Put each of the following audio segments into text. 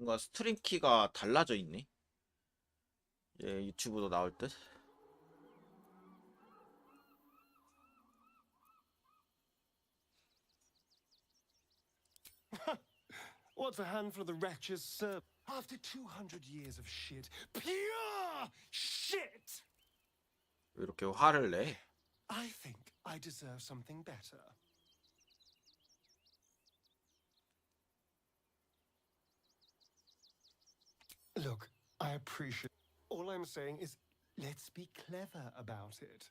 뭔가 스트림 키가 달라져 있네. 예, 유튜브도 나올 듯. What's a handful of the wretches serve? After 200 years of shit, pure shit! 왜 이렇게 화를 내? I think I deserve something better. Look, I appreciate. All I'm saying is, let's be clever about it.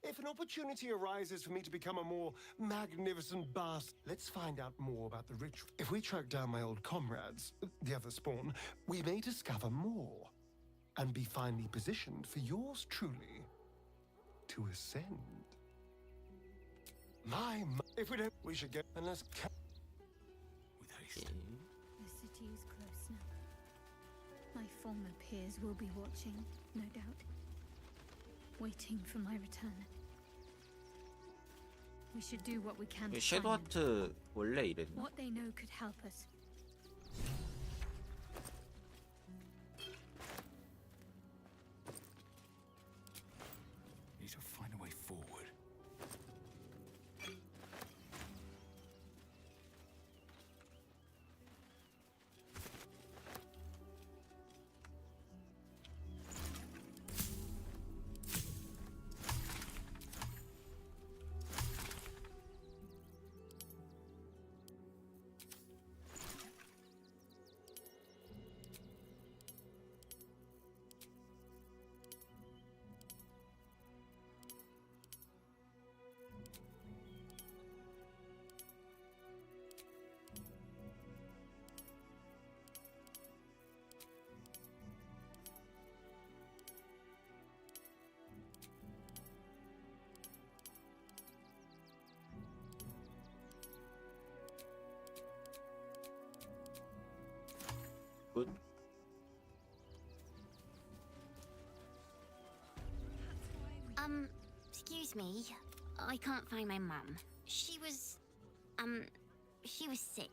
If an opportunity arises for me to become a more magnificent bastard, let's find out more about the ritual. If we track down my old comrades, the other spawn, we may discover more and be finally positioned for yours truly to ascend. If we don't, we should get unless. With haste. The city is close now. My former peers will be watching, no doubt. Waiting for my return. We should do what we can to find them. 섀도하트 원래 이랬나? What they know could help us. Need to find a way forward. 굿. Excuse me. I can't find my mum. She was sick.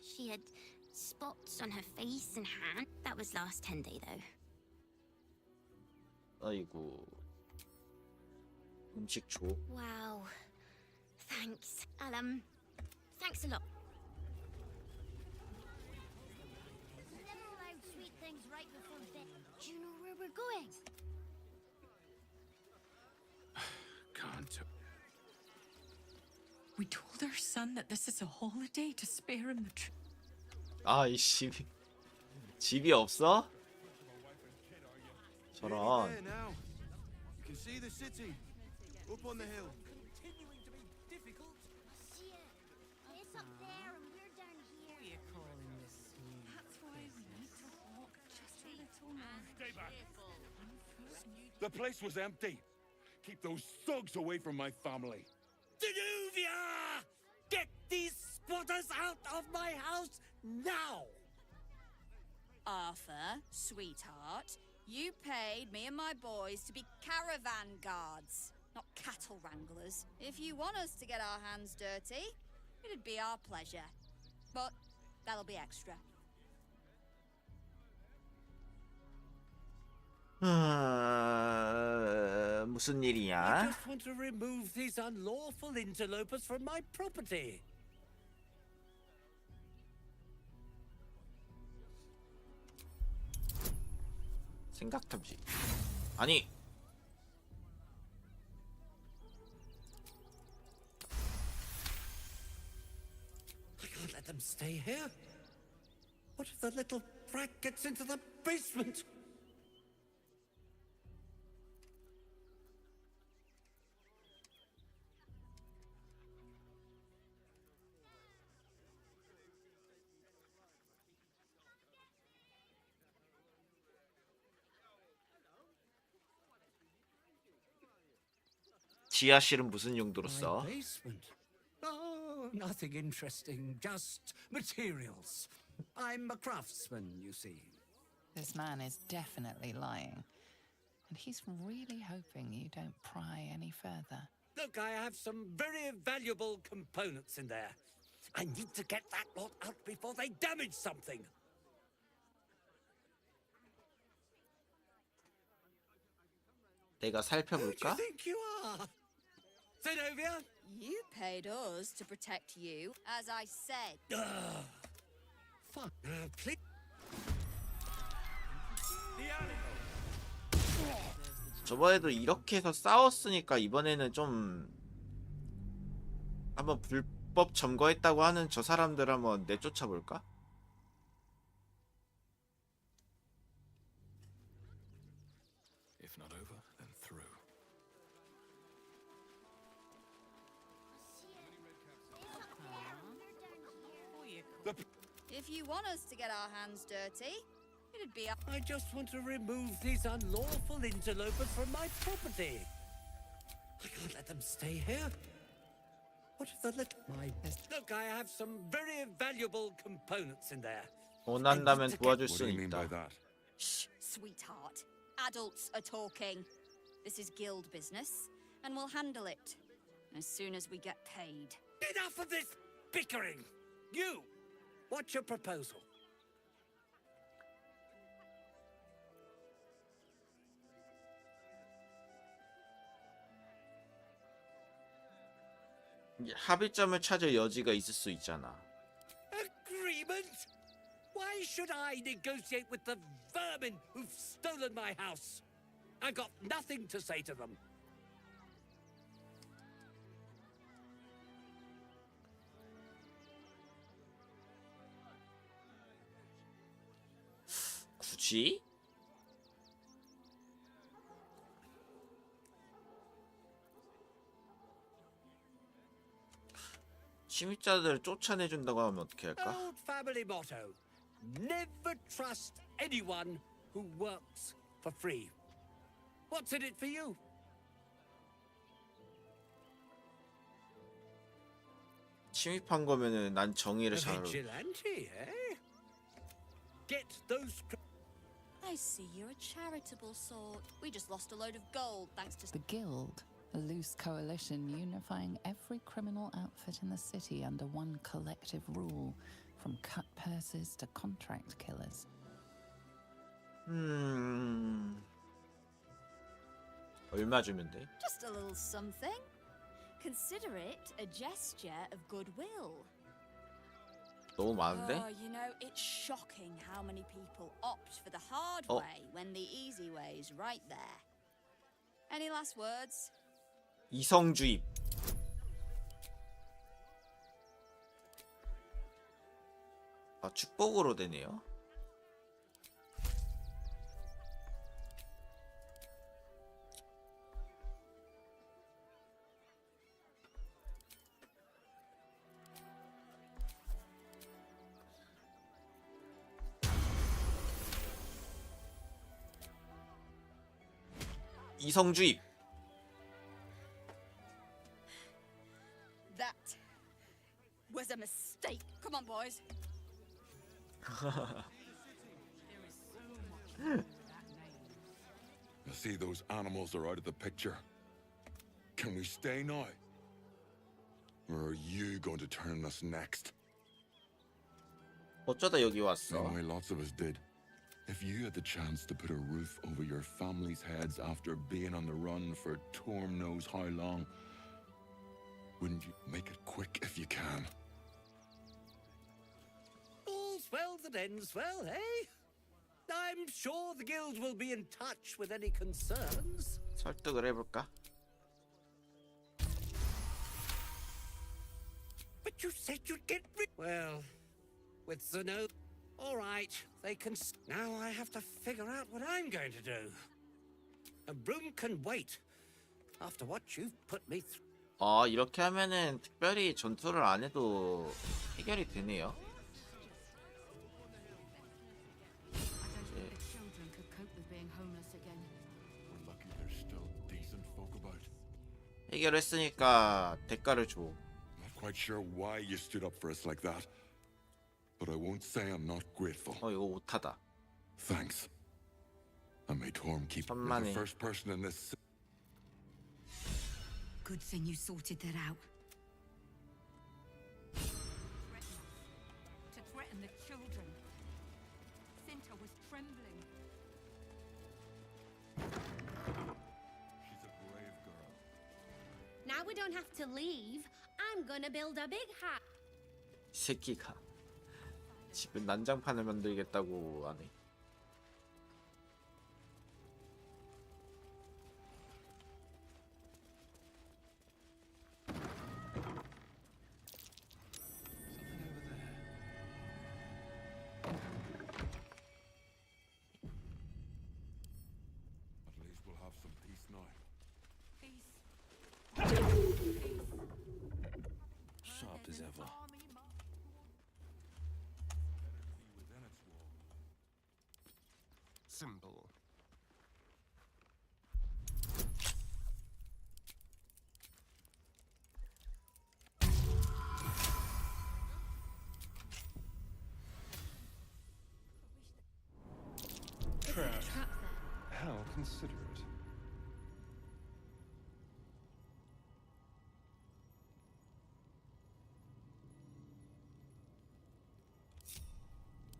She had spots on her face and hand. That was last 10-day though. 아이고. 음식 줘. Wow. Thanks. Thanks a lot. Never allowed sweet things right before bed. Do you know where we're going? Can't. We told our son that this is a holiday to spare him the trip. 아, 이 집이 없어? There 저런. now. You can see the city up on the hill. Continuing to be difficult. See it. It's up there and we're down here. We're calling this new. That's why we need to walk just a little more. Stay back. The place was empty. Keep those thugs away from my family. Danuvia! Get these spotters out of my house now! Arthur, sweetheart, you paid me and my boys to be caravan guards, not cattle wranglers. If you want us to get our hands dirty, it'd be our pleasure. But that'll be extra. 무슨 I 일이야? just want to remove these unlawful interlopers from my property. 생각 탐지. 아니. I can't let them stay here. What if the little brat gets into the basement? 지하실은 무슨 용도로 My 써? basement. Oh, nothing interesting, just materials. I'm a craftsman, you see. This man is definitely lying. And he's really hoping you don't pry any further. Look, I have some very valuable components in there. I need to get that lot out before they damage something. 내가 Who do you 살펴볼까? think you are? Zenobia? You paid us to protect you, as I said. Fuck. Please. 저번에도 이렇게 해서 싸웠으니까 이번에는 좀 한번 불법 점거했다고 하는 저 사람들 한번 내쫓아 볼까? If not over, then through. If you want us to get our hands dirty, it'd be our... I just want to remove these unlawful interlopers from my property. I can't let them stay here. What if they let my... Look, I have some very valuable components in there. 원한다면 도와줄 What do 수 you mean by 있다. that? Shh, sweetheart. Adults are talking. This is guild business, and we'll handle it as soon as we get paid. Enough of this bickering. You, what's your proposal? 합의점을 찾을 여지가 있을 수 있잖아. Agreement? Why should I negotiate with the vermin who've stolen my house? I've got nothing to say to them. 굳이? 침입자들을 쫓아내준다고 하면 어떻게 할까? Old family motto. Never trust anyone who works for free. What's in it for you? 침입한 거면은 난 정의를 A 잘. vigilante, eh? Get those... I see you're a charitable sort. We just lost a load of gold thanks to... The Guild, a loose coalition unifying every criminal outfit in the city under one collective rule, from cut purses to contract killers. 얼마 주면 돼? Just a little something. Consider it a gesture of goodwill. 너무 많은데? Oh, you know, it's shocking how many people opt for the hard Oh. way when the easy way is right there. Any last words? 이성주입. 아, 축복으로 되네요. 이성주입. That was a mistake. Come on, boys. I see those animals are out of the picture. Can we stay now? Or are you going to turn us next? 어쩌다 여기 왔어? Same way lots of us did. If you had the chance to put a roof over your family's heads after being on the run for Torm knows how long, wouldn't you make it quick if you can? All's well that ends well, eh? I'm sure the Guild will be in touch with any concerns. 설득을 해볼까? But you said you'd get rid... Well, with Zeno... All right, they can... Now I have to figure out what I'm going to do. A broom can wait. After what you've put me through... 아, 이렇게 하면은 특별히 전투를 안 해도 해결이 되네요. Lucky there's still decent folk about. 해결했으니까 대가를 줘. Not quite sure why you stood up for us like that, but I won't say I'm not grateful. 이거 못하다. Thanks. I may Torm keep you're 천만에. the first person in this. Good thing you sorted that out. To threaten the children. Cinta was trembling. we don't have to leave, I'm gonna build a big house. 이 새끼가 지금 난장판을 만들겠다고 하네. At least we'll have some peace now. Sharp as ever. Within its walls. Simple. Trap. Trap there. How considerate.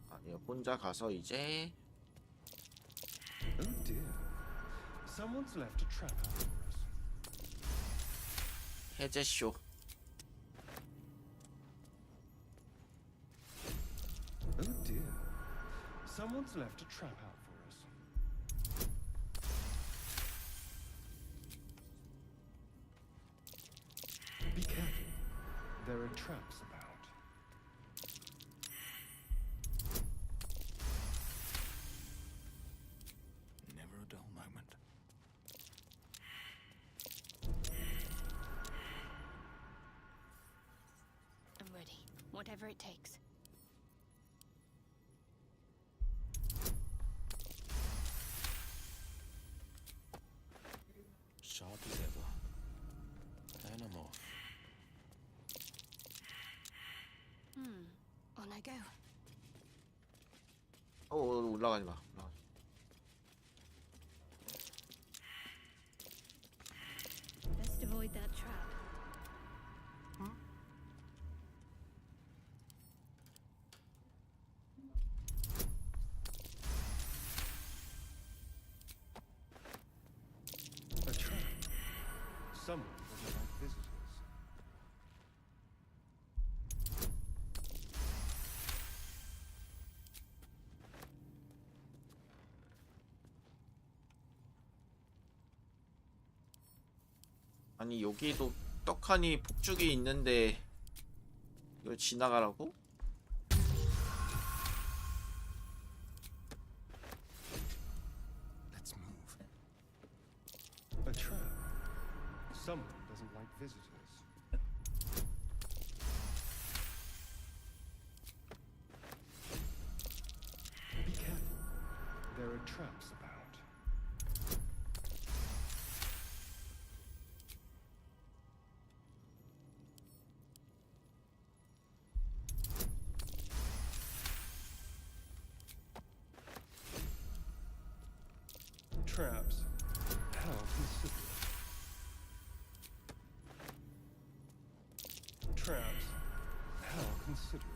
아니 혼자 가서 이제 Oh dear. Someone's left a trap out for us. 해제쇼. Oh dear. Someone's left a trap out for us. Be careful. There are traps about. Never a dull moment. I'm ready. Whatever it takes. Sharp as ever. And I'm off. On I go. 올라가지 마. 올라가지. Best avoid that trap. A trap. Someone doesn't like visitors. 아니 여기도 떡하니 폭죽이 있는데 이걸 지나가라고? Let's move. A trap. Someone doesn't like visitors. Be careful. There are traps about. Traps. How considerate. Traps. How considerate.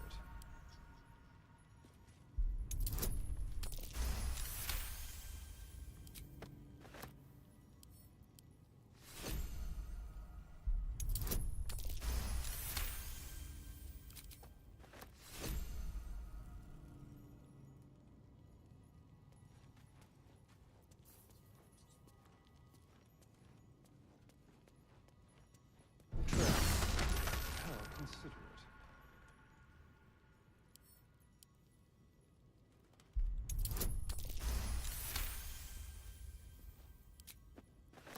How considerate.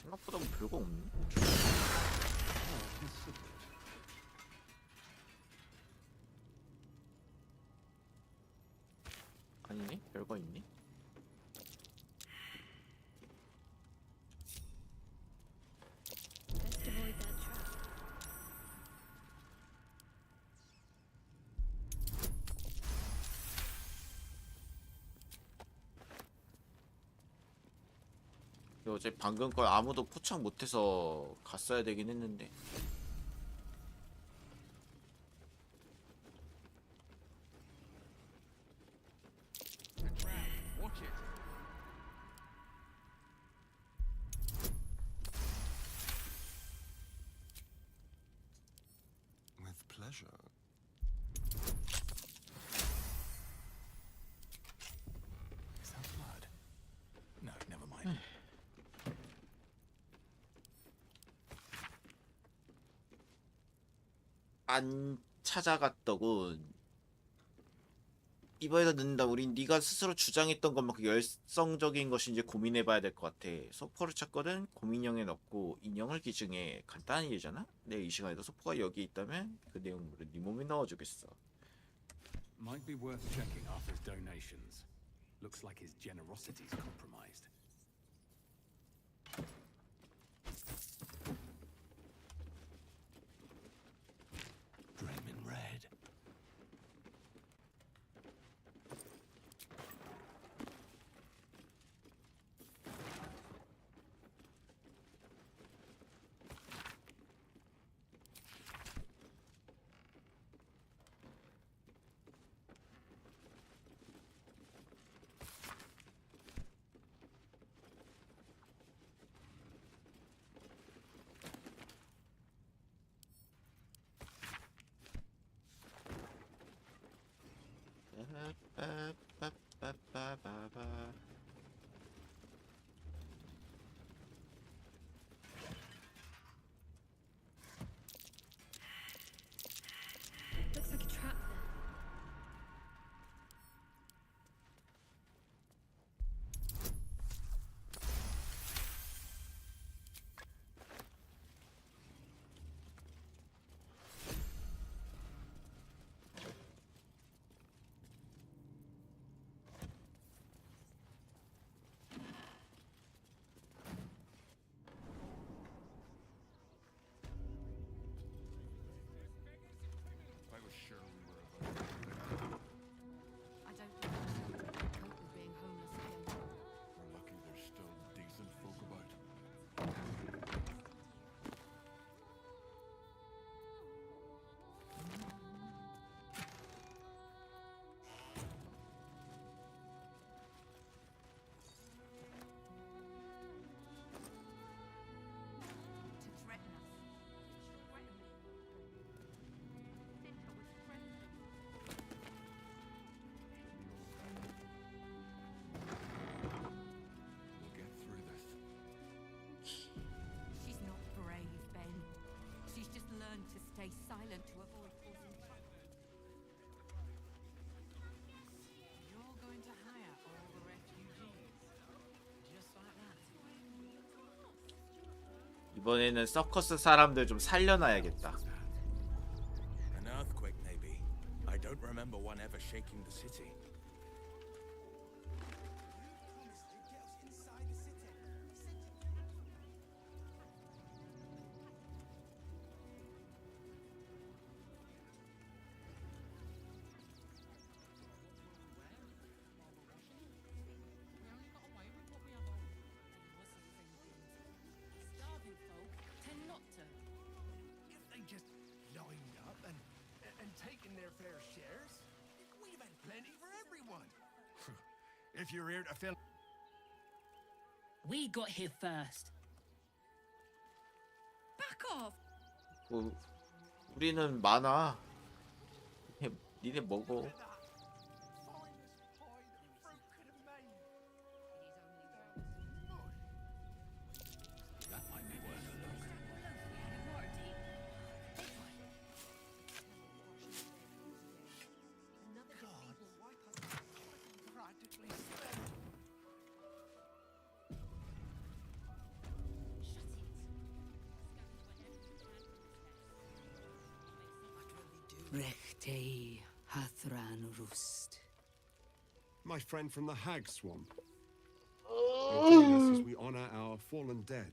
생각보다 뭐 별거 없네. How considerate. 아니네? 별거 있네. Best avoid that trap. 어제 방금 걸 아무도 포착 못해서 갔어야 되긴 했는데. Watch it. pleasure. Is that blood? No, never mind. 안 찾아갔더군. 이번에도 늦는다. 우린 네가 스스로 주장했던 것만큼 열성적인 것인지 고민해봐야 될 것 같아. 소포를 찾거든. 고민형에 넣고 인형을 기증해. 간단한 일이잖아. 내 이 시간에도 소포가 여기 있다면 그 내용물을 네 몸에 넣어주겠어. Might be worth checking Arthur's donations. Looks like his generosity's compromised. Dreaming red. 빠빠빠빠빠빠. Looks like a trap there. I was sure we were about I don't think I should cope with being homeless again. We're lucky there's still decent folk about. To threaten us. Threaten me. Think I would threaten them. We'll get through this. She's not brave, Ben. She's just learned to stay silent to avoid causing trouble. You're going to hire all the refugees. Just like that. 이번에는 서커스 사람들 좀 살려놔야겠다. an earthquake, maybe. I don't remember one ever shaking the city. Starving folk tend not to. If they just lined up and taken their fair shares, we'd have had plenty for everyone. If you're here to fill. We got here first. Back off! 우리는 많아. 니네 먹어. That might be worth a look. Practically spent. Rechtei Hathran Rust. My friend from the Hag Swamp. Join us as we honor our fallen dead.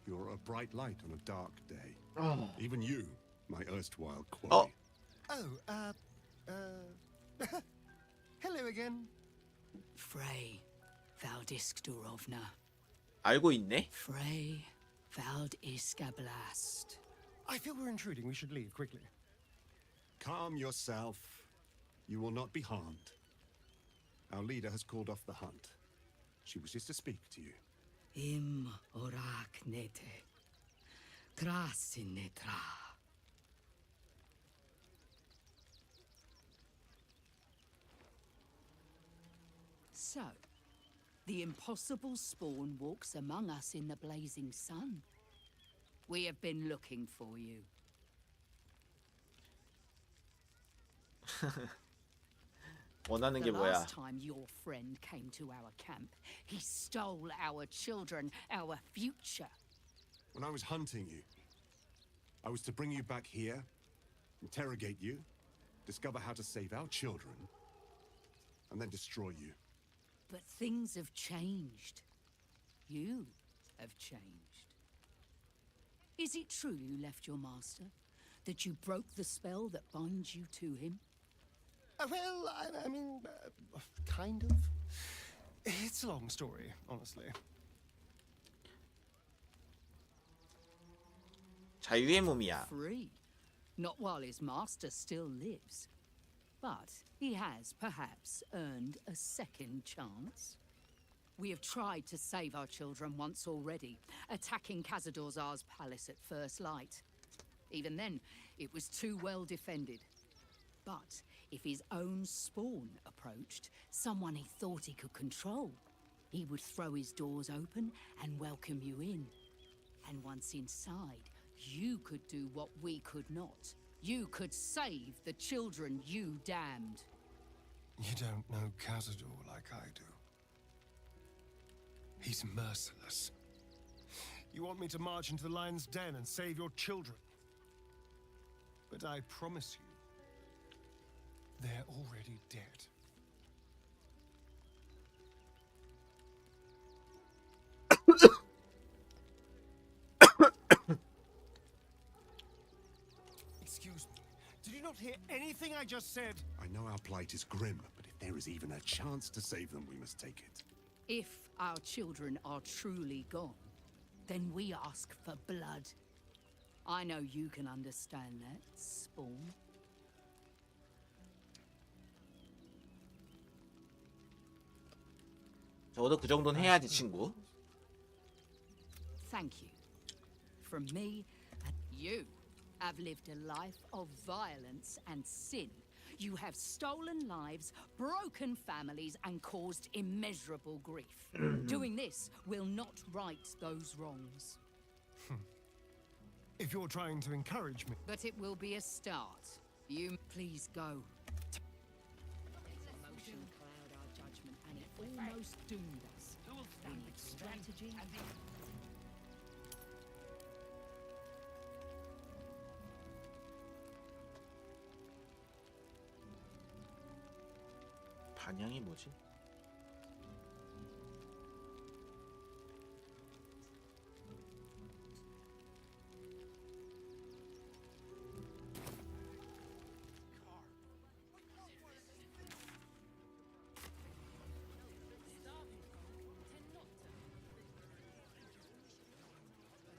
You're a bright light on a dark day. Even you, my erstwhile quarry. Hello again. Frey Valdisk Durovna. 알고 있네? Frey Valdiska Blast. I feel we're intruding. We should leave quickly. Calm yourself. You will not be harmed. Our leader has called off the hunt. She wishes to speak to you. Im Orak Nete. Krasin Netra. So, the impossible spawn walks among us in the blazing sun. We have been looking for you. 원하는 게 The 뭐야? last time your friend came to our camp, he stole our children, our future. When I was hunting you, I was to bring you back here, interrogate you, discover how to save our children, and then destroy you. But things have changed. You have changed. Is it true you left your master? That you broke the spell that binds you to him? Well, I mean, kind of. It's a long story, honestly. 자유의 몸이야. Free. Not while his master still lives. But he has perhaps earned a second chance. We have tried to save our children once already, attacking Khazad-dûr's palace at first light. Even then, it was too well defended. But if his own spawn approached, someone he thought he could control, he would throw his doors open and welcome you in. And once inside, you could do what we could not. You could save the children you damned. You don't know Khazad-dûr like I do. He's merciless. You want me to march into the lion's den and save your children? But I promise you, they're already dead. Excuse me. Did you not hear anything I just said? I know our plight is grim, but if there is even a chance to save them, we must take it. If our children are truly gone, then we ask for blood. I know you can understand that, Spawn. 적어도 그 정도는 해야지, 친구. Thank you. From me, you have lived a life of violence and sin. You have stolen lives, broken families, and caused immeasurable grief. Doing this will not right those wrongs. If you're trying to encourage me... But it will be a start. You please go. Emotion cloud our judgment, and it almost doomed us. We need strategy. 반향이 뭐지?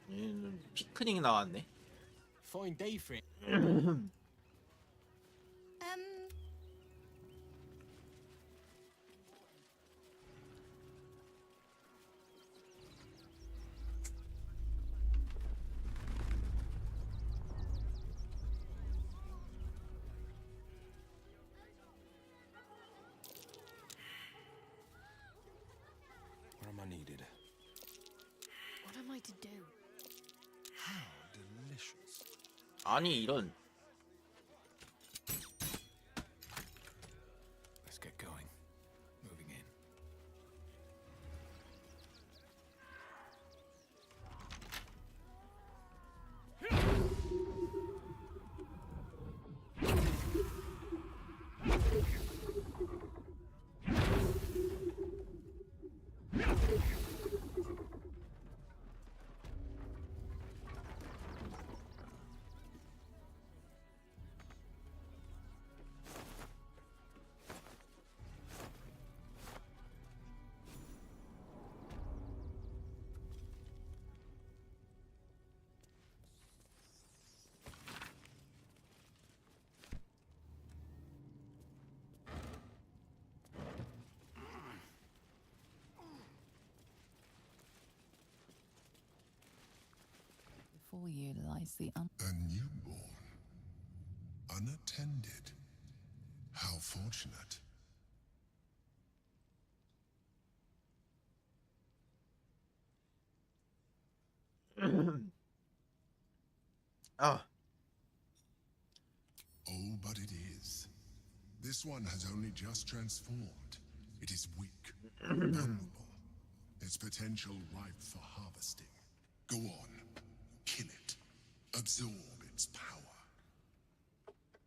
얘는 피크닉 나왔네. Fine day for it. Where am I needed? What am I to do? How delicious. 아니 이런. Let's get going. Moving in. Before you lies the A newborn. Unattended. How fortunate. 아, Oh, but it is. This one has only just transformed. It is weak, vulnerable. Its potential ripe for harvesting. Go on, kill it. Absorb its power.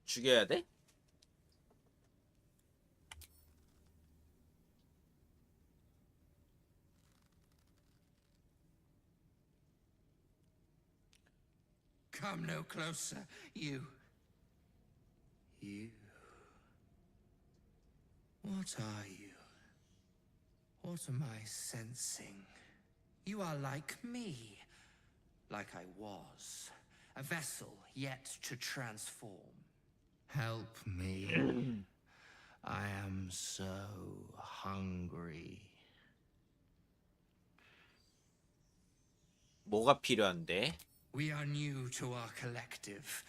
죽여야 돼? Come no closer, you. You. What are you? What am I sensing? You are like me. Like I was. A vessel yet to transform. Help me. I am so hungry. 뭐가 필요한데? We are new to our collective.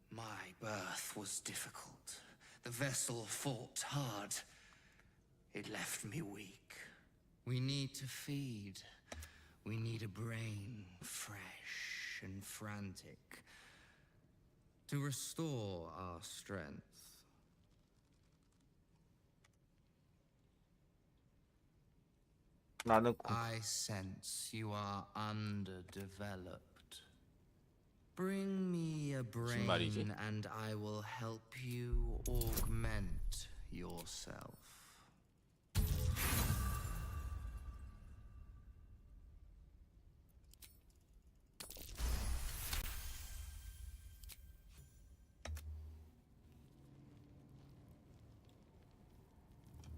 My birth was difficult. The vessel fought hard. It left me weak. We need to feed. We need a brain, fresh and frantic, to restore our strength. I sense you are underdeveloped. Bring me a brain and I will help you augment yourself.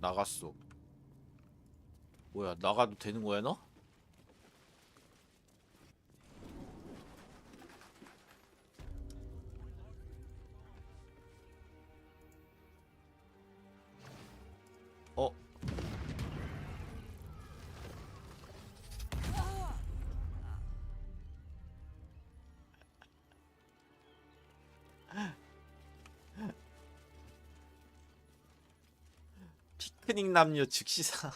나갔어. 뭐야, 나가도 되는 거야, 너? 어? 피크닉 남녀 즉시사.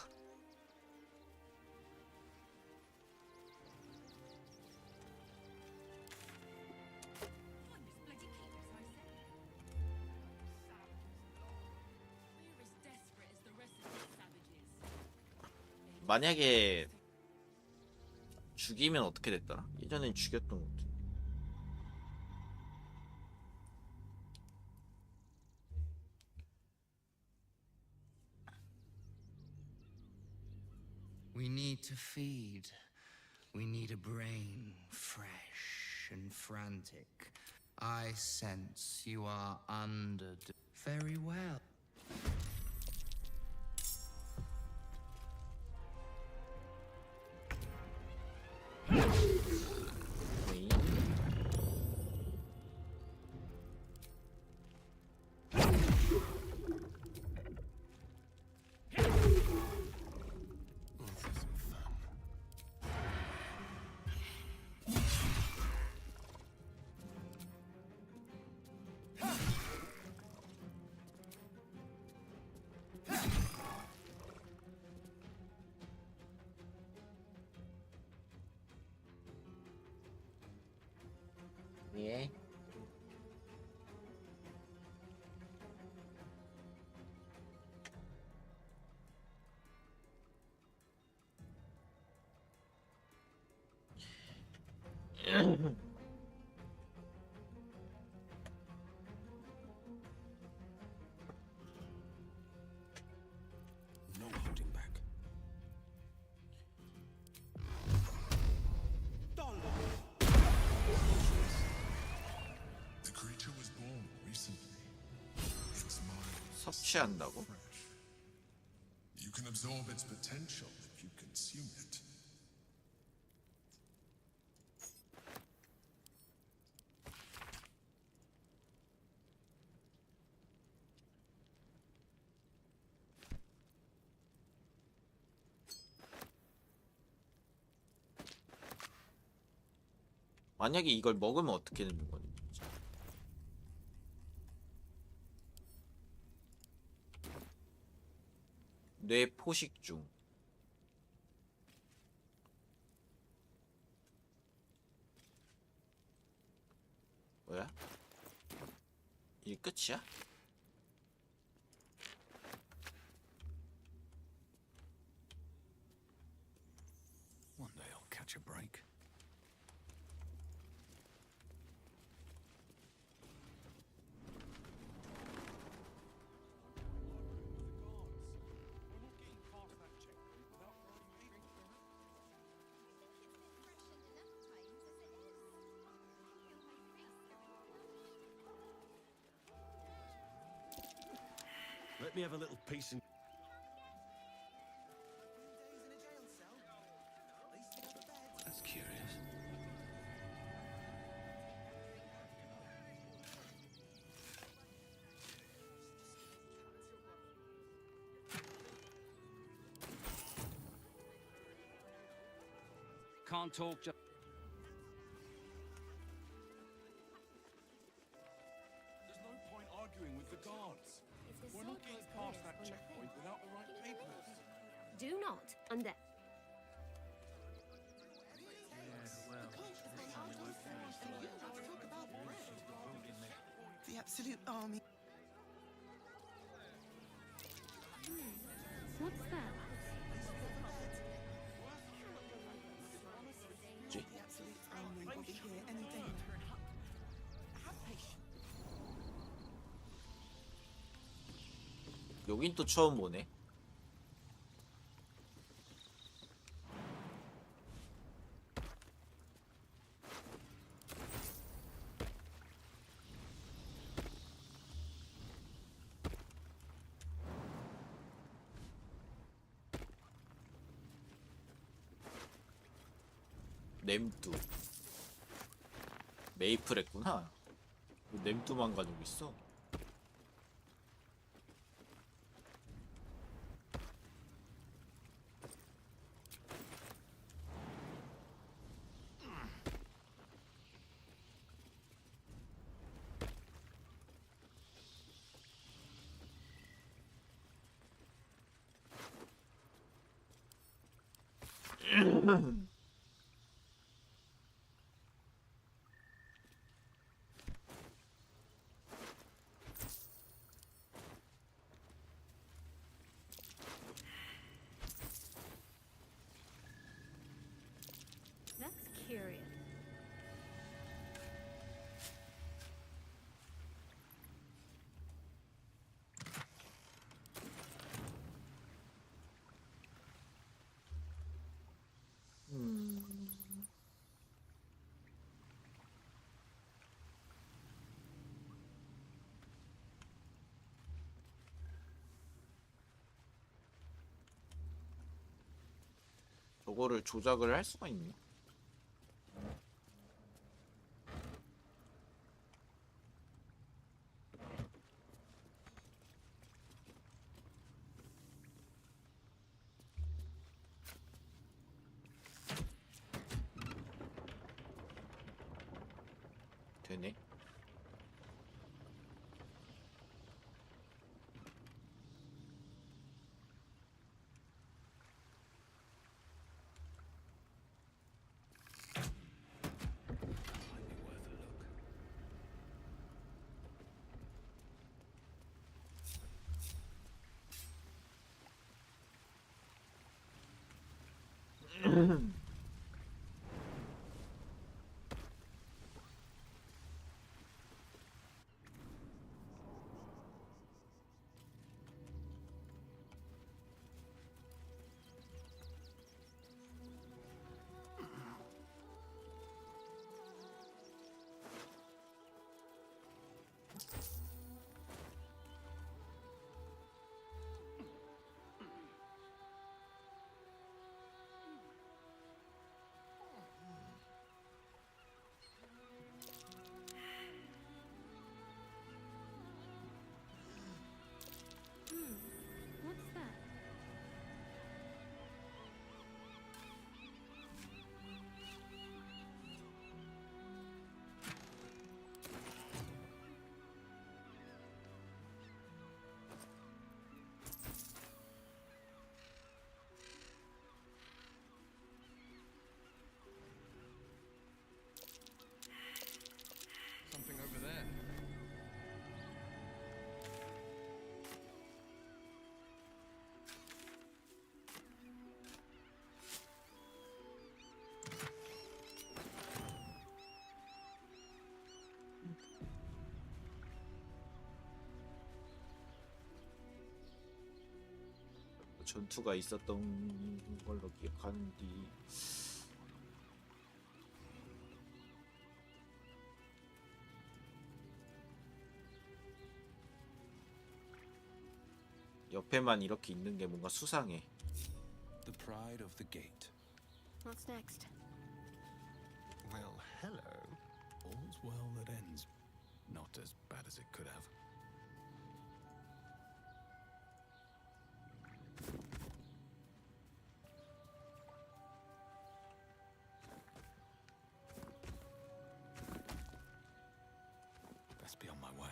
만약에 죽이면 어떻게 됐더라? 예전엔 죽였던 것 같아. We need to feed. We need a brain, fresh and frantic. I sense you are under. Very well. 예. No holding back. The creature was born recently. Its mind 섭취한다고? fresh. You can absorb its potential if you consume it. 만약에 이걸 먹으면 어떻게 되는 거니? 뇌 포식 중. 뭐야? 이게 끝이야? One day I'll catch a break. Let me have a little peace and... That's curious. Can't talk just... There's no point arguing with the guards. We're not getting past that checkpoint without the right papers. Do not, and The absolute army. What's that? The absolute army will be here any day. Have patience. 여긴 또 처음 보네. 냄두 메이플 했구나. 냄두만 가지고 있어. That's curious. 저거를 조작을 할 수가 있나? 되네. 전투가 있었던 걸로 기억하는데. 옆에만 이렇게 있는 게 뭔가 수상해. The pride of the gate. What's next? Well, hello. All's well that ends. Not as bad as it could have. Best be on my way.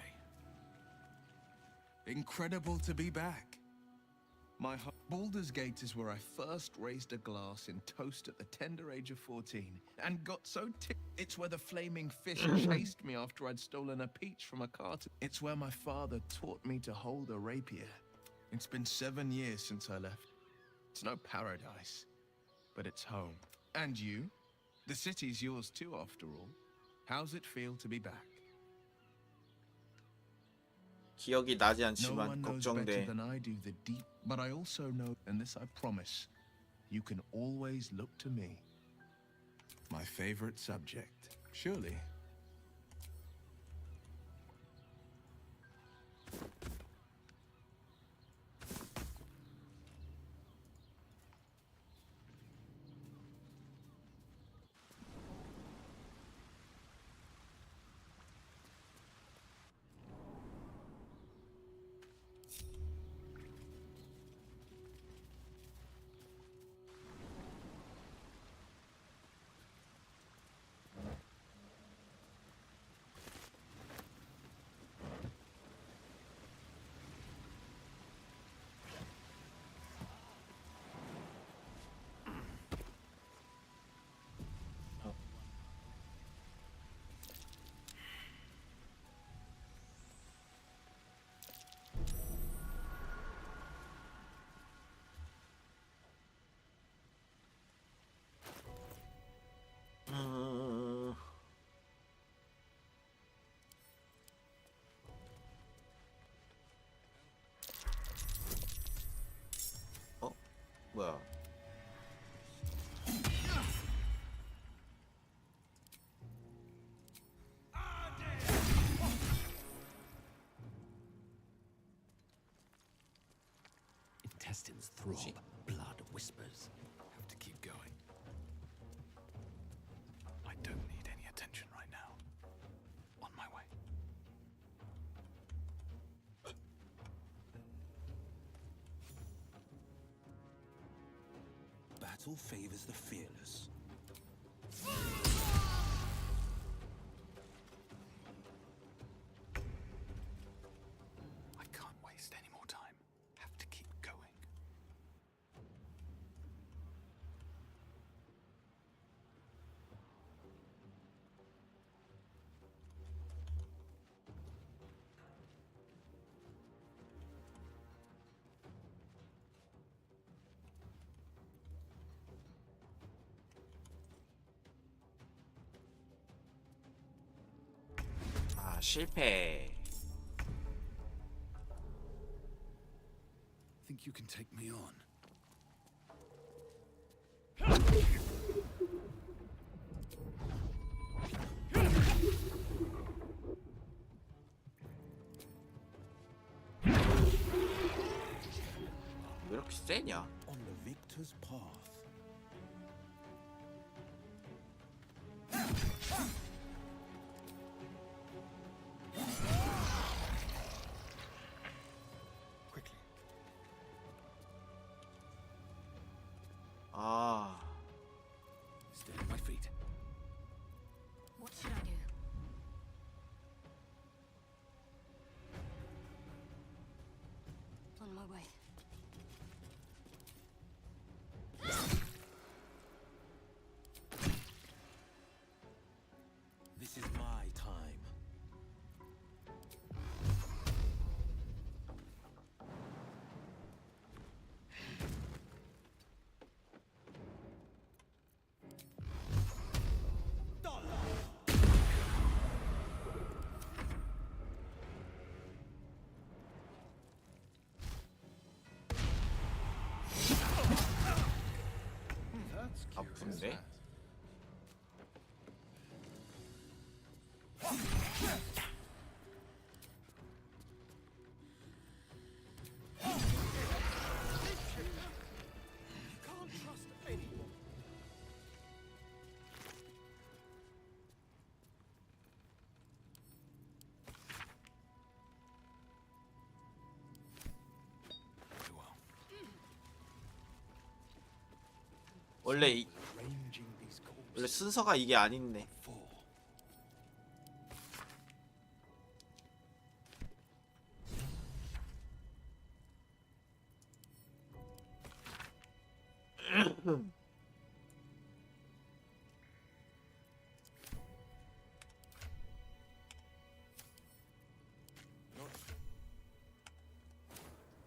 Incredible to be back. Baldur's Gate is where I first raised a glass in toast at the tender age of 14 and got so it's where the flaming fish chased me after I'd stolen a peach from a cart. It's where my father taught me to hold a rapier. It's been 7 years since I left. It's no paradise, but it's home. And you? The city's yours too, after all. How's it feel to be back? 기억이 나지 No 않지만 one knows better 걱정돼. than I do the deep, but I also know, and this I promise, you can always look to me. My favorite subject, surely. 뭐야? Intestines throb, blood whispers. Have to keep going. I don't need any attention right now. On my way. Battle favors the fearless. I can't waste any more time. Have to keep going. 아, 실패. Think you can take me on? 왜 이렇게 세냐? On the victor's path. Quickly. 아, Stay on my feet. What should I do? On my way. This is my time. 아픈데? 원래 원래 순서가 이게 아닌데.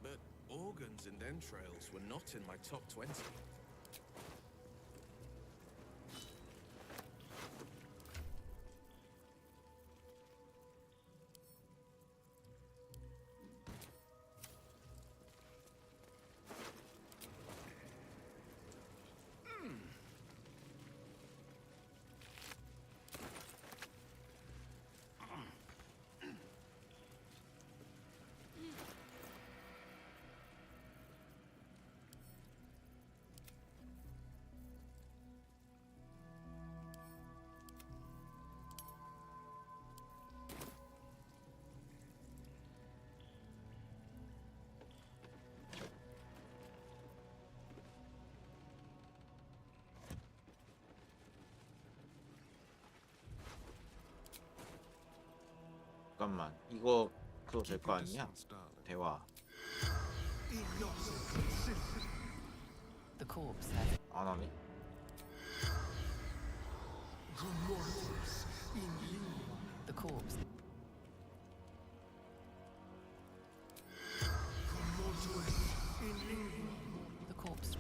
But organs and entrails were not in my top 20. 잠깐만, 이거 그거 될 거 아니야? 대화. The corpse has 안 하네. the corpse. The corpse.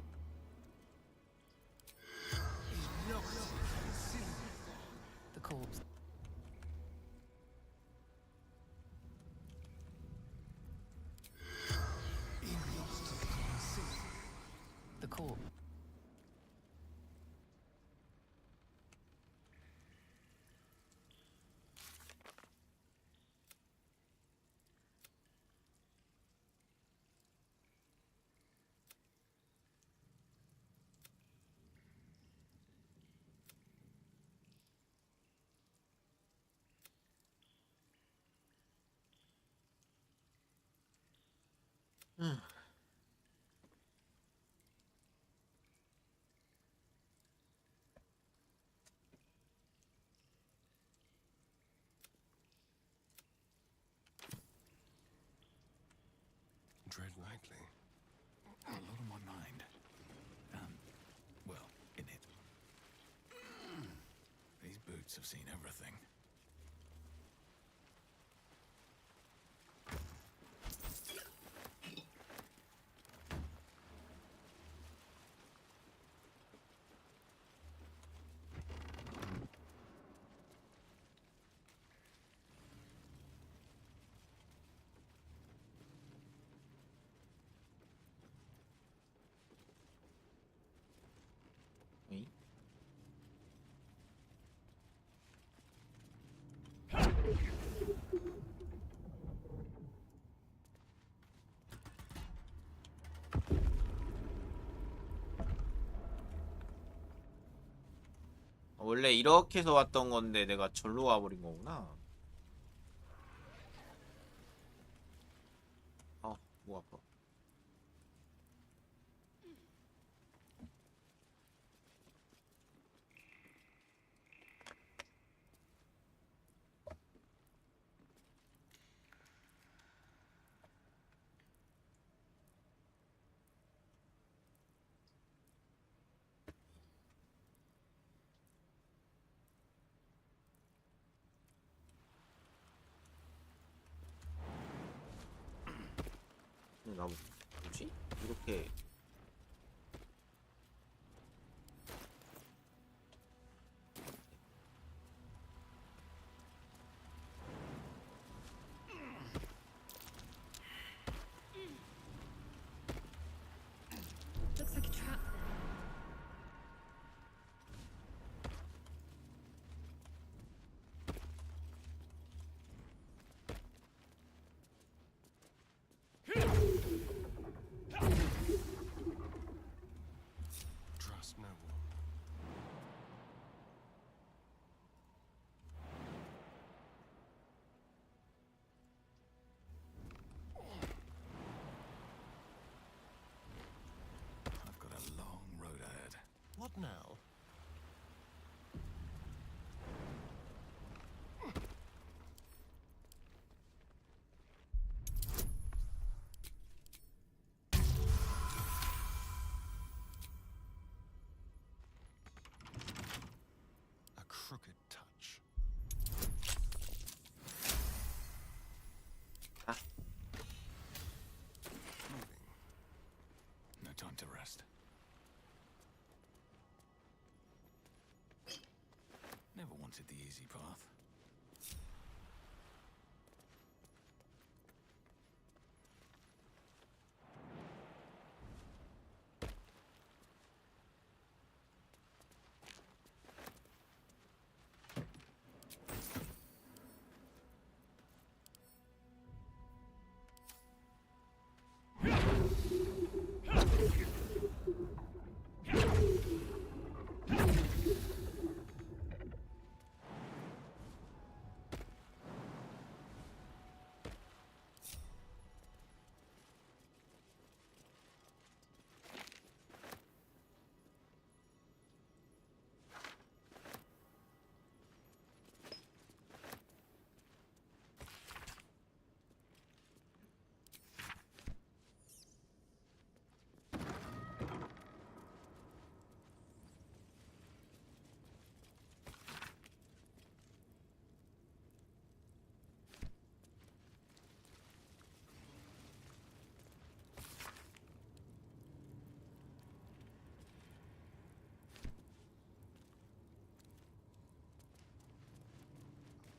The corpse. The corpse. Tread lightly. A lot on my mind. Well, in it. These boots have seen everything. 에이? 원래 이렇게 해서 왔던 건데 내가 절로 와버린 거구나. 아, 목 아파. 근데 나 뭐지? 이렇게 Looks like a trap there. now. A crooked touch. No time to rest. Never wanted the easy path.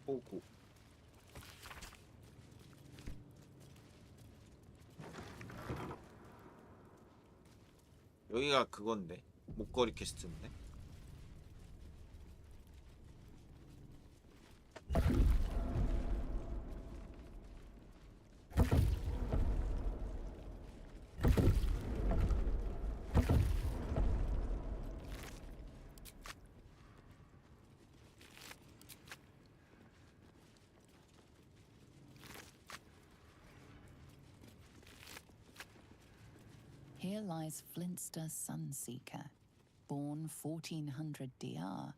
오고. 여기가 그건데 목걸이 퀘스트인데. Here lies Flintster Sunseeker, born 1400 DR,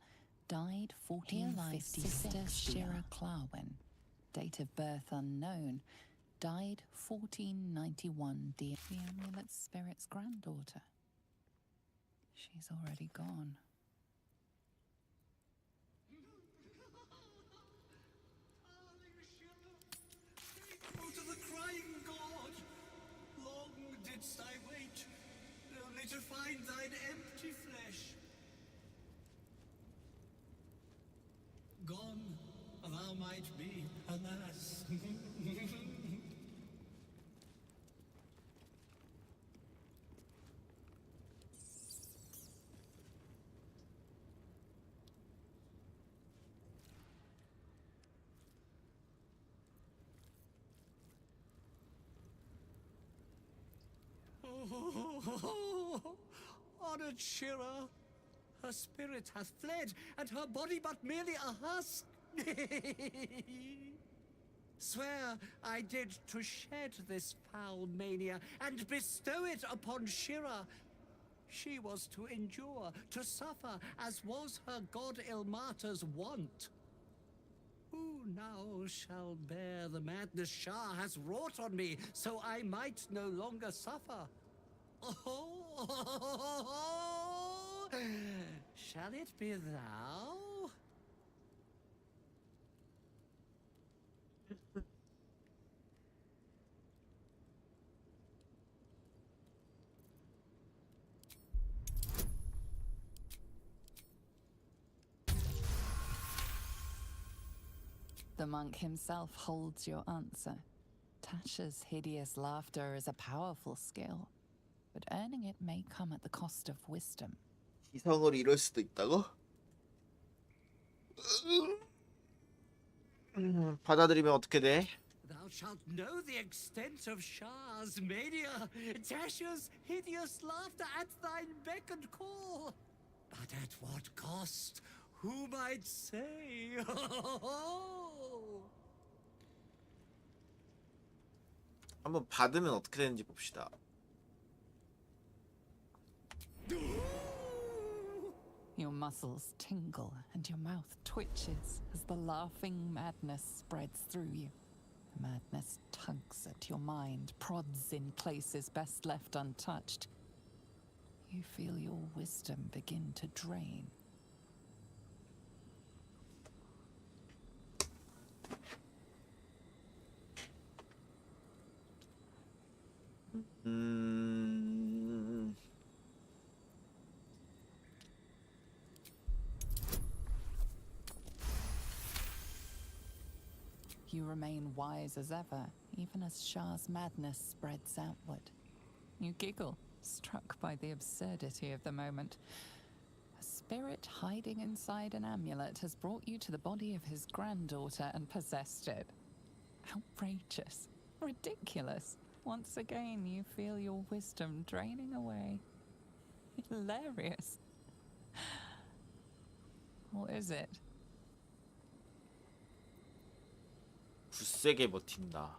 died 1456 Shira Clarwin, date of birth unknown, died 1491 DR. The amulet spirit's granddaughter. She's already gone. Faithful to the crying god, long didst I wait, only to find thine empty flesh. Gone thou might be, alas. Honored Shira, her spirit hath fled, and her body but merely a husk. Swear I did to shed this foul mania and bestow it upon Shira. She was to endure, to suffer, as was her god Ilmata's wont. Who now shall bear the madness Shah has wrought on me, so I might no longer suffer? Oh, shall it be thou? The monk himself holds your answer. Tasha's hideous laughter is a powerful skill, but earning it may come at the cost of wisdom. 이성을 잃을 수도 있다고? 받아들이면 어떻게 돼? Thou shalt know the extent of Shah's mania, Tasha's hideous laughter at thine beck and call. But at what cost? Who might say? 한번 받으면 어떻게 되는지 봅시다. Your muscles tingle and your mouth twitches as the laughing madness spreads through you. The madness tugs at your mind, prods in places best left untouched. You feel your wisdom begin to drain. You remain wise as ever, even as Shah's madness spreads outward. You giggle, struck by the absurdity of the moment. A spirit hiding inside an amulet has brought you to the body of his granddaughter and possessed it. Outrageous. Ridiculous. Once again, you feel your wisdom draining away. Hilarious. Or is it? 굳세게 버틴다.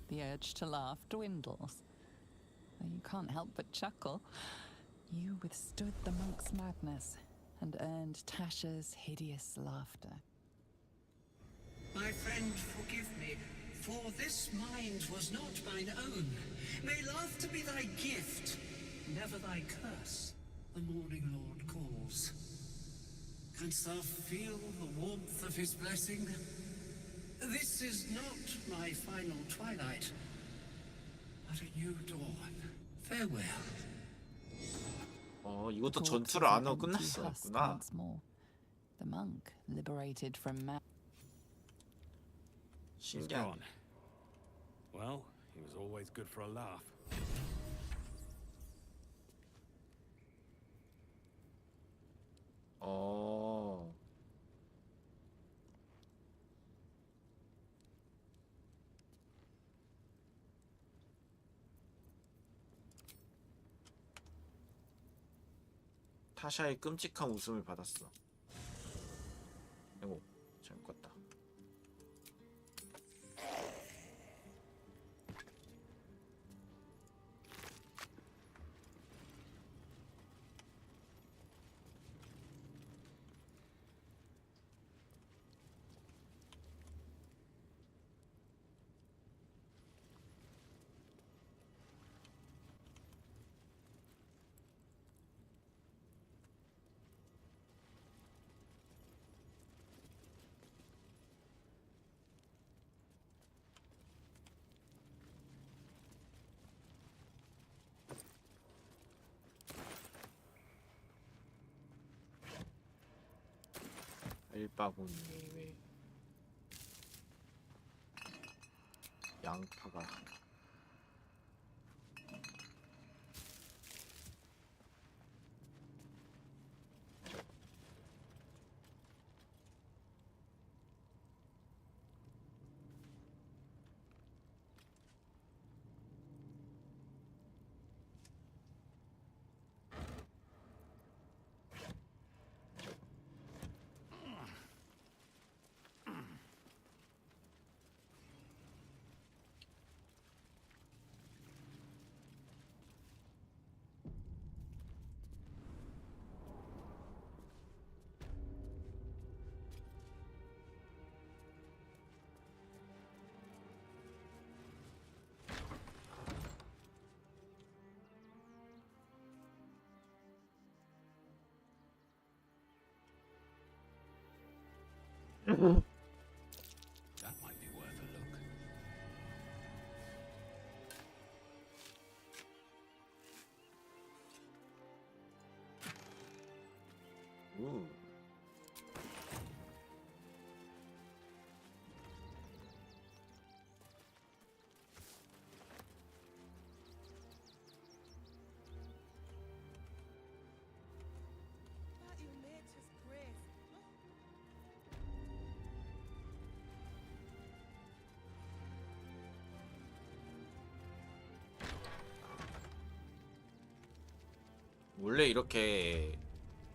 The urge to laugh dwindles. Though you can't help but chuckle. You withstood the monk's madness and earned Tasha's hideous laughter. My friend, forgive me, for this mind was not mine own. May laughter be thy gift, never thy curse. The morning lord calls. Canst thou feel the warmth of his blessing? This is not my final twilight, but a new dawn. Farewell. 이것도 전투를 안 하고 끝났었구나. Once more. The monk, liberated from He's gone. Well, he was always good for a laugh. 타샤의 끔찍한 웃음을 받았어. 아이고, 잘못 갔다. 알바구니 왜 양파가 That might be worth a look. Ooh. 원래 이렇게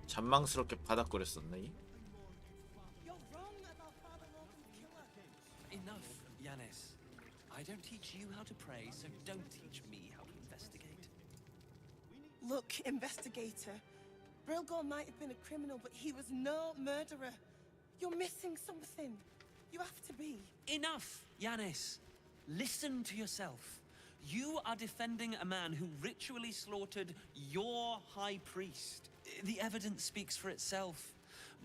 잔망스럽게 바닥거렸었네. Enough, Yanis. I don't teach you how to pray, so don't teach me how to investigate. Look, investigator. Brilgor might have been a criminal, but he was no murderer. You're missing something. You have to be. Enough, Yanis. Listen to yourself. You are defending a man who ritually slaughtered your high priest. The evidence speaks for itself.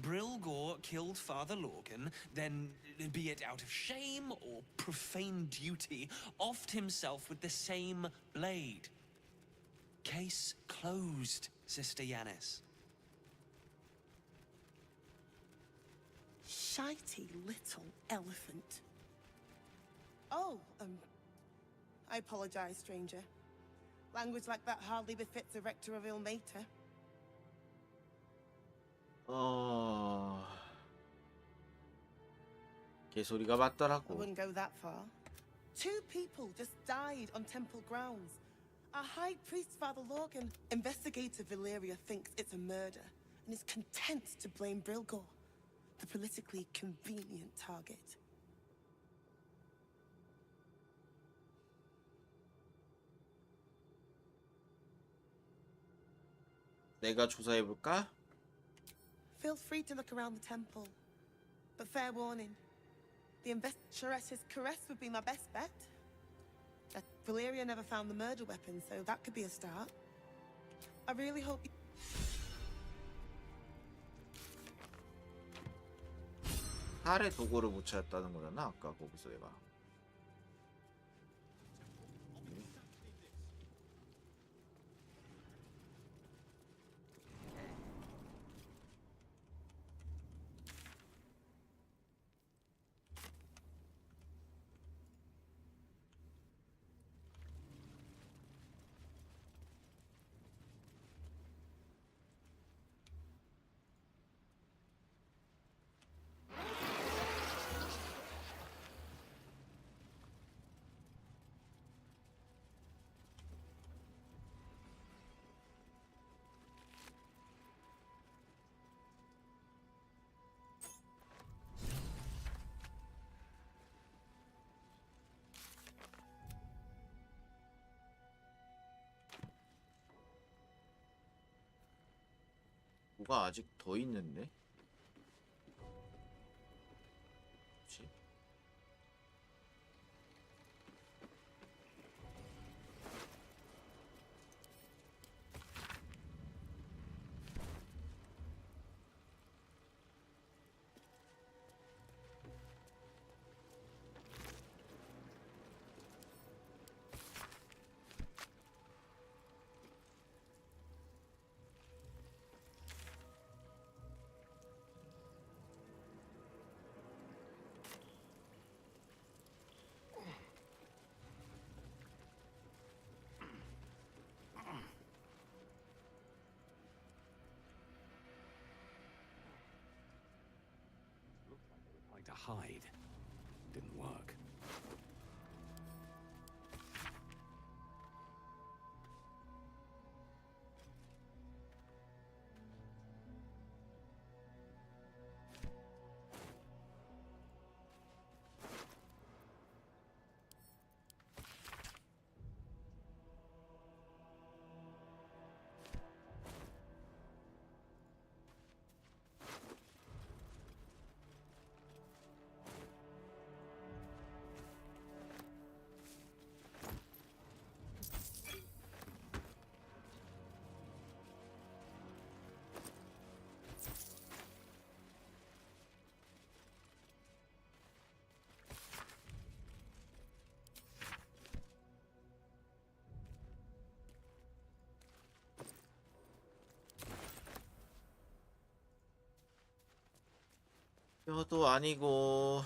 Brilgor killed Father Lorgan, then, be it out of shame or profane duty, offed himself with the same blade. Case closed, Sister Yanis. Shitey little elephant. Oh, I apologize, stranger. Language like that hardly befits a rector of Ilmater. 개소리가 I 맞더라고. wouldn't go that far. 2 people just died on temple grounds. Our high priest, Father Lorgan. Investigator Valeria thinks it's a murder and is content to blame Brilgor, the politically convenient target. 내가 조사해볼까? Feel free to look around the temple. But fair warning, the investigatoress's caress would be my best bet. That Valeria never found the murder weapon, so that could be a start. I really hope you... 살해 도구를 못 찾았다는 거잖아, 아까 거기서 내가. 뭐가 아직 더 있는데? 뭐지? Trying to hide. Didn't work. 뼈도 아니고.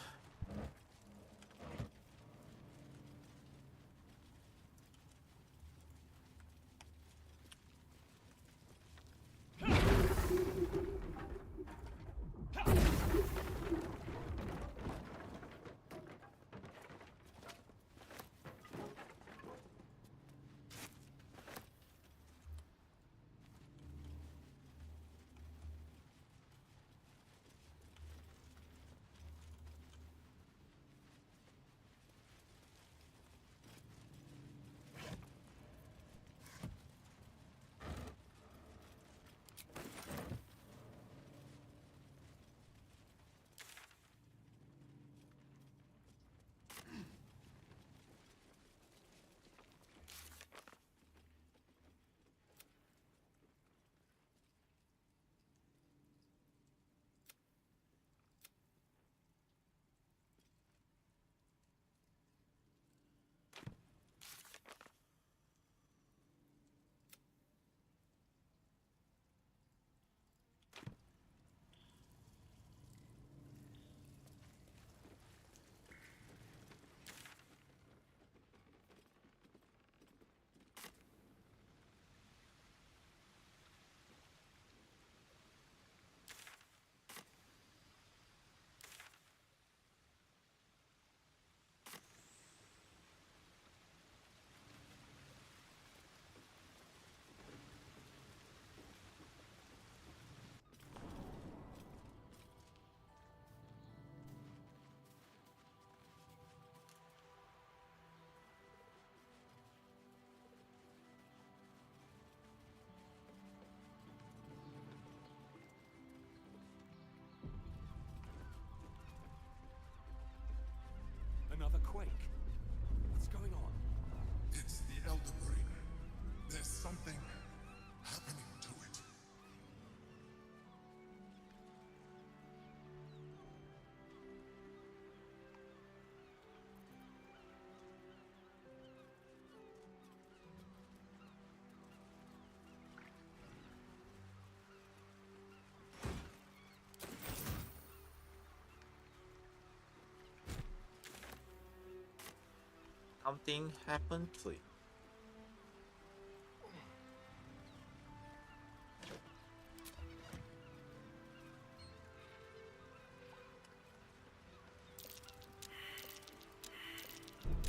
Something happened to it.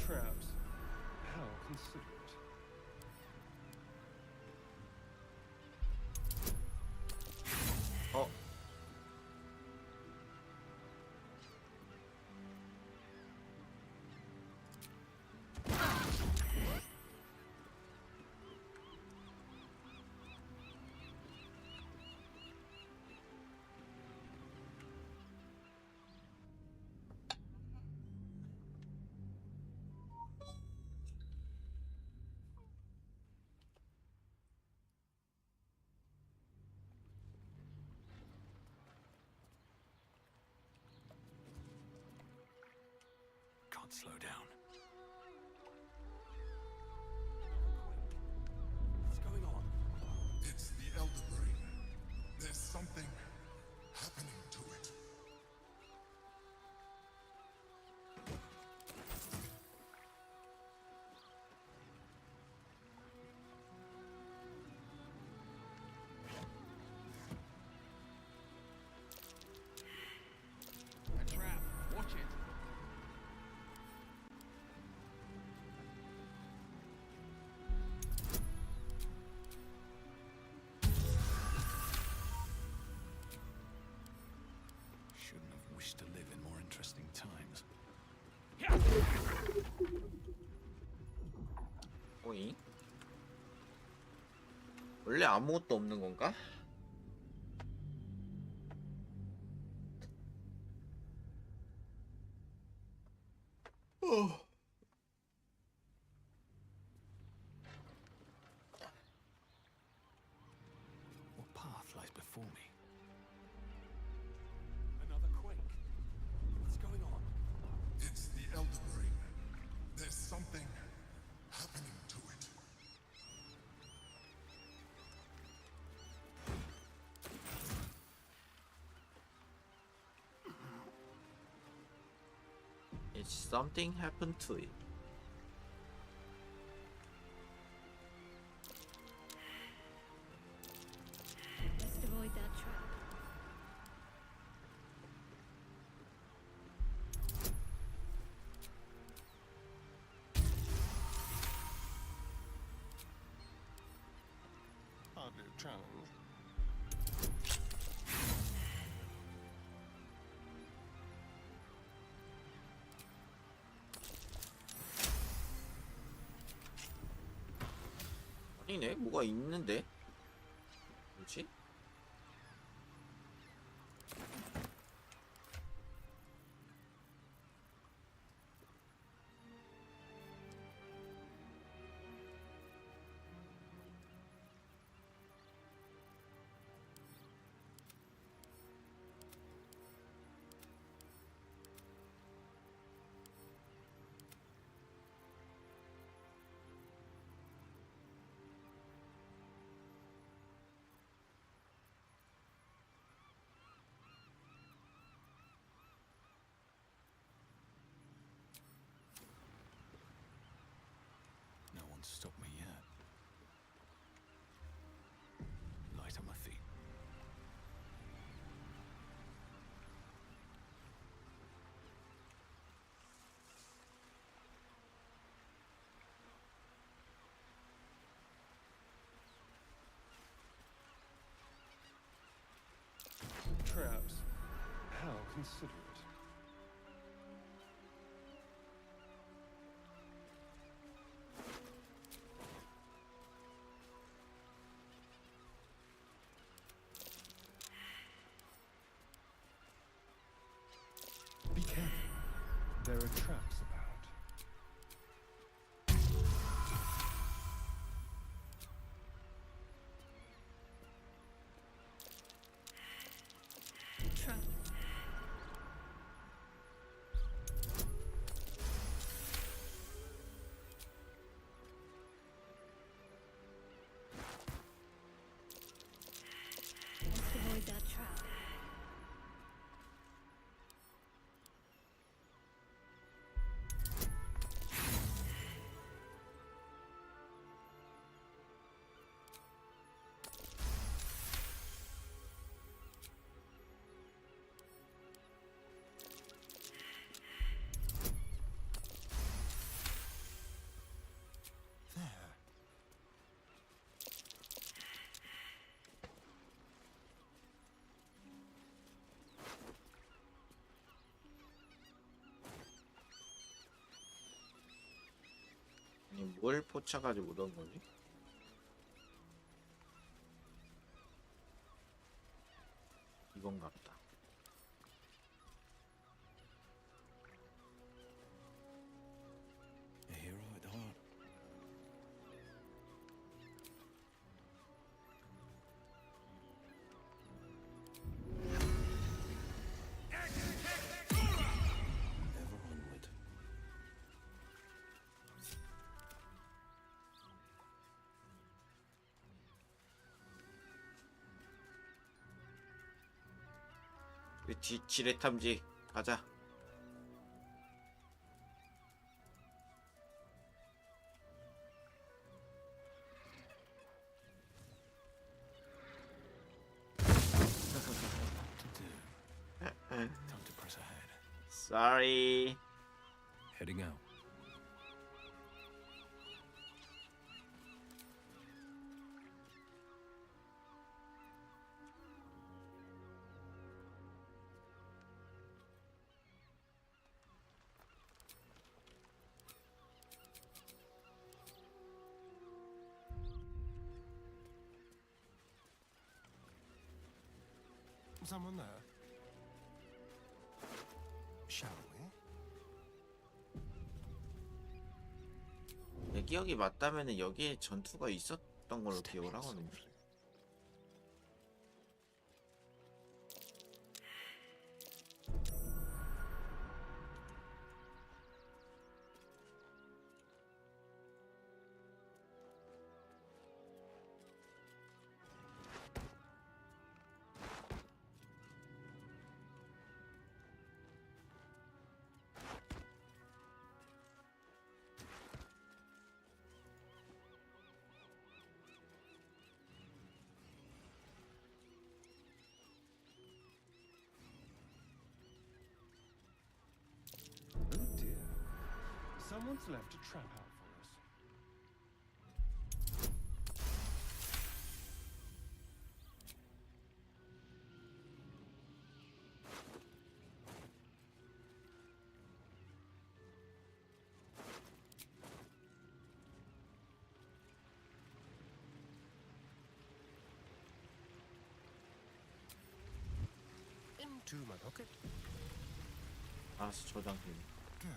Traps. How considerate. Oh. Can't slow down. What's going on? It's the Elder Brain. There's something happening to it. A trap. Watch it. Shouldn't have wished to live in more interesting times. 오잉? 원래 아무것도 없는 건가? What path lies before me? Another quake. What's going on? It's the Elder Brain. There's something happening to it. It's something happened to it. Best avoid that trap. Hardly a challenge. 아니네, 뭐가 있는데? 뭐지? No one's stopped me yet. Light on my feet. Traps. How considerate. Be careful. There are traps about. Trap. Best avoid that trap. 뭘 포차 가지고 넣은 거지? 이건 같다. A hero at heart. Ever onward. 지뢰 탐지 가자. Time to press ahead. Sorry. Heading out. Someone there? Shall we? 내 기억이 맞다면은 여기에 전투가 있었던 걸로 기억을 하거든요. Oh dear. Someone's left a trap out for us. Into my pocket. 알았어, 저장해. Go.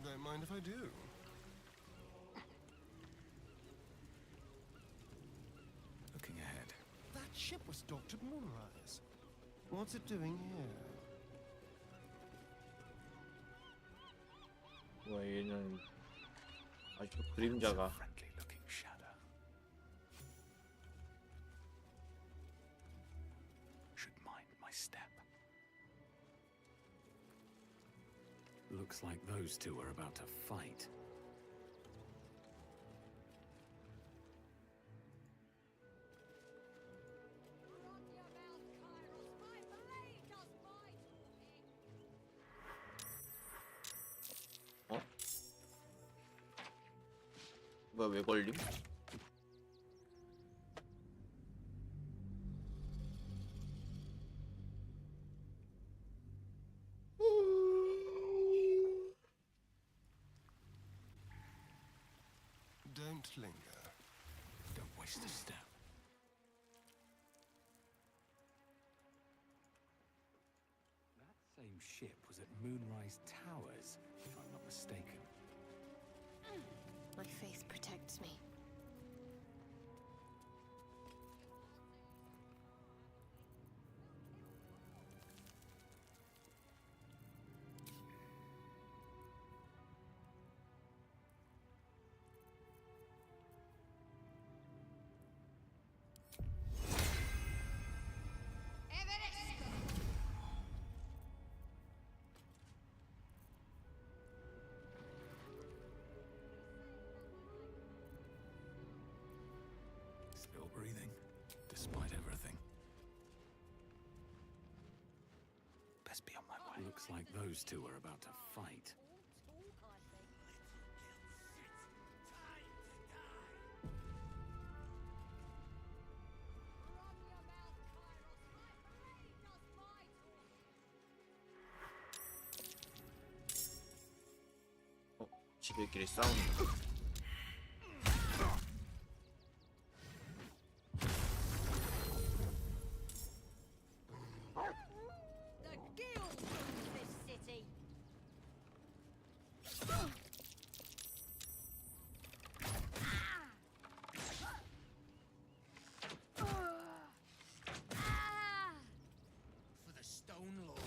Don't mind if I do. Looking ahead. That ship was docked at Moonrise. What's it doing here? 와, 얘는 아주 그림자가. Friendly looking shadow. Should mind my step. Looks like those two are about to fight. 어? 뭐야, 왜 걸림? Don't linger. Don't waste a step. That same ship was at Moonrise Towers, if I'm not mistaken. My faith protects me. Still breathing, despite everything. Best be on my way. Looks like those two are about to fight. 지들끼리 싸우는 거. The guild rules this city. For the Stone Lord.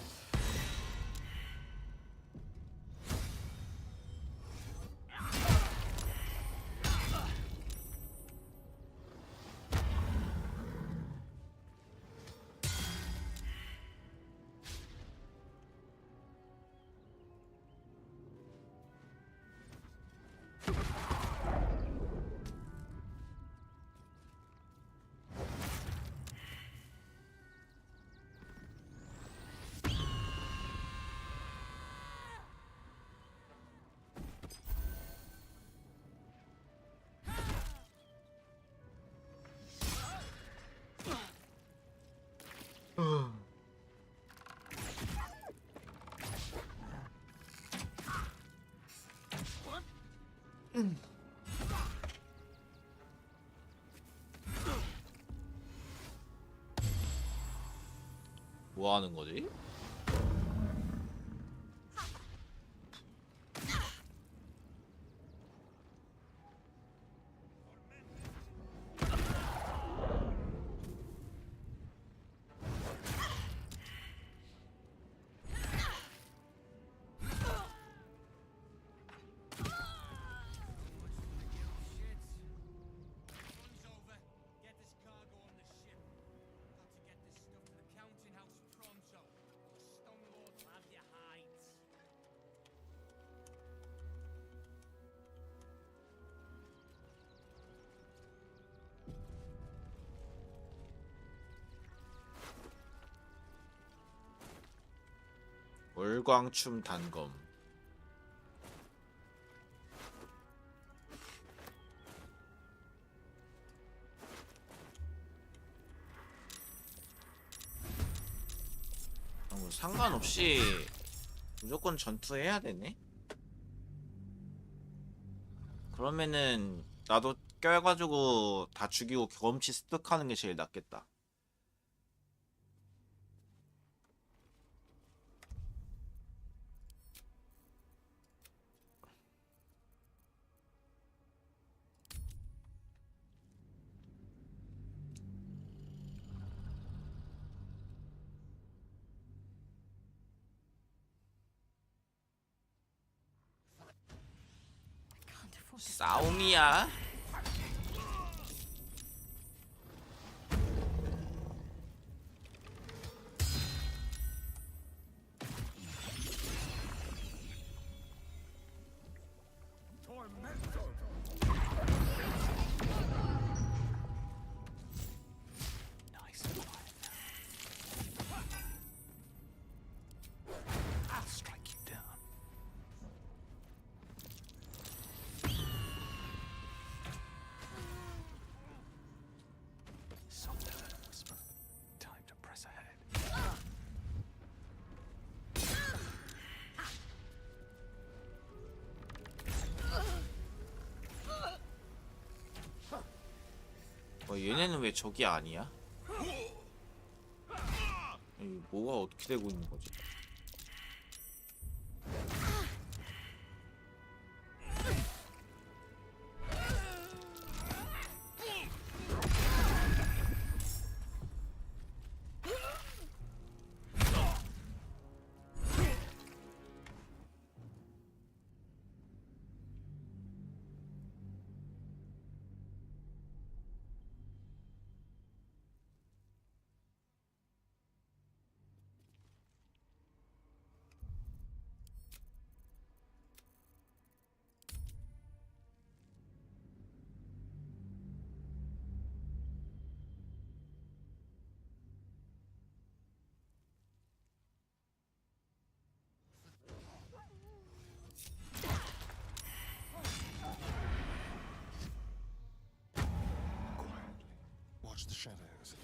뭐 하는 거지? 월광춤 단검. 뭐 상관없이 무조건 전투해야 되네. 그러면은 나도 껴가지고 다 죽이고 경험치 습득하는 게 제일 낫겠다. 싸움이야. 얘네는 왜 적이 아니야? 뭐가 어떻게 되고 있는 거지? Watch the shadows.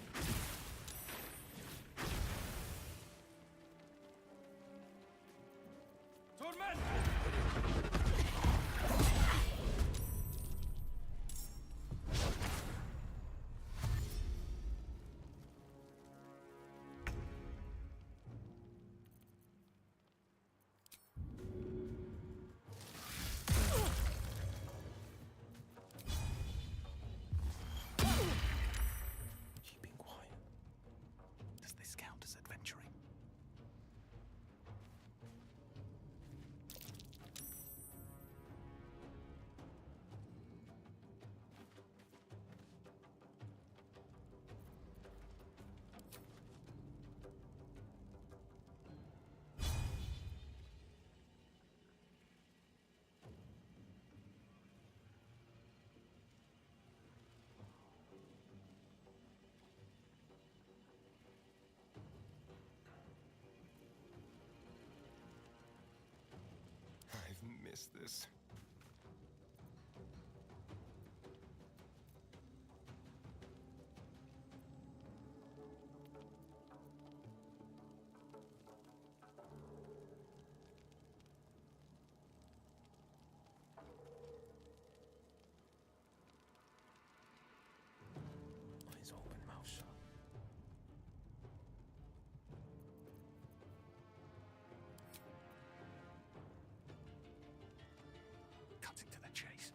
miss this. Eyes open, mouth shut. Cutting to the chase.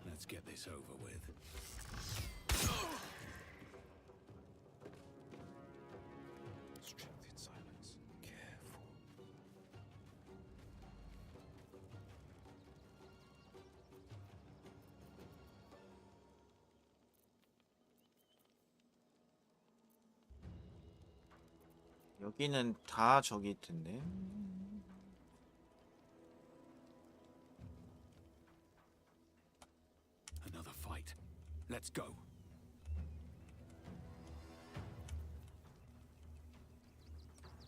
Let's get this over with. Strength in silence. Careful. 여기는 다 저기 텐데. Another fight. Let's go.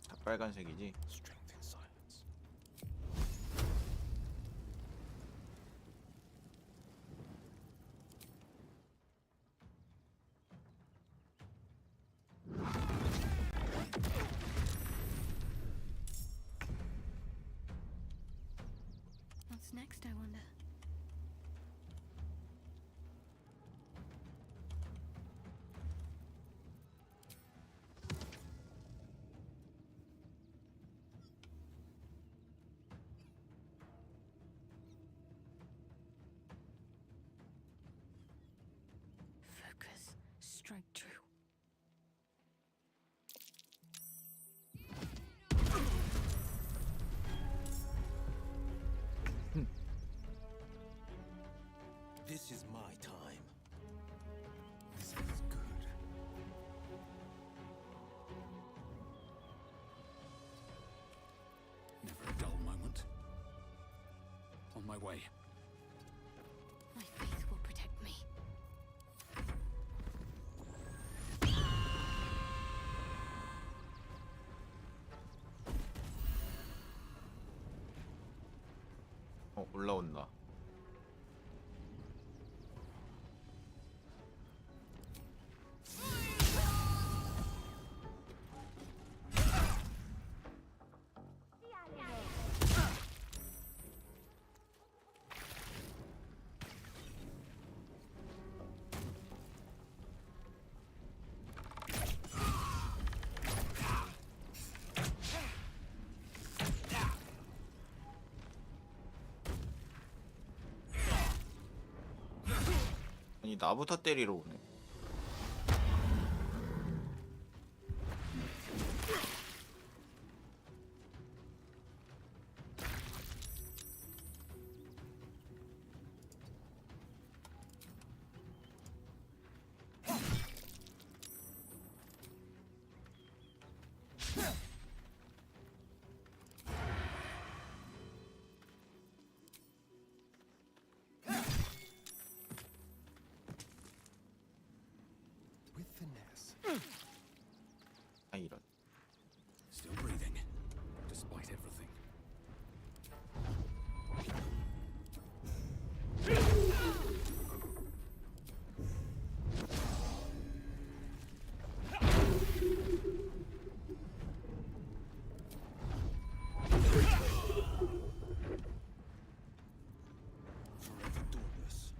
다 빨간색이지. Strength in silence. What's next, I wonder? Focus. Strike true. This is my time. This is good. Never a dull moment. On my way. My faith will protect me. 올라온다. 아니 나부터 때리러 오네. With finesse. 아 이런. Still breathing, despite everything. Forever dauntless.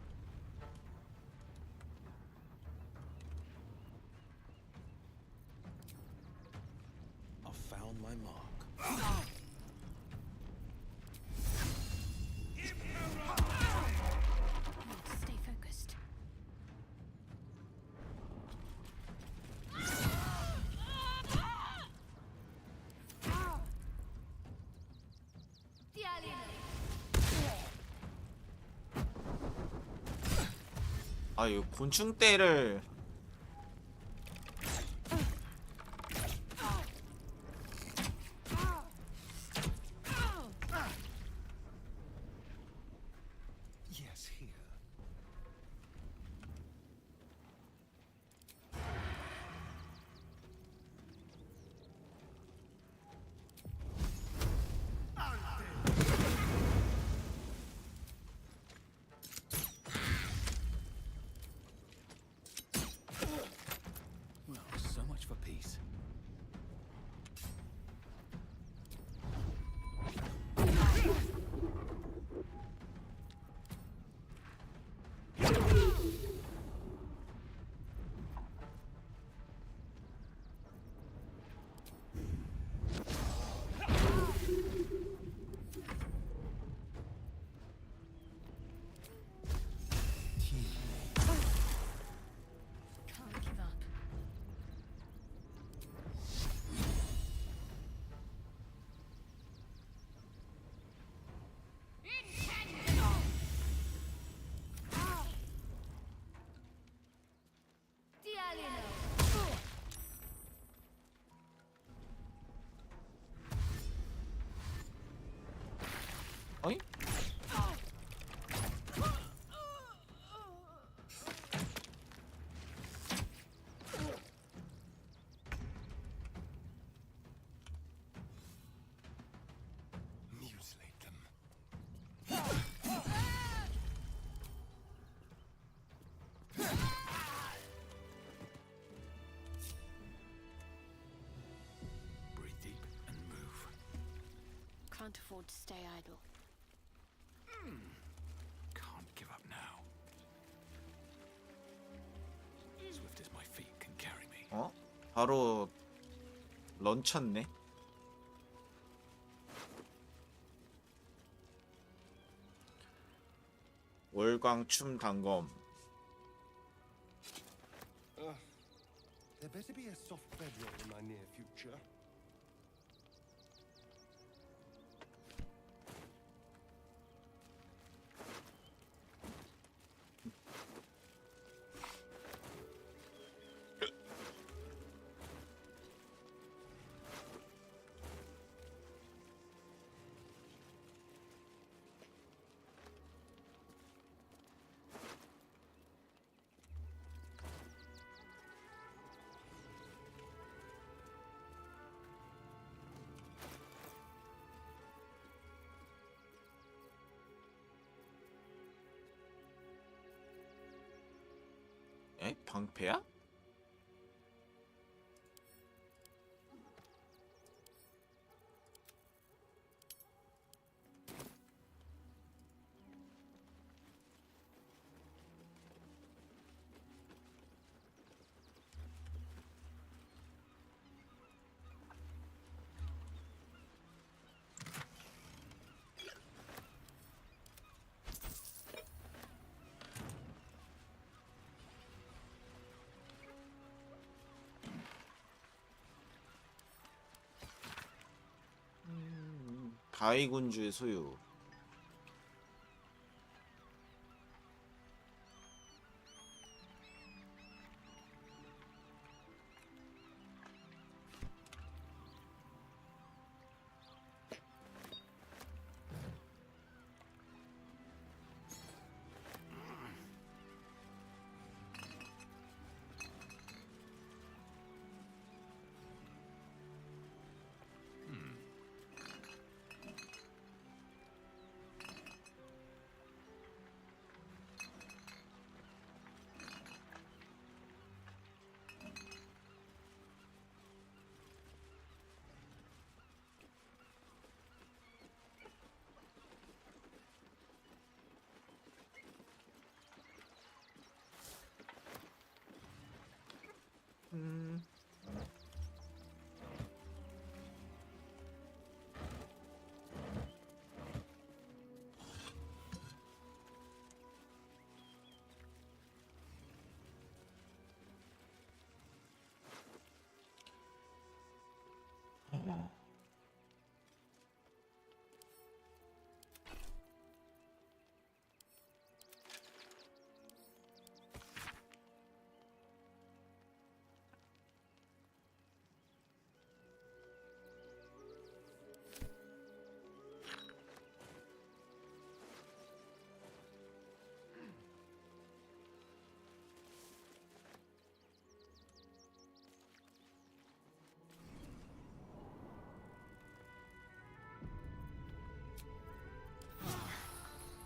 I've found my mark. Stay focused. 아 이거 곤충떼를 Yes, here. can't afford to stay idle. Can't give up now. Swift as my feet can carry me. 어? 바로 런쳤네. 월광춤 단검. There better be a soft bedroll in my near future. 에? 방패야? 바위군주의 소유.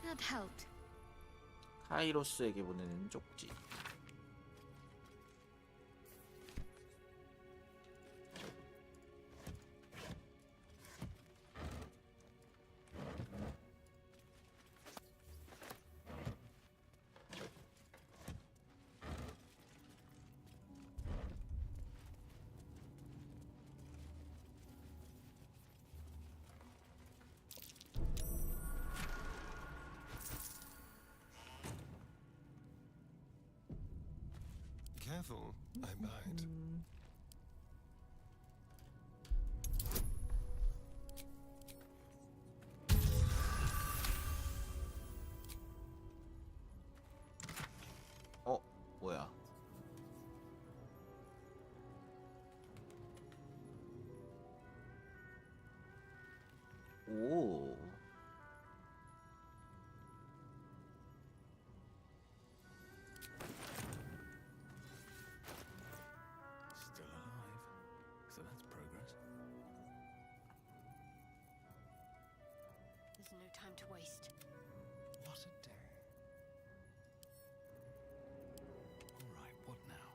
That helped. 카이로스에게 보내는 쪽지. Careful, I might. 어? 뭐야? 오. Still alive. So that's progress. There's no time to waste. What a day. All right, what now?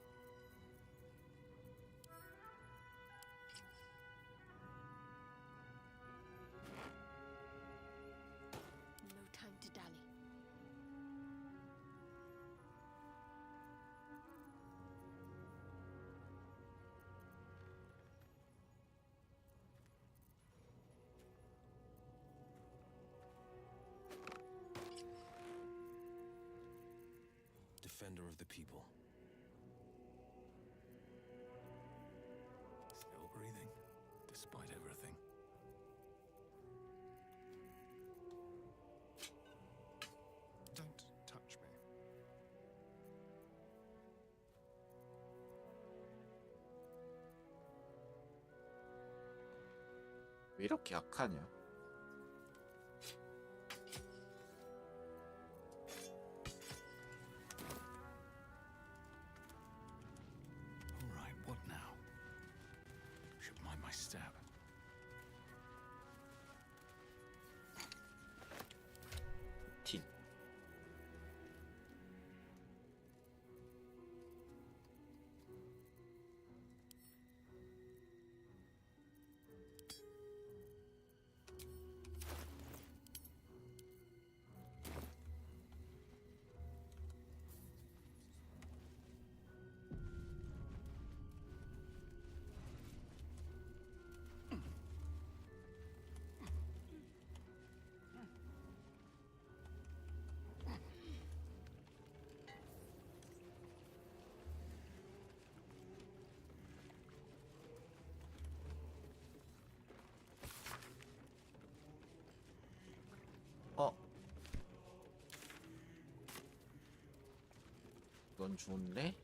defender of the people. Still breathing, despite everything. Don't touch me. 왜 이렇게 약하냐? All right, what now? Should mind my step. 틴. 이건 좋은데?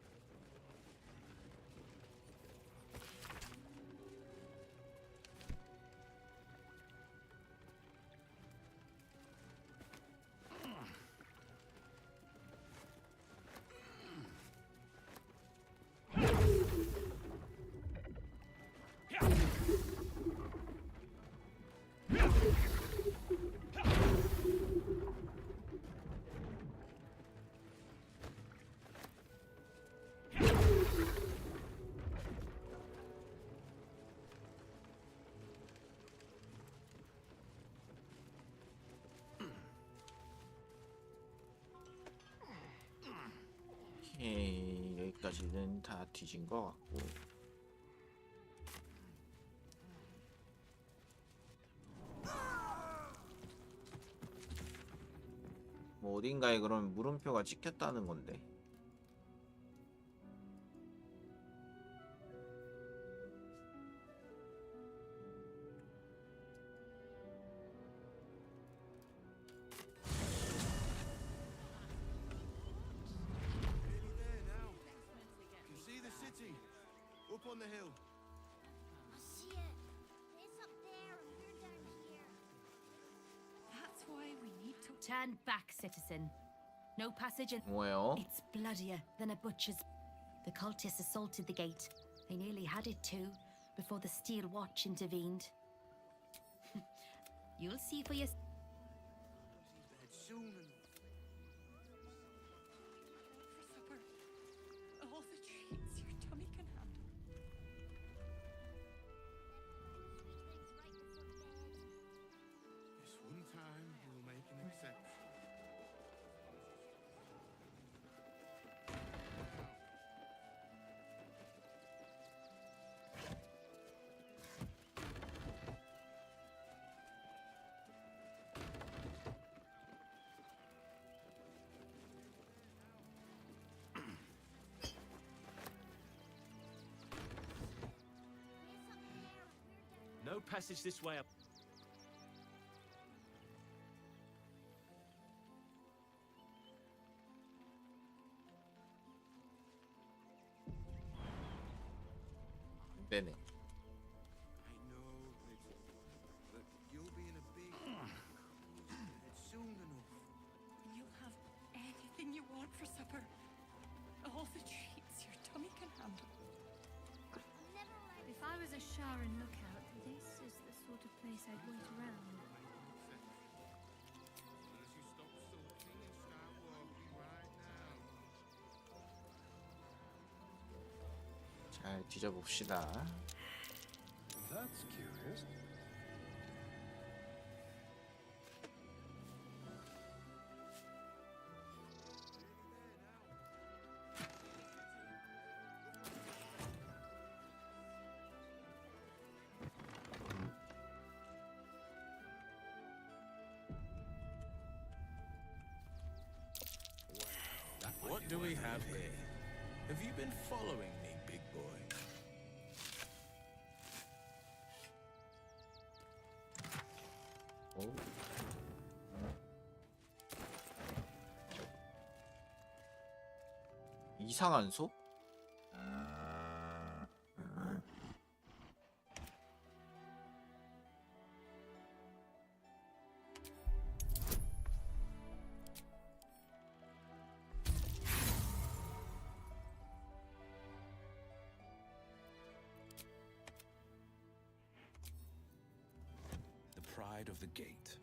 오케이, 여기까지는 다 뒤진 것 같고. 뭐 어딘가에 그럼 물음표가 찍혔다는 건데. You see the city? Up on the hill. I see it. It's up there and we're down here. That's why we need to turn back, citizen. No passage in. 뭐예요? It's bloodier than a butcher's. The cultists assaulted the gate. They nearly had it too, before the Steel Watch intervened. You'll see for yourself. Soon enough. For supper. All the treats your tummy can handle. This one time we'll make an exception. No passage this way up. 네네. I know, but you'll be in a big soon enough. You'll have anything you want for supper. All the treats your tummy can handle. If I was a Sharon lookout, this is the sort of place I'd wait around. Unless you stop sulking and start walking right now. 잘 뒤져봅시다. That's curious. do we have here? Have you been following me, big boy? 오. 이상한 소? The pride of the gate.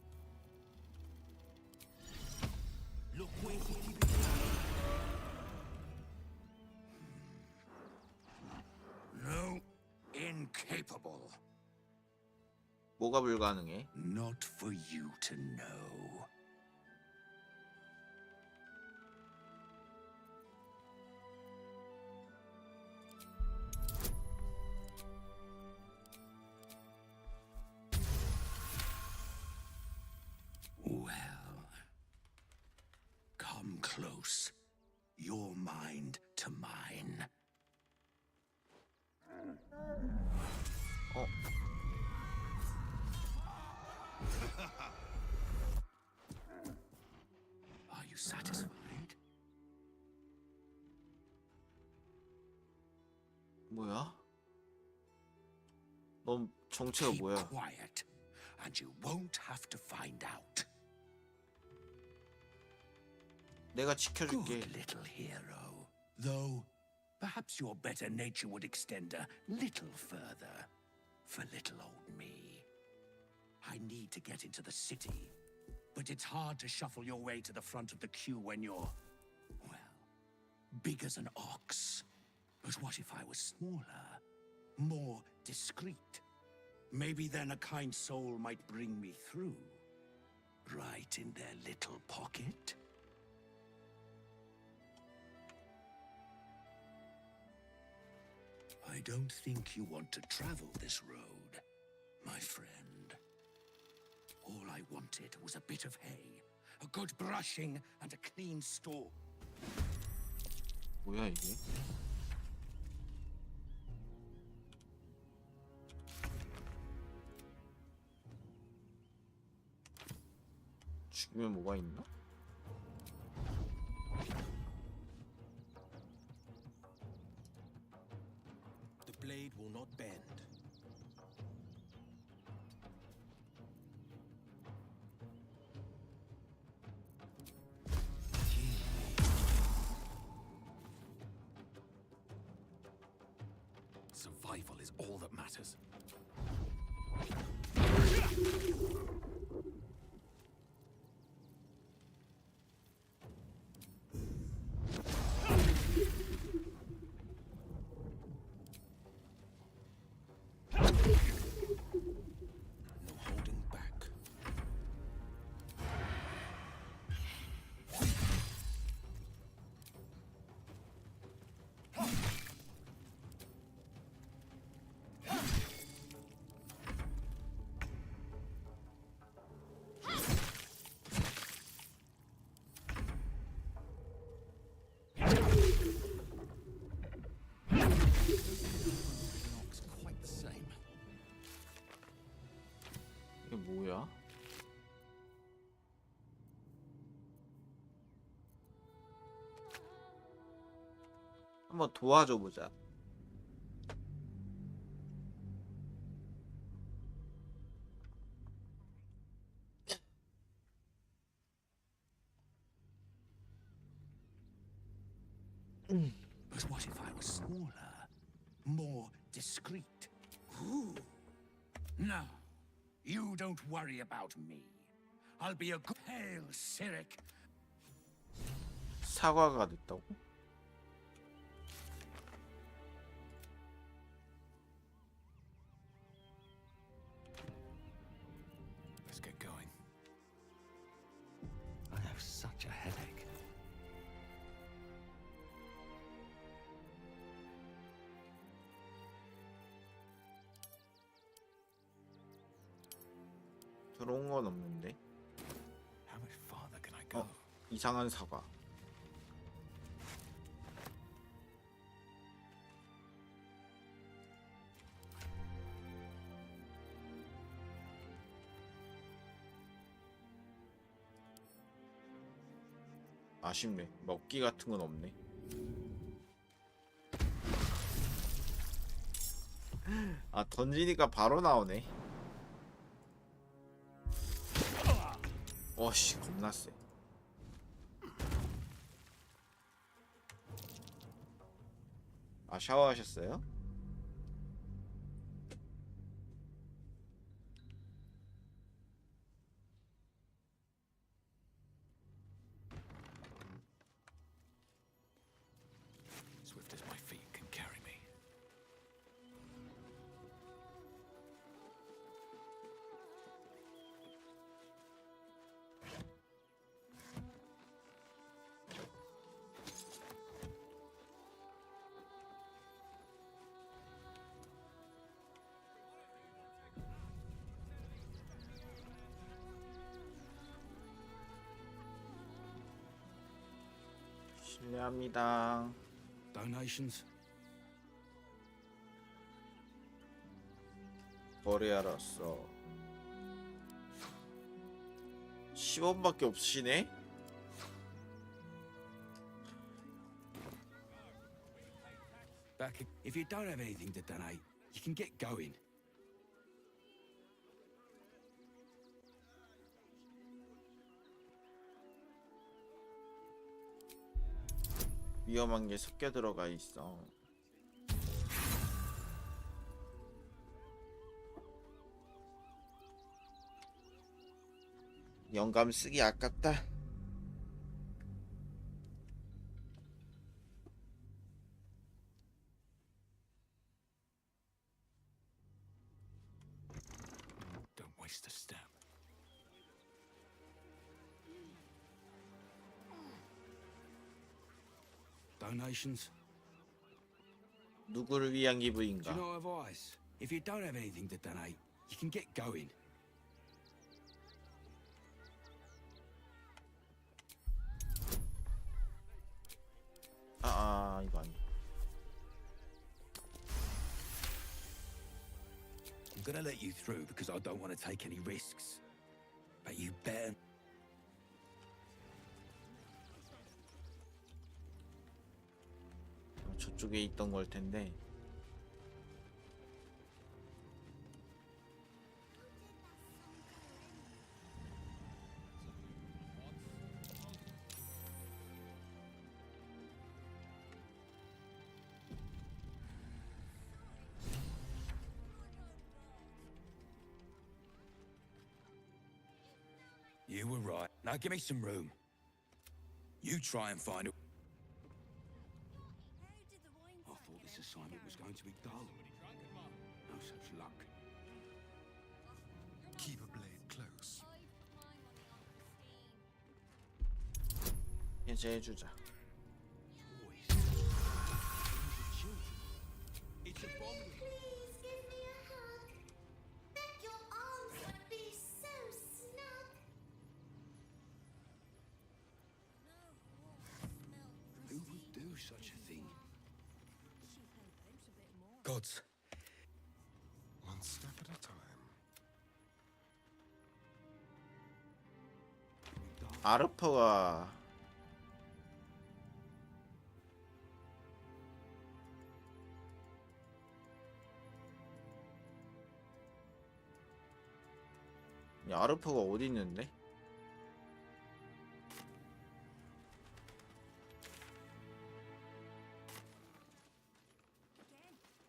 Look where he keep it. No, incapable. 뭐가 불가능해? Not for you to know. Well, come close. Your mind to mine. 어. Are you satisfied? 뭐야? 넌 정체가 Keep 뭐야? quiet, and you won't have to find out. 내가 지켜줄게. Good little hero. Though, perhaps your better nature would extend a little further for little old me. I need to get into the city, but it's hard to shuffle your way to the front of the queue when you're, well, big as an ox. But what if I was smaller, more discreet? Maybe then a kind soul might bring me through, right in their little pocket. I don't think you want to travel this road, my friend. All I wanted was a bit of hay, a good brushing, and a clean stall. 뭐야 이게? 죽이면 뭐가 있나? The blade will not bend. Survival is all that matters. No holding back. Looks quite the same. 이게 뭐야? 한번 도와줘 보자. But what if I was smaller, more discreet? Ooh. No, you don't worry about me. I'll be a good pale Cyric. 사과가 됐다고? Let's get going. I have such a headache. 들어온 건 없는데. How much farther can I go? 이상한 사과. 아쉽네. 먹기 같은 건 없네. 아, 던지니까 바로 나오네. 어씨, 겁나 세. 아, 샤워하셨어요? Swift as my feet can carry me. 실례합니다. Donations? 거래하러 왔어. 10원밖에 없으시네? Back. If you don't have anything to donate, you can get going. 위험한 게 섞여 들어가 있어. 영감 쓰기 아깝다. Don't waste a step. Donations? 누구를 위한 Do 기부인가? you know advice? If you don't have anything to donate, you can get going. 이거 아니야. I'm gonna let you through because I don't want to take any risks. But you better. 저쪽에 있던 걸 텐데. You were right. Now give me some room. You try and find it. I thought this assignment was going to be dull. No such luck. Keep a blade close. 해제해주자. It's abominable. Please give me a hug. Bet your arms would be so snug. Who would do such a thing? Gods. One step at a time. 아르퍼가 아르퍼가 어디 있는데?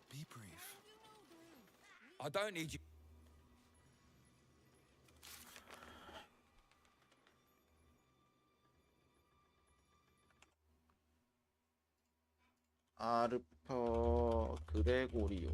Be brief. I don't need you. 아르퍼 그레고리오.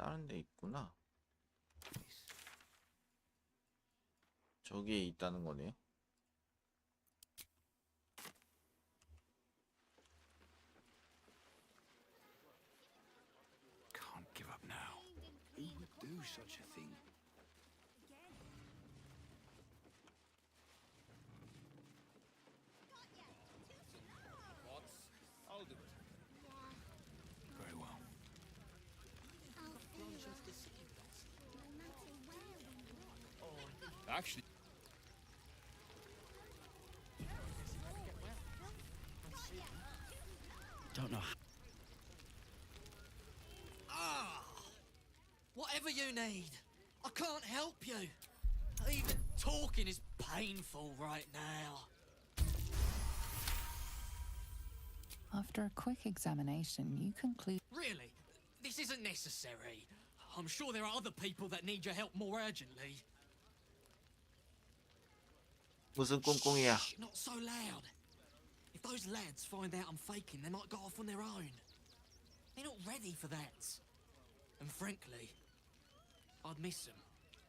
다른 데 있구나. 저기에 있다는 거네요. Can't give up now. Who would do such a thing? I'll do it. Very well. Actually, Don't know. Whatever you need. I can't help you. Even talking is painful right now. After a quick examination, you conclude. Really? This isn't necessary. I'm sure there are other people that need your help more urgently. 무슨 꿍꿍이야? Shh, not so loud. If those lads find out I'm faking, they might go off on their own. They're not ready for that. And frankly, I'd miss them.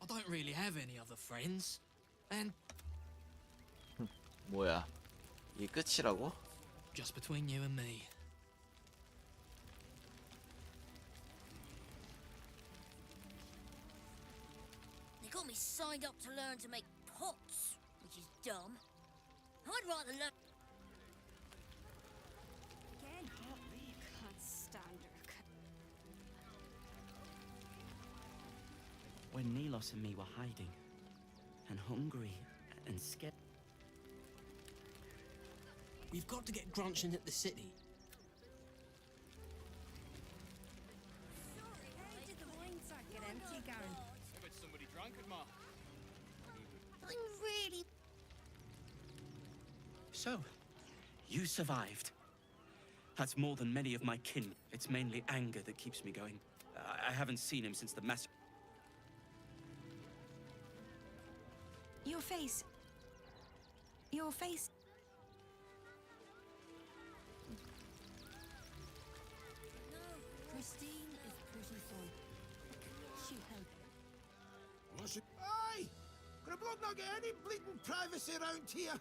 I don't really have any other friends. And 뭐야? 이게 끝이라고? just between you and me. They got me signed up to learn to make pots, which is dumb. I'd rather learn. Can't stand her. When Nilos and me were hiding, and hungry, and scared. We've got to get Grunching at the city. Did the wine sack get empty, Garen? I bet somebody drank it, Ma. I'm really. So, you survived. That's more than many of my kin. It's mainly anger that keeps me going. I haven't seen him since the mass. Your face. Your face. Christine is pretty fun. She helped. Aye! Could a bloke not get any bleeding privacy around here?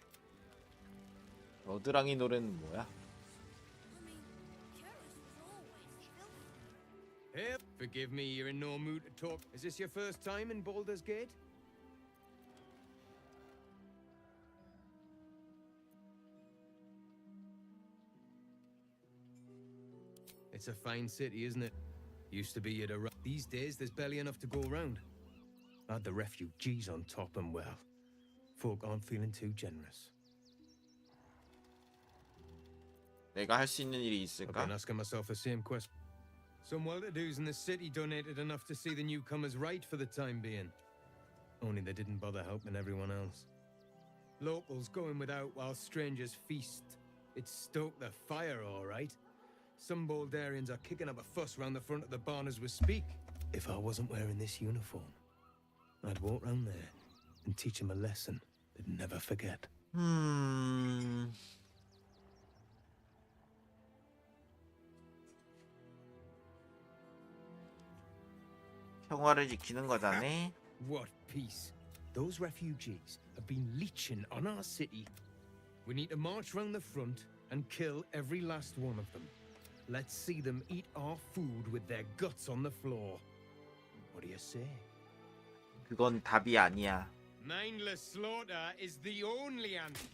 겨드랑이 노래는 뭐야? hey, forgive me, you're in no mood to talk. Is this your first time in Baldur's Gate? It's a fine city, isn't it? Used to be you'd arrive. These days, there's barely enough to go around. Add the refugees on top and well, folk aren't feeling too generous. 내가 할 수 있는 일이 I've 있을까? been asking myself the same question. Some well-to-dos in the city donated enough to see the newcomers right for the time being. Only they didn't bother helping everyone else. Locals going without while strangers feast. It stoked the fire, all right. Some Baldarians are kicking up a fuss round the front of the barn as we speak. If I wasn't wearing this uniform, I'd walk round there and teach them a lesson they'd never forget. 평화를 지키는 거다네. What peace? Those refugees have been leeching on our city. We need to march round the front and kill every last one of them. Let's see them eat our food with their guts on the floor. What do you say? 그건 답이 아니야. Mindless slaughter is the only answer.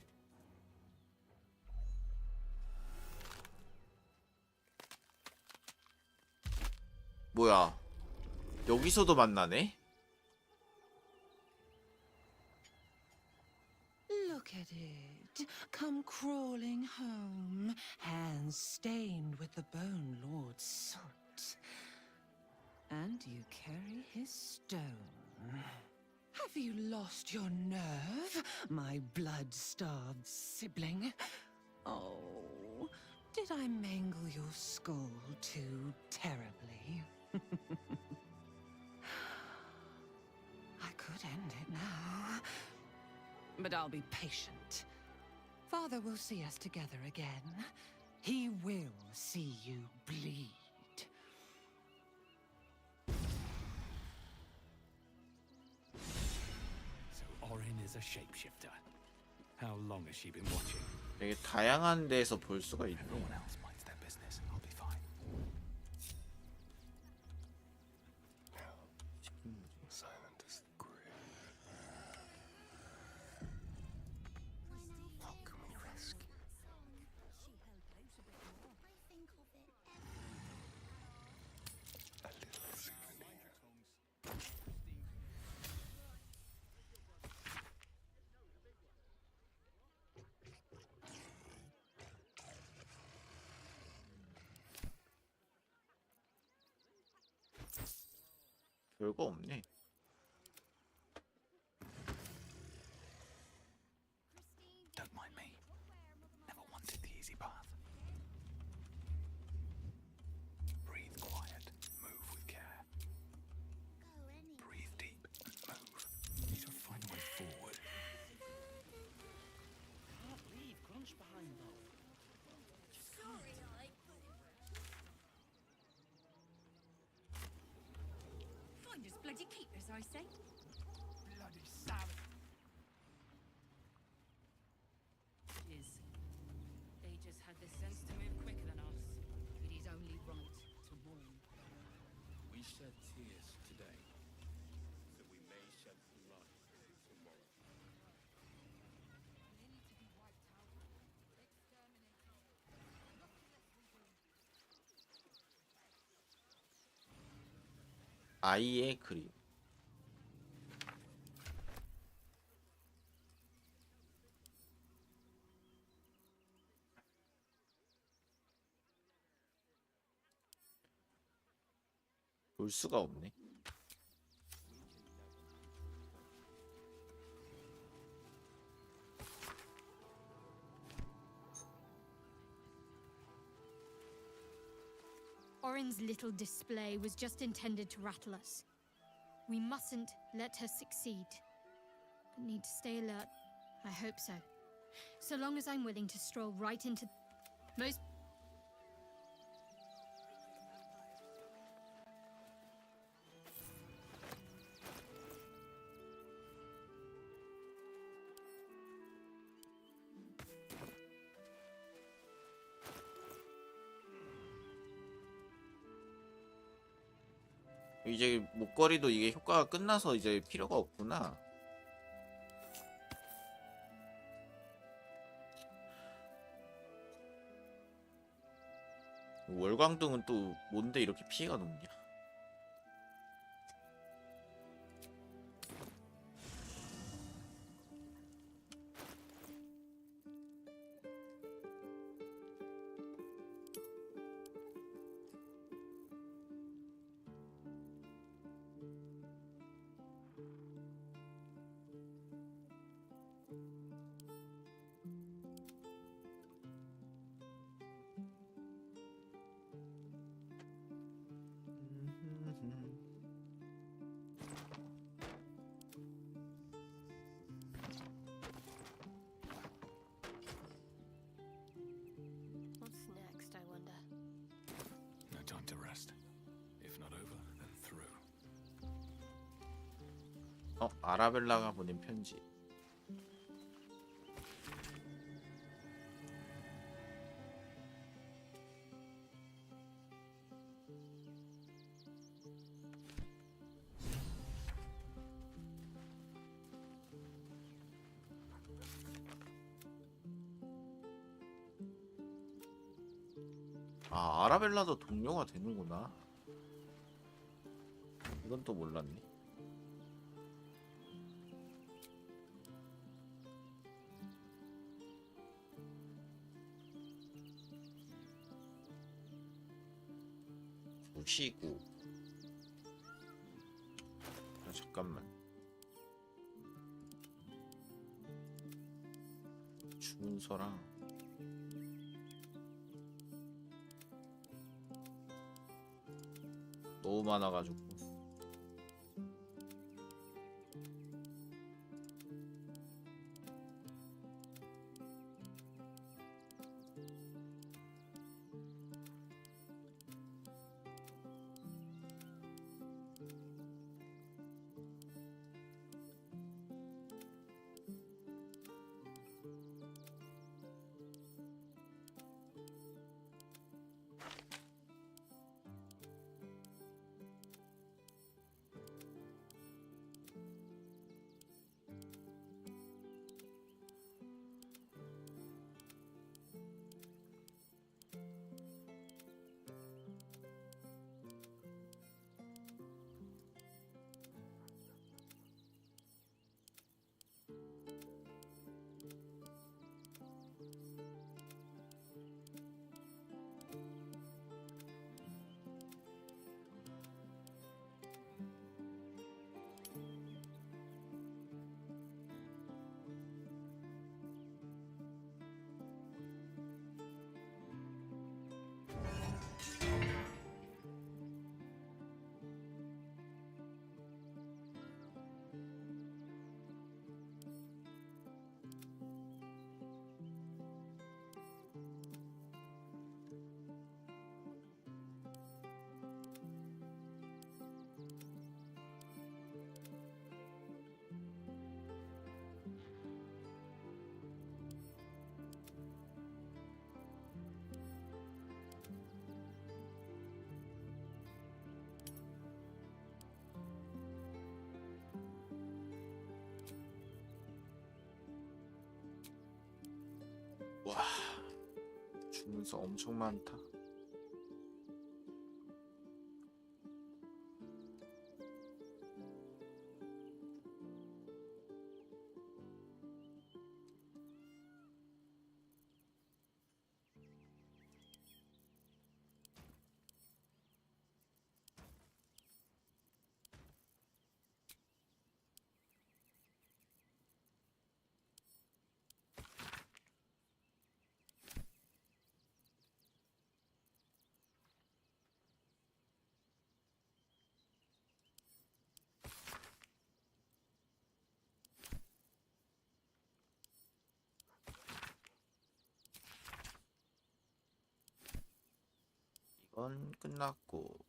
뭐야? 여기서도 만나네? Look at it. Come crawling home, hands stained with the Bone Lord's soot. And you carry his stone. Have you lost your nerve, my blood-starved sibling? Oh, did I mangle your skull too terribly? I could end it now. But I'll be patient. Father will see us together again. He will see you bleed. is a shapeshifter. How long has she been watching? 되게 다양한 데에서 볼 수가 있네. Everyone else minds their business. I'll be fine. Silent as the grave. How can we rescue? A little souvenir. 별거 없네. Don't mind me. Never wanted the easy path. Breathe quiet. Move with care. Breathe deep and move. Need to find a way forward. Can't leave Grunch behind though. Sorry, Finders bloody keepers, I say. Bloody savage. Is. They just had the sense to move quicker than us. It is only right to warn. We shed tears today, so we may shed blood tomorrow. 아이의 그림. 볼 수가 없네. Orin's little display was just intended to rattle us. We mustn't let her succeed. But need to stay alert. I hope so. So long as I'm willing to stroll right into... Most... 이제 목걸이도 이게 효과가 끝나서 이제 필요가 없구나. 월광등은 또 뭔데 이렇게 피해가 높냐? What's next, I wonder? No time to rest. If not over, then through. 아라벨라가 보낸 편지. 아, 아라벨라도 동료가 되는구나. 이건 또 몰랐네. 부시고. 아, 잠깐만. 주문서랑 너무 많아가지고. 주문서 엄청 많다. 이건 끝났고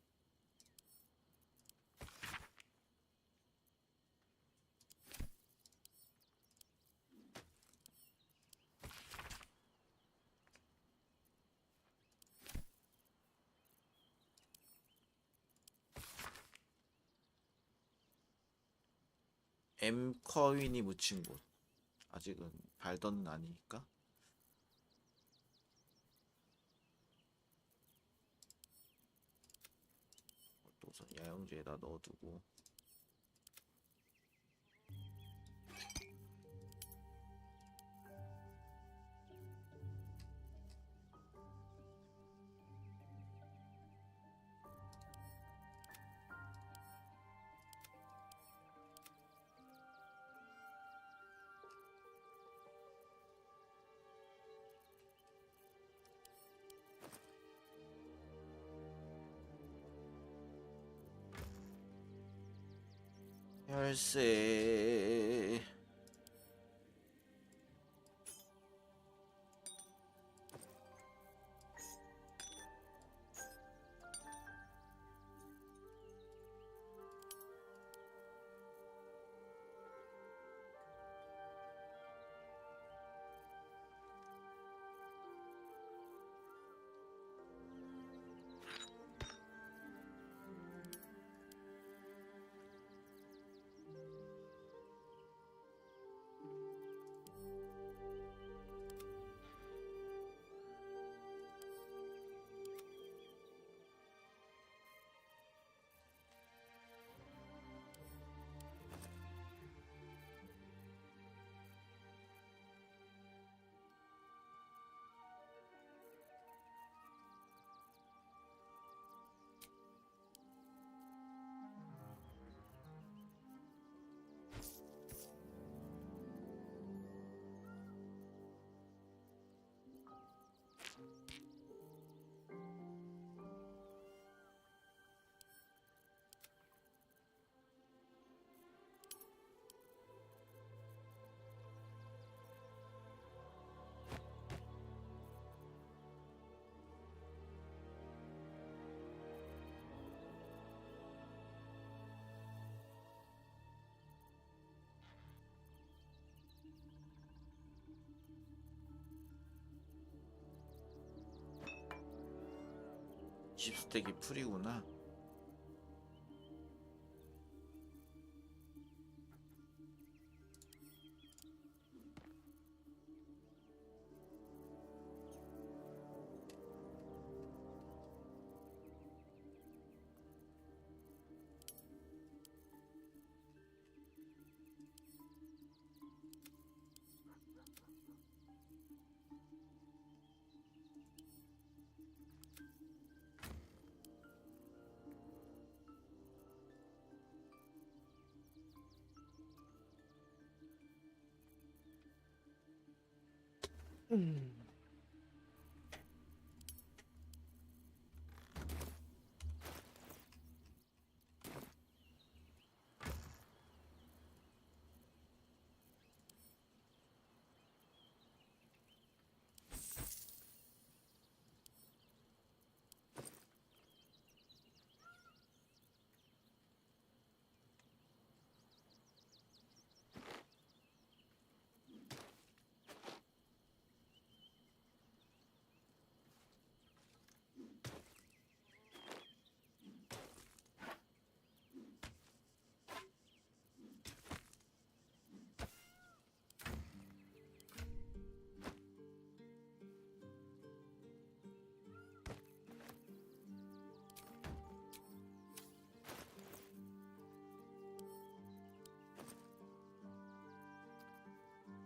M 커윈이 묻힌 곳. 아직은 발던은 아니니까. 우선 야영지에다 넣어두고. 열쇠. 집스택이 풀이구나.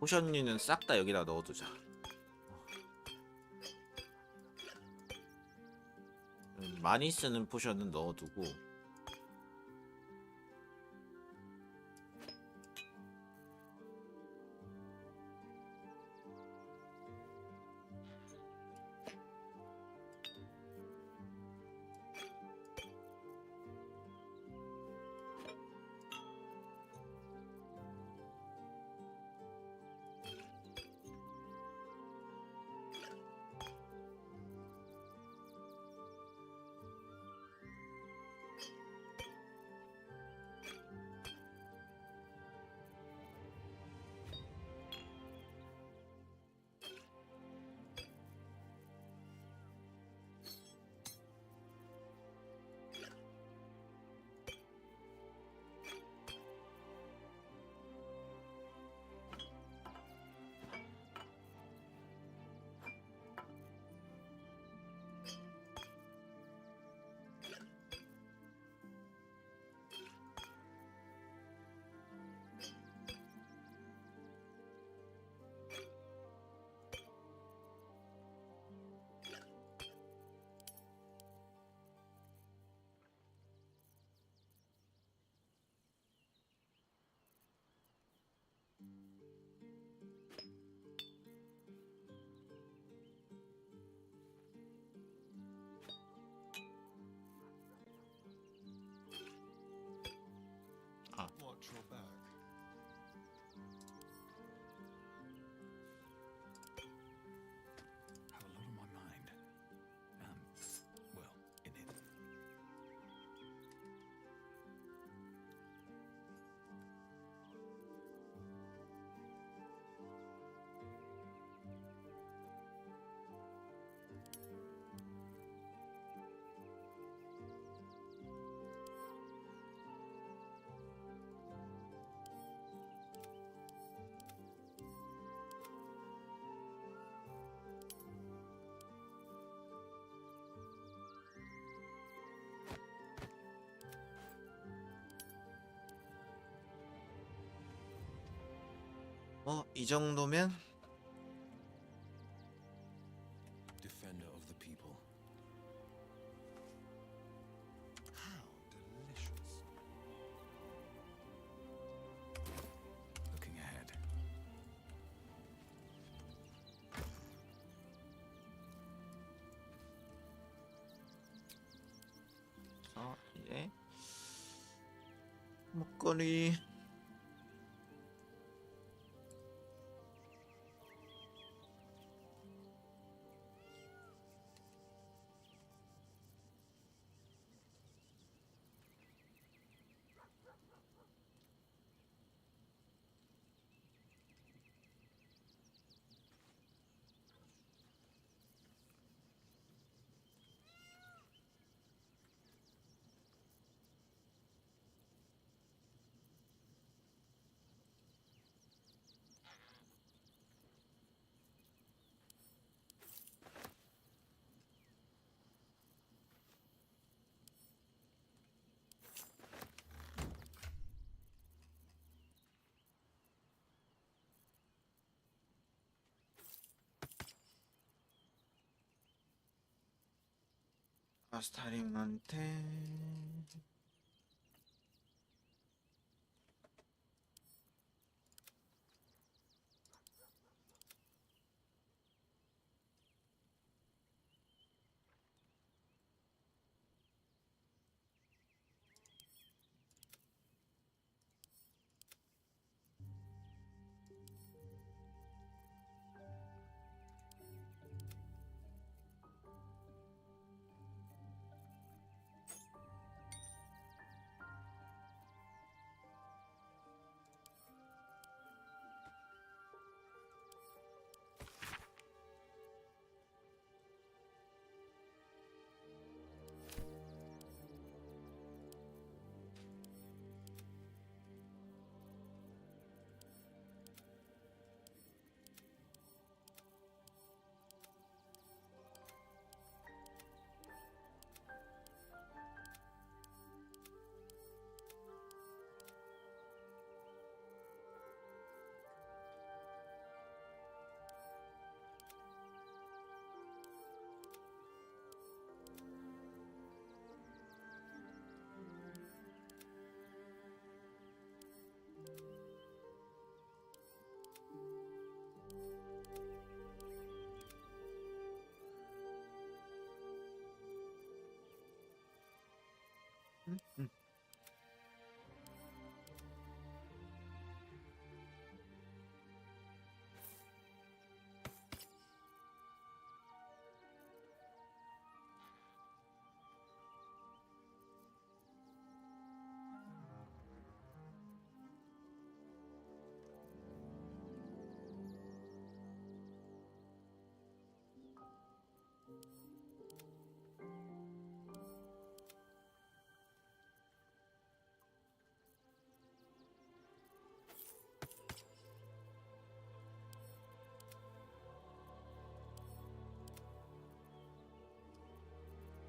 포션류는 싹 다 여기다 넣어두자. 많이 쓰는 포션은 넣어두고 Watch your back. Have a lot on my mind. Well, in it. 이 정도면 Defender of the people. How delicious. Looking ahead. 이제 먹거리 아스타링한테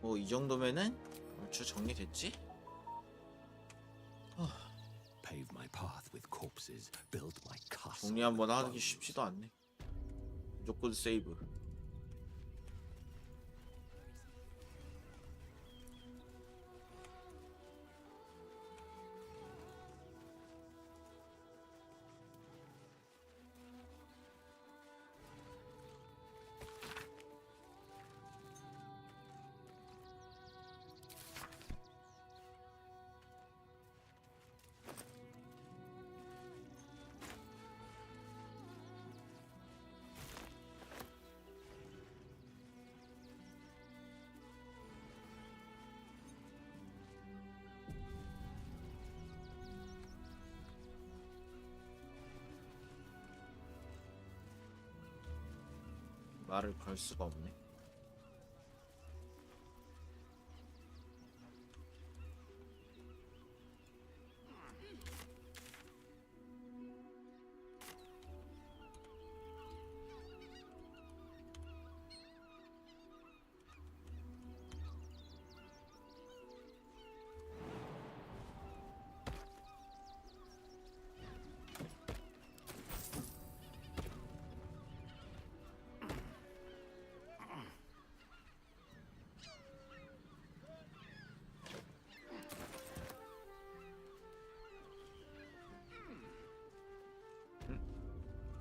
뭐 이 정도면은 얼추 정리됐지? Pave my path with corpses, build my castle. 정리 한번 하기 쉽지도 않네. 무조건 세이브. 말을 걸 수가 없네.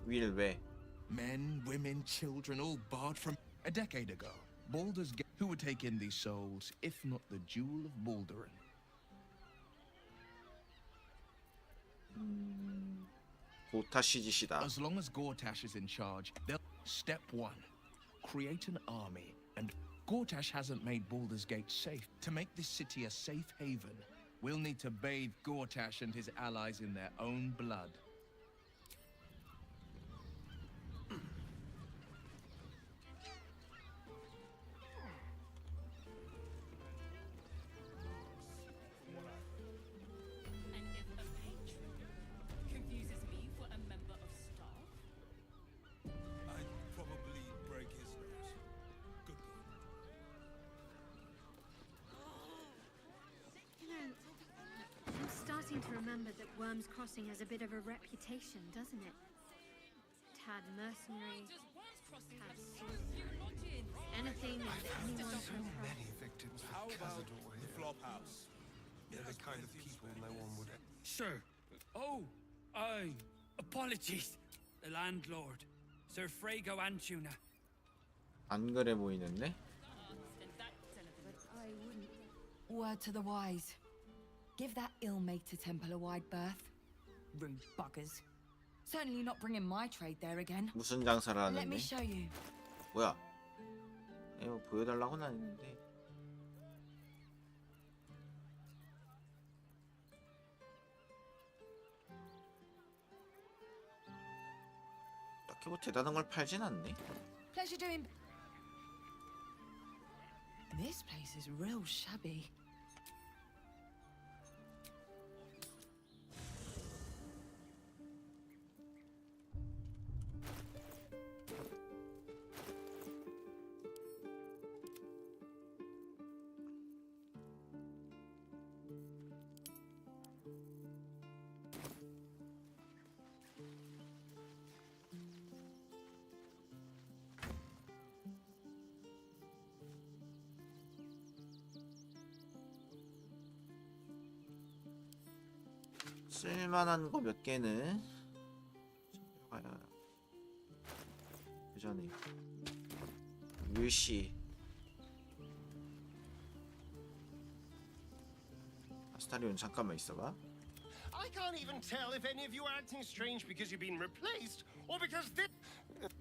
윌 왜? Men, women, children, all barred from a decade ago. Baldur's Gate. Who would take in these souls, if not the Jewel of Balduran? 고타시 짓이다. As long as Gortash is in charge, they'll... Step 1. Create an army. And Gortash hasn't made Baldur's Gate safe. To make this city a safe haven, we'll need to bathe Gortash and his allies in their own blood. Confuses me for a member of staff. I'd probably break his nose. Good boy. You know, I'm starting to remember that Worm's Crossing has a bit of a reputation, doesn't it? Tad mercenary, tad sordid. Anything and anyone So can try. many victims of How about Cazador the here. flop house? They're the kind of people no one would... Sir. Oh, apologies. The landlord, Sir Frago Antuna. 안 그래 보이는데? Word to the wise. Give that ill-mated temple a wide berth. Rude buggers. Certainly not bringing my trade there again. 무슨 장사를 Let me 하는데? show you. 뭐야? 이거 보여달라고는 했는데. 딱히 뭐 대단한 걸 팔진 않네. Pleasure doing. This place is real shabby. 쓸만한 거 몇 개는 가야. 그 전에 율시 아스타리온 잠깐만 있어봐. I can't even tell if any of you are acting strange because you've been replaced or because this.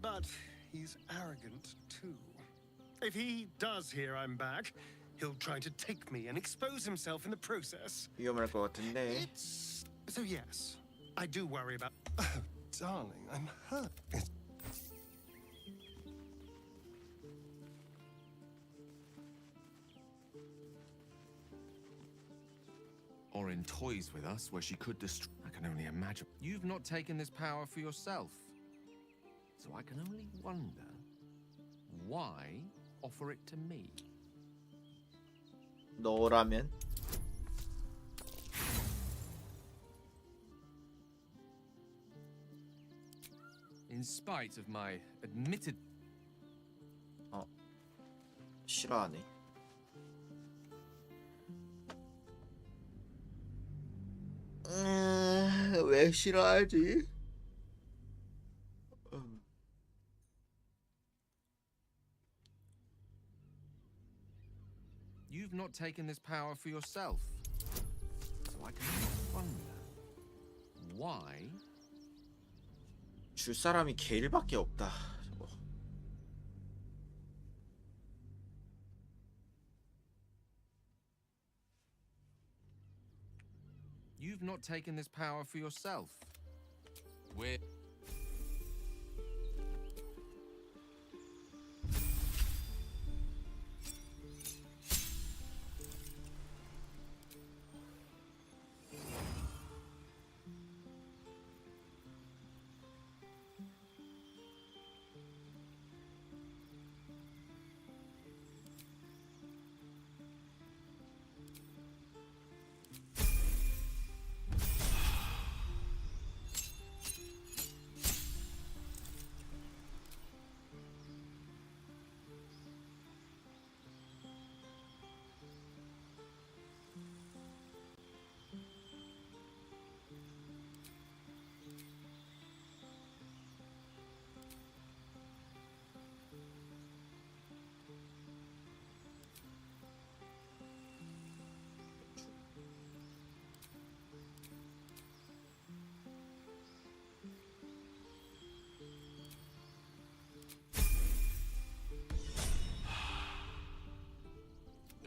But he's arrogant too. If he does hear I'm back, he'll try to take me and expose himself in the process. 위험할 것 같은데. So yes, I do worry about. Oh, darling, I'm hurt. Or in toys with us, where she could destroy. I can only imagine. You've not taken this power for yourself. So I can only wonder, why offer it to me? 너라면? In spite of my admitted... 싫어하네. 왜 싫어하지? You've not taken this power for yourself. So I can wonder, why? 줄 사람이 게일밖에 없다. 저거. You've not taken this power for yourself. We're...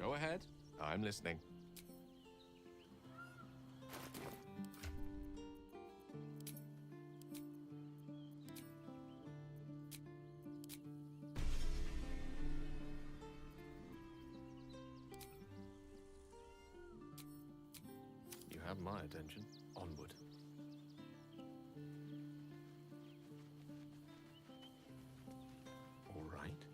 Go ahead. I'm listening. You have my attention. Onward. All right.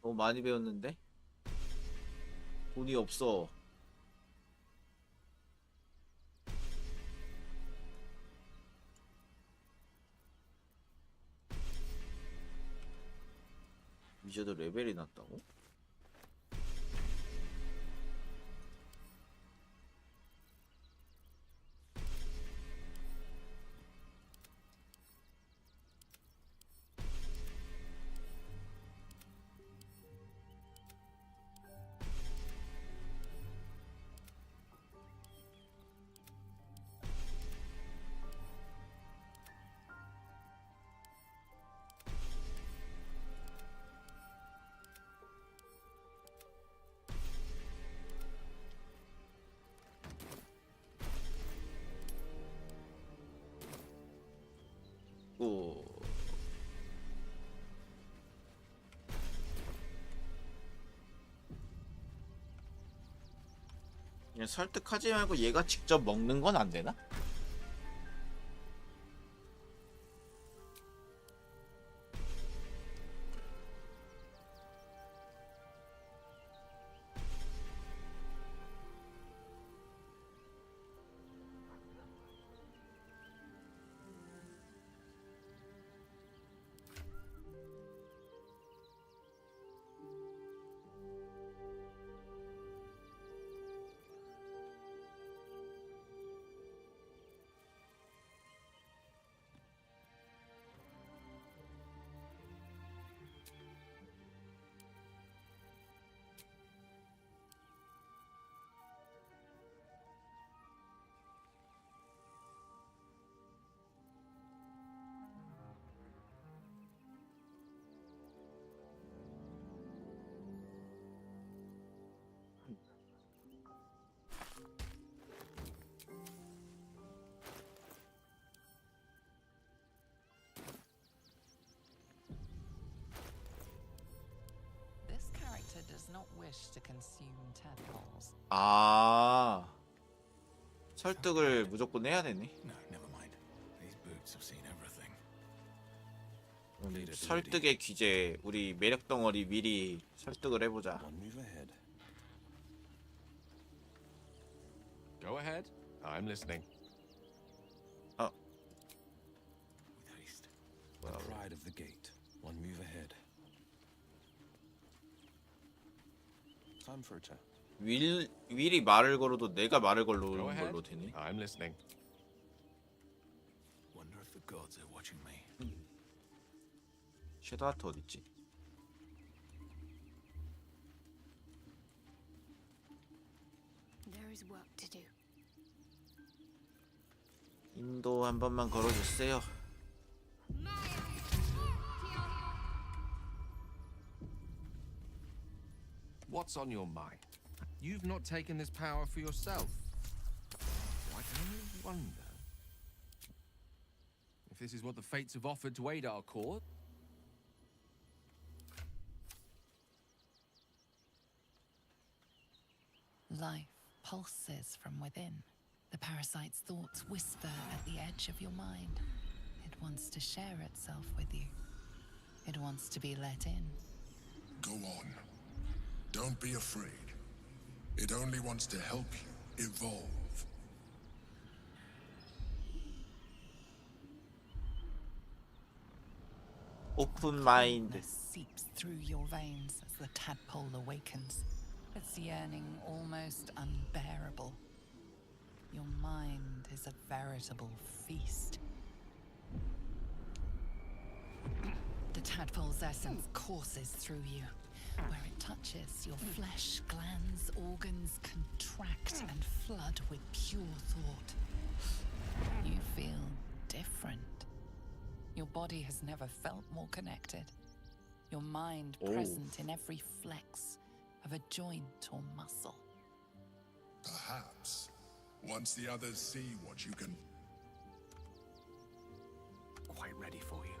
너무 많이 배웠는데? 돈이 없어. 이제도 레벨이 낮다고? 오. 그냥 설득하지 말고 얘가 직접 먹는 건 안 되나? This character does not wish to consume tadpoles. 아. 설득을 무조건 해야 되네. No, never mind. These boots have seen everything. 설득의 귀재. 우리 매력 덩어리 미리 설득을 해보자. Go ahead. I'm listening. With haste. The pride of the gate. One move ahead. Time for a chat. 윌이 말을 걸어도 내가 말을 Go 걸는 ahead. 걸로 되네. I'm listening. Wonder if the gods are watching me. 섀도우 하트 어딨지? There is work to do. 인도 한 번만 걸어주세요. What's on your mind? You've not taken this power for yourself. So I can only wonder if this is what the fates have offered to aid our cause. Life pulses from within. The parasite's thoughts whisper at the edge of your mind. It wants to share itself with you. It wants to be let in. Go on. Don't be afraid. It only wants to help you evolve. 오픈 마인드. Darkness seeps through your veins as the tadpole awakens. Its yearning almost unbearable. Your mind is a veritable feast. The tadpole's essence courses through you. Where it touches, your flesh, glands, organs contract and flood with pure thought. You feel different. Your body has never felt more connected. Your mind present in every flex of a joint or muscle. Perhaps, once the others see what you can... Quite ready for you.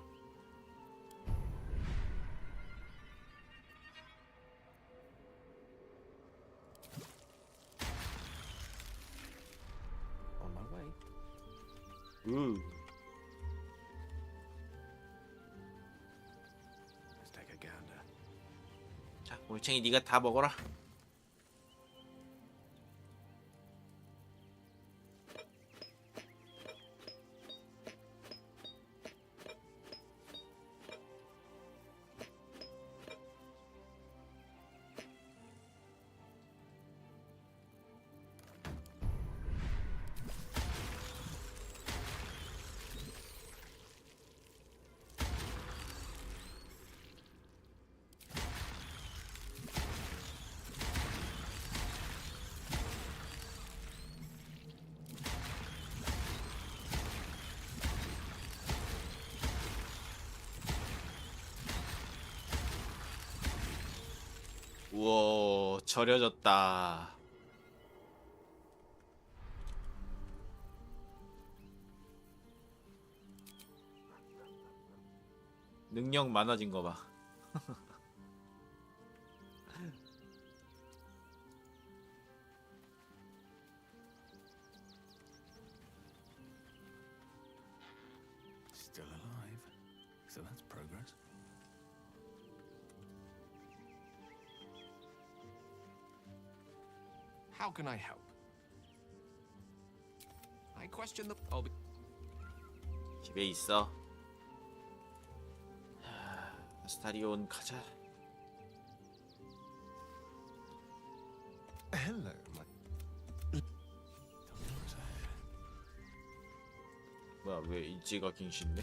On my way. Ooh. Let's take a gander. 올챙이 네가 다 먹어라. 우와, 절여졌다. 능력 많아진 거 봐. Still alive. So that's progress. How can I help? I question the. I'll be. 집에 있어. 스타리온 가자. Hello, my. 뭐야, 왜 일지가 갱신데?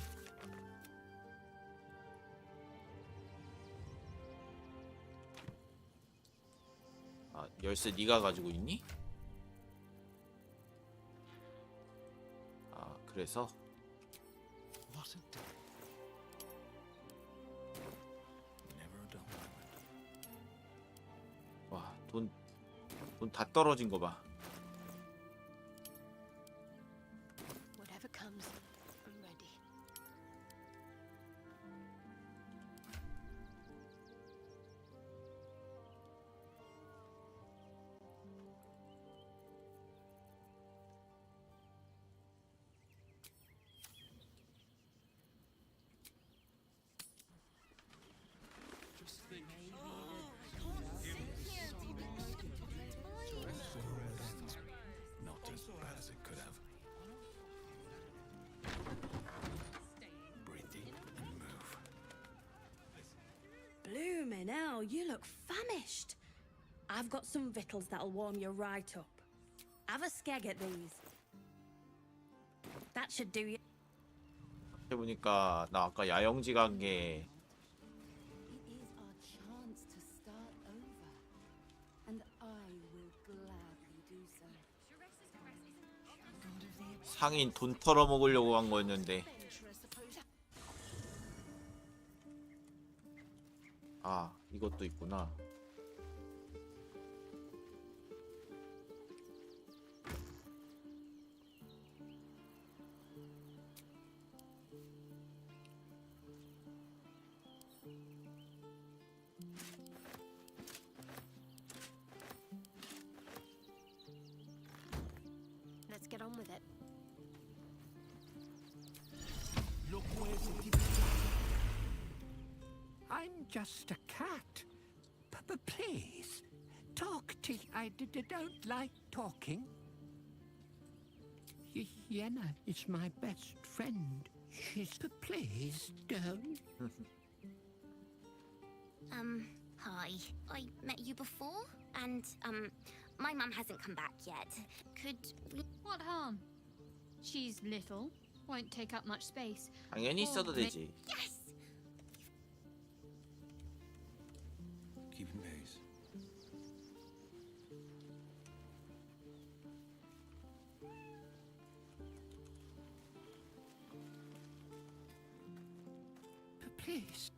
아, 열쇠 네가 가지고 있니? 아, 그래서 What a day. Never a dull moment. 와, 돈 다 떨어진 거 봐. Whatever comes, I'm ready. Just think. Not as bad as it could have. Breathe deep and move. Bloomin' hell, you look famished. I've got some victuals that'll warm you right up. Have a skeg at these. That should do you. 해보니까 나 아까 야영지 간 게 It is our chance to start over, and I will gladly do so. 상인 돈 털어먹으려고 간 거였는데. 아, 이것도 있구나. Let's get on with it. Look where's it. I'm just a cat. But please, talk to. I don't like talking. Yenna is my best friend. She's. But please don't. Hi. I met you before, and, my mum hasn't come back yet. Could we... What harm? She's little, won't take up much space. 당연히 있어도 되지. Yes! Keeping pace. But please.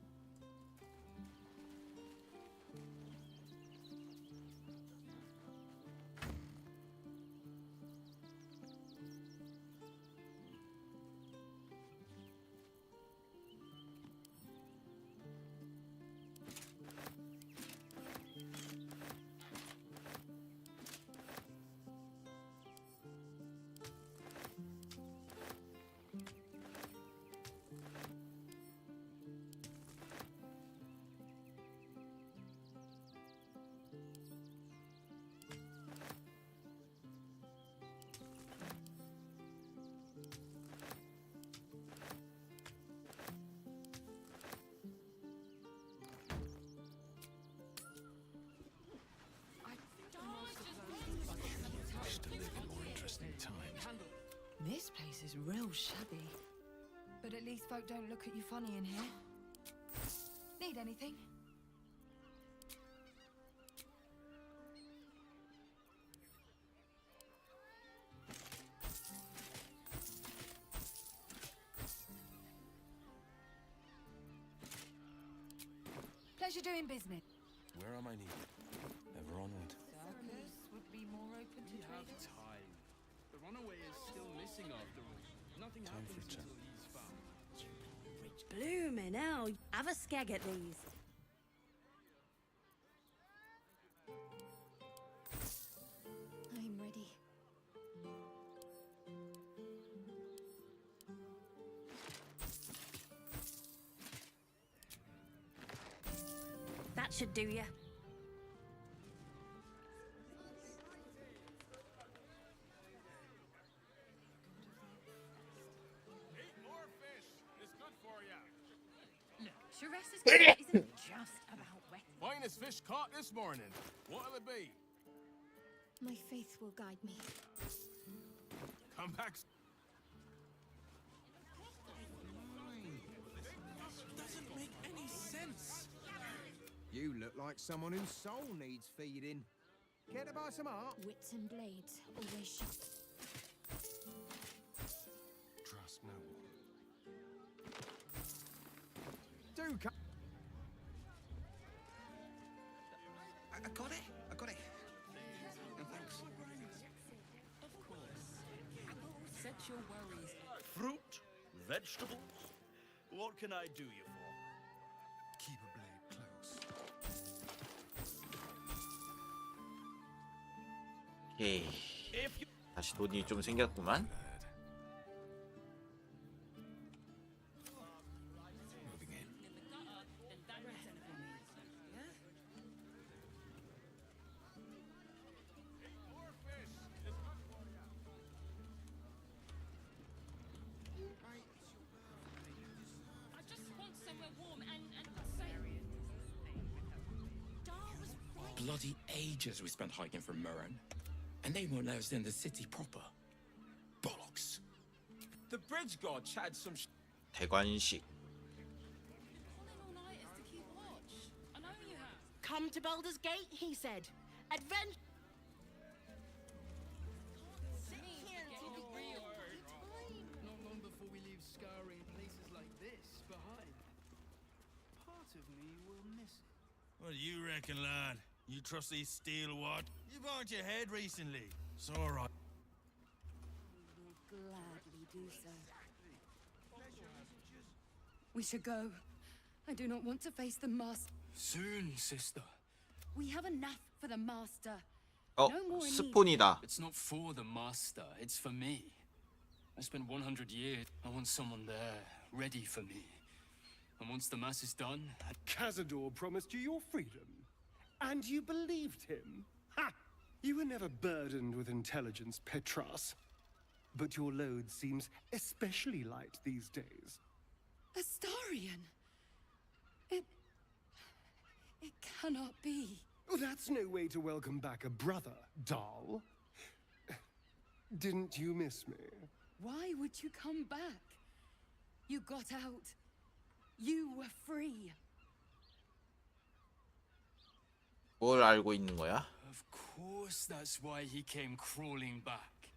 But at least folk don't look at you funny in here. Need anything? Pleasure doing business. Where am I needed? Ever onward. Circus would be more open to Have trade. time. The runaway is still missing after all. Nothing Time for happens chat. until he's found. Bloomin' hell. Have a skeg at these. I'm ready. That should do ya. Eat more fish. It's good for you. Look, Teresa's cake isn't just about wet. Finest fish caught this morning. What'll it be? My faith will guide me. Come back. Doesn't make any sense. You look like someone whose soul needs feeding. Care to buy some art? Wits and blades, always sharp. Trust no one. Do come. I got it. I got it. And thanks. Of course. Set your worries. Fruit, vegetables. What can I do you for? Keep a blade close. 오케이. If you 다시 돈이 좀 생겼구만. I just want somewhere warm and safe. Bloody ages we spent hiking from Murren. And they won't let us in the city proper. Bollocks. The bridge guard chatted some 대관식. All nighters to keep watch. I know you have. Come to Baldur's Gate, he said. Adventure. Not long before we leave scouring places like this behind. Part of me will miss it. What do you reckon, lad? You trust these steel what? You burnt your head recently. It's all right. We will gladly do so. We should go. I do not want to face the master. Soon, sister. We have enough for the master. 어, No more need. 스폰이다. It's not for the master, it's for me. I spent 100 years. I want someone there, ready for me. And once the mass is done, Cazador promised you your freedom. And you believed him? Ha! You were never burdened with intelligence, Petras. But your load seems especially light these days. Astarion! It cannot be. Oh, that's no way to welcome back a brother, doll. Didn't you miss me? Why would you come back? You got out. You were free. 뭘 알고 있는 거야? of course that's why he came crawling back.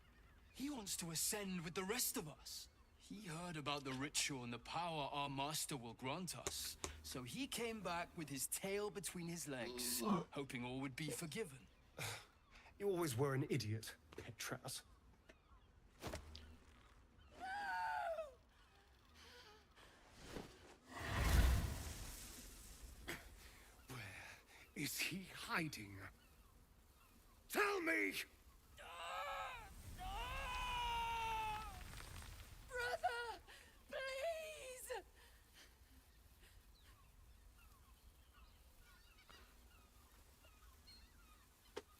He wants to ascend with the rest of us. He heard about the ritual and the power our master will grant us. So he came back with his tail between his legs, hoping all would be forgiven. You always were an idiot, Petras. Where is he hiding? Tell me! Brother! Please!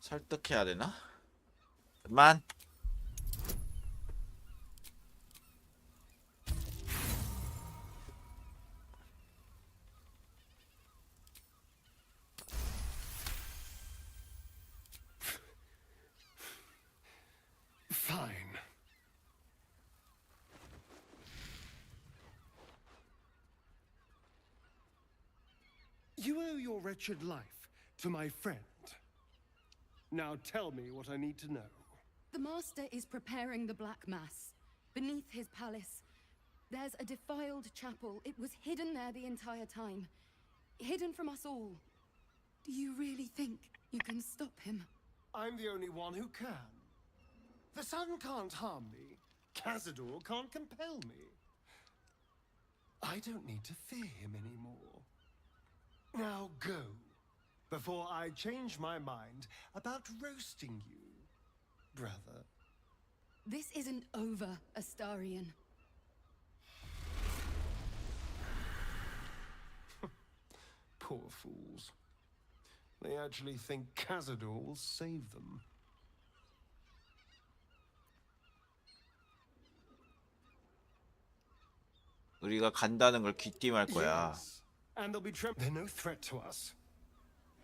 설득해야 되나? 그만. Fine. your wretched life to my friend. Now tell me what I need to know. The Master is preparing the Black Mass. Beneath his palace, there's a defiled chapel. It was hidden there the entire time. Hidden from us all. Do you really think you can stop him? I'm the only one who can. The sun can't harm me. Cazador can't compel me. I don't need to fear him anymore. Now go, before I change my mind about roasting you, brother. This isn't over, Astarion. Poor fools. They actually think Cazador will save them. 우리가 간다는 걸 귀띔할 거야. Yes. And they'll be They're no threat to us.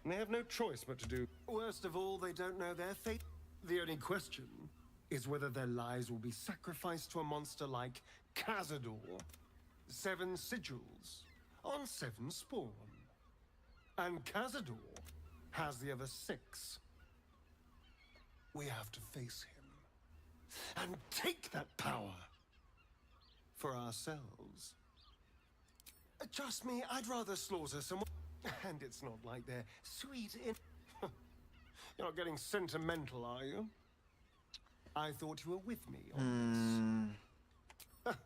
And they have no choice but to do. Worst of all, they don't know their fate. The only question is whether their lives will be sacrificed to a monster like Cazador. 7 sigils on 7 spawn. And Cazador has the other 6. We have to face him and take that power for ourselves. Trust me, I'd rather slaughter someone. And it's not like they're sweet in... You're not getting sentimental, are you? I thought you were with me on this.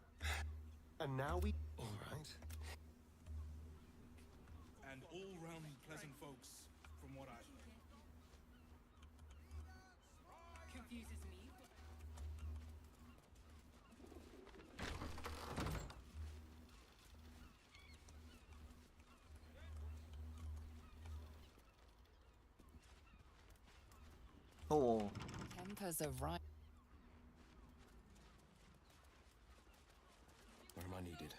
And now we... All right. And all-round pleasant folks, from what I... Confuses me. Oh. Tempers are right. Where am I needed?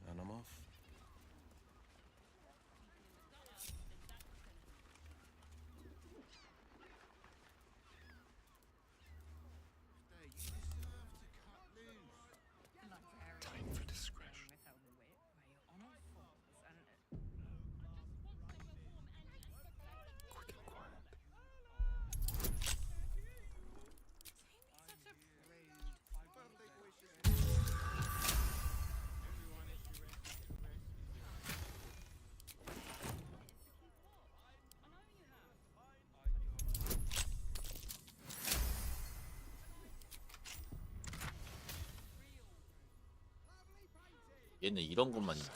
And I'm off. Time for discretion. Quick and quiet. 얘는 이런 것만 있냐?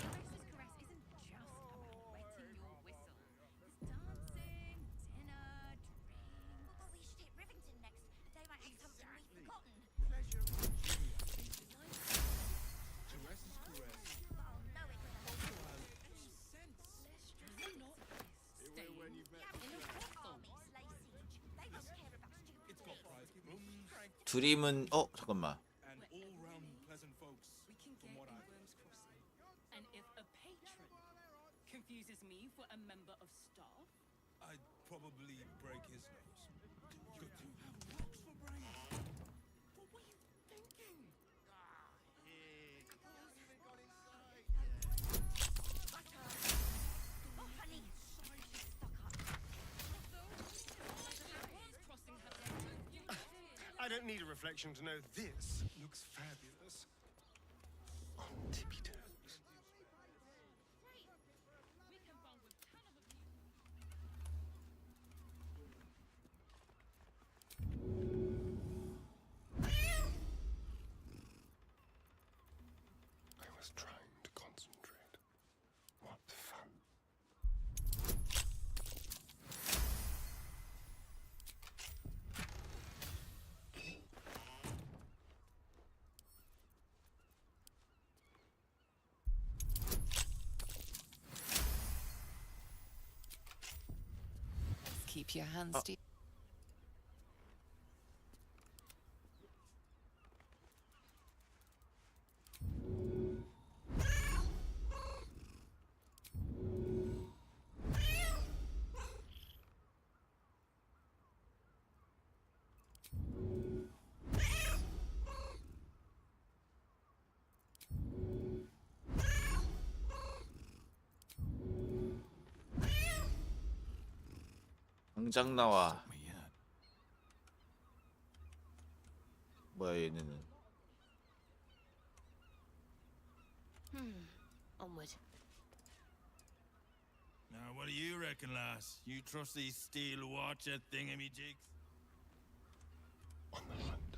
드림은 잠깐만. And all-round pleasant folks, from what I... And if a patron confuses me for a member of staff, I'd probably break his nose. Good to have rocks for brains. What were you thinking? Oh, honey. I don't need a reflection to know this looks fabulous. On tippy toes. I was trying to concentrate. What fun. Keep your hands deep. 당장 나와. 뭐야 얘네는. Onward. Now, what do you reckon, lass? You trust these steel watcher thingamajigs? On the hunt.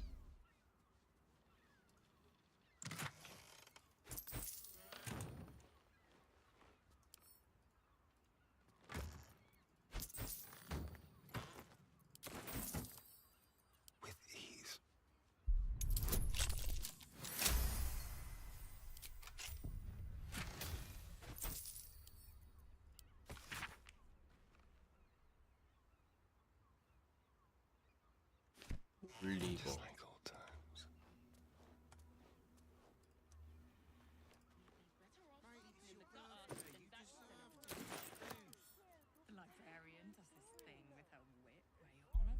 With ease. 올리고. Just like old times. The librarian does this thing with her whip where you're on a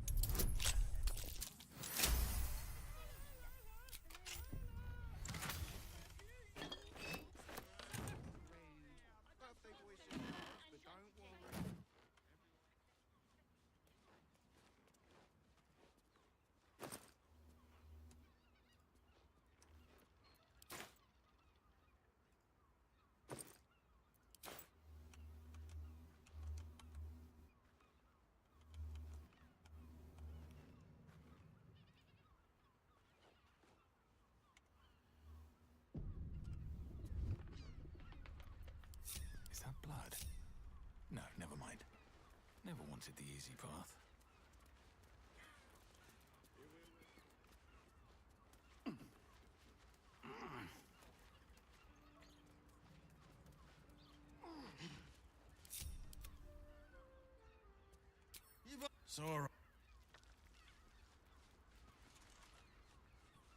Is that blood? No, never mind. Never wanted the easy path. Sora.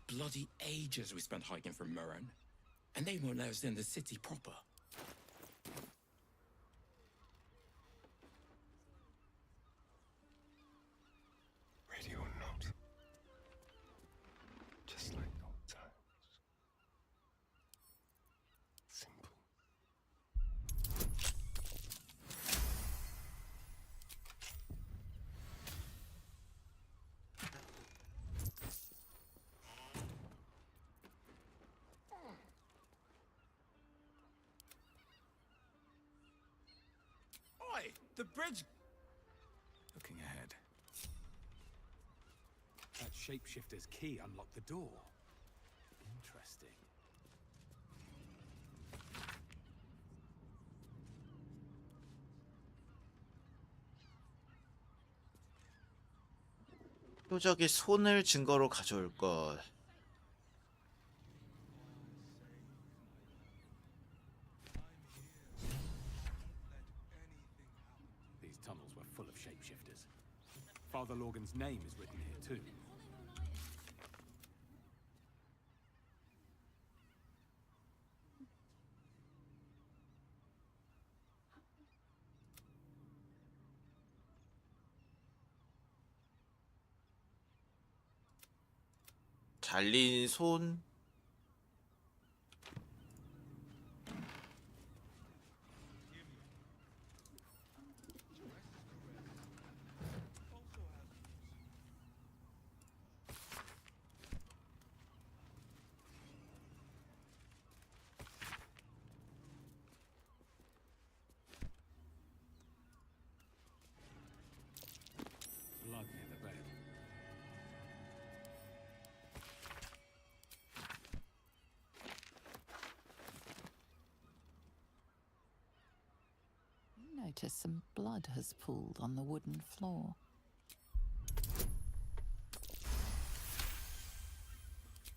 Bloody ages we spent hiking from Murren, and they won't let us in the city proper. Ready or not. Just like old times. Simple. Oi! The bridge! Looking ahead. That shapeshifter's key unlocked the door. Interesting. 표적의 손을 증거로 가져올 것. These tunnels were full of shapeshifters. Father Lorgan's name is written here too. 잘린 손. Blood near the bed. You notice some blood has pooled on the wooden floor.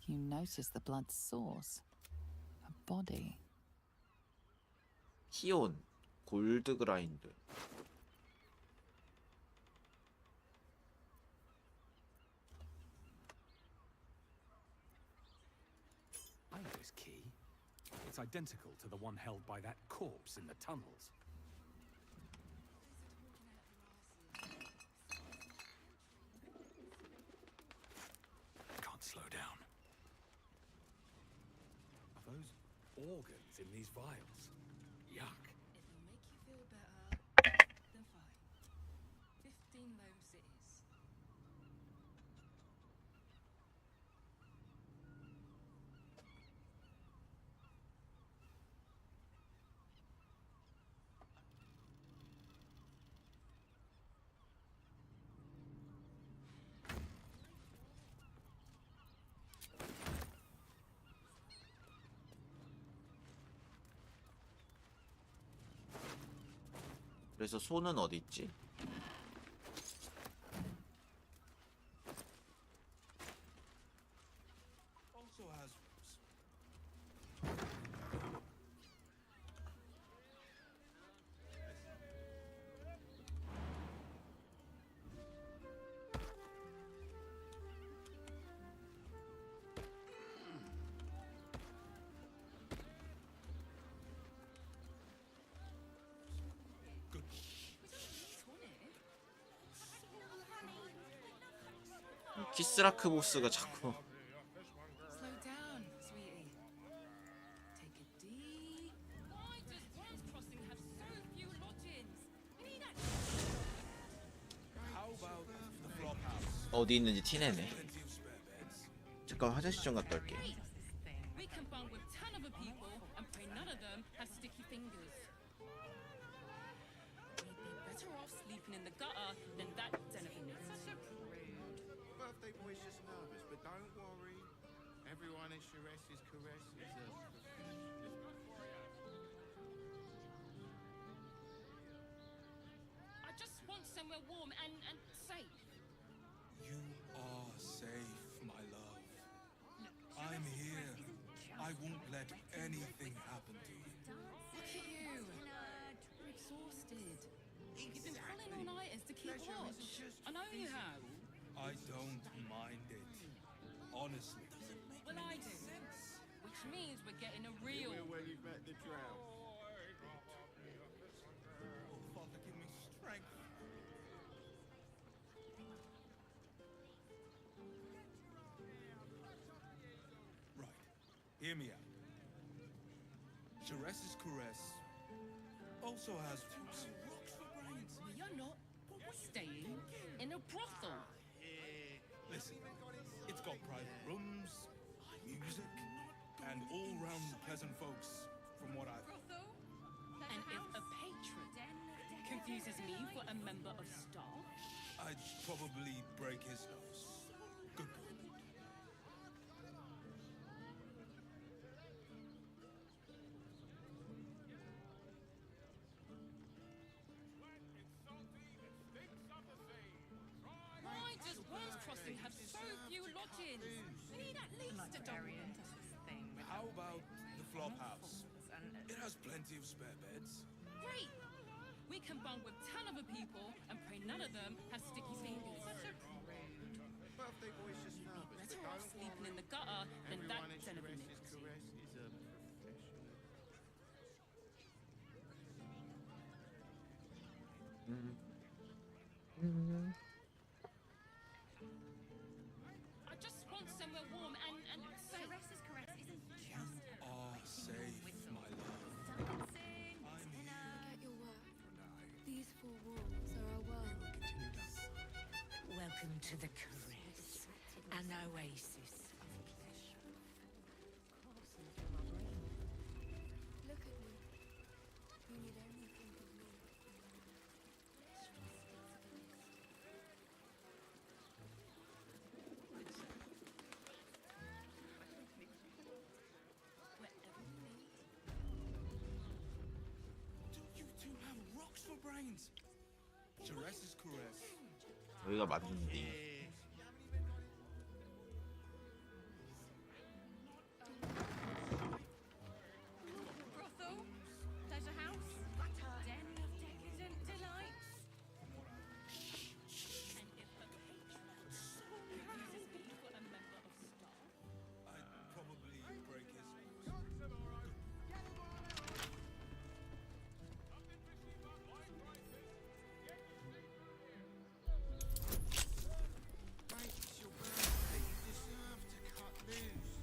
You notice the blood's source. A body. 히온. 골드 그라인드. I know this key. It's identical to the one held by that corpse in the tunnels. Can't slow down. Are those organs in these vials? Yuck. It'll make you feel better. Then fine. 15 그래서 소는 어디 있지? Also has 키스라크 보스가 자꾸 Slow down, sweetie. Take a deep. Why does World's Crossing have so few lodgings? We need that. how about the flop house? 어디 있는지 티내네. 잠깐 화장실 좀 갔다 올게. We can bunk with 10 other people and pray none of them have sticky fingers. We'd be better off sleeping in the gutter than that den of inmates. Birthday boy's just nervous, but don't worry. Everyone at Sures's caress is a I just want somewhere warm and safe. You are safe, my love. I'm here. I won't let anything happen to you. Look at you. You're exhausted. You've been pulling all-nighters to keep watch. I know you have. I don't mind it. Honestly. Well, I do. Which means we're getting a real... when you've met the drought. Father, give me strength. Right. Hear me out. Sures's caress also has rocks for brains. You're not staying in a brothel. Listen, it's got private rooms, music, and all-round pleasant folks, from what I've... And if a patron confuses me for a member of staff, I'd probably break his nose. Good boy. why does World's Crossing have so few lodgings? We need at least a double. How about the flop house? It has plenty of spare beds. Great! We can bunk with 10 other people and pray none of them have sticky fingers. Birthday boy's just nervous, but Better off don't sleeping worry. in the gutter than that Everyone at den of Sures's inmates. caress is a professional. I just want somewhere warm and safe. Sures's caress isn't just Are safe, my love. dancing. I'm here. At your work. These four walls are our world. Welcome to the caress, an oasis of pleasure. Look at me. You need only think of me. Do you two have rocks for brains? Sures's caress. 여기가 맞는데. Brothel, pleasure house, den of decadent delights. And if a patron confuses me for a member of staff, I'd probably break his nose. Mate, it's your birthday. You deserve to cut loose.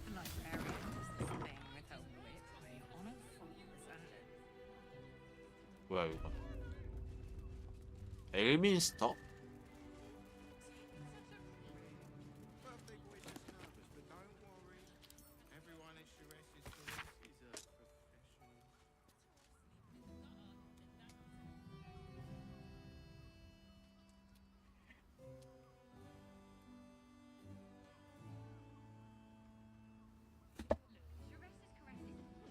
The librarian does this thing with her whip. They honor fools and 뭐야 이거? 엘민스터? Birthday boy's just nervous, but don't worry. Everyone at Sures's caress is a professional. Sures's caress isn't just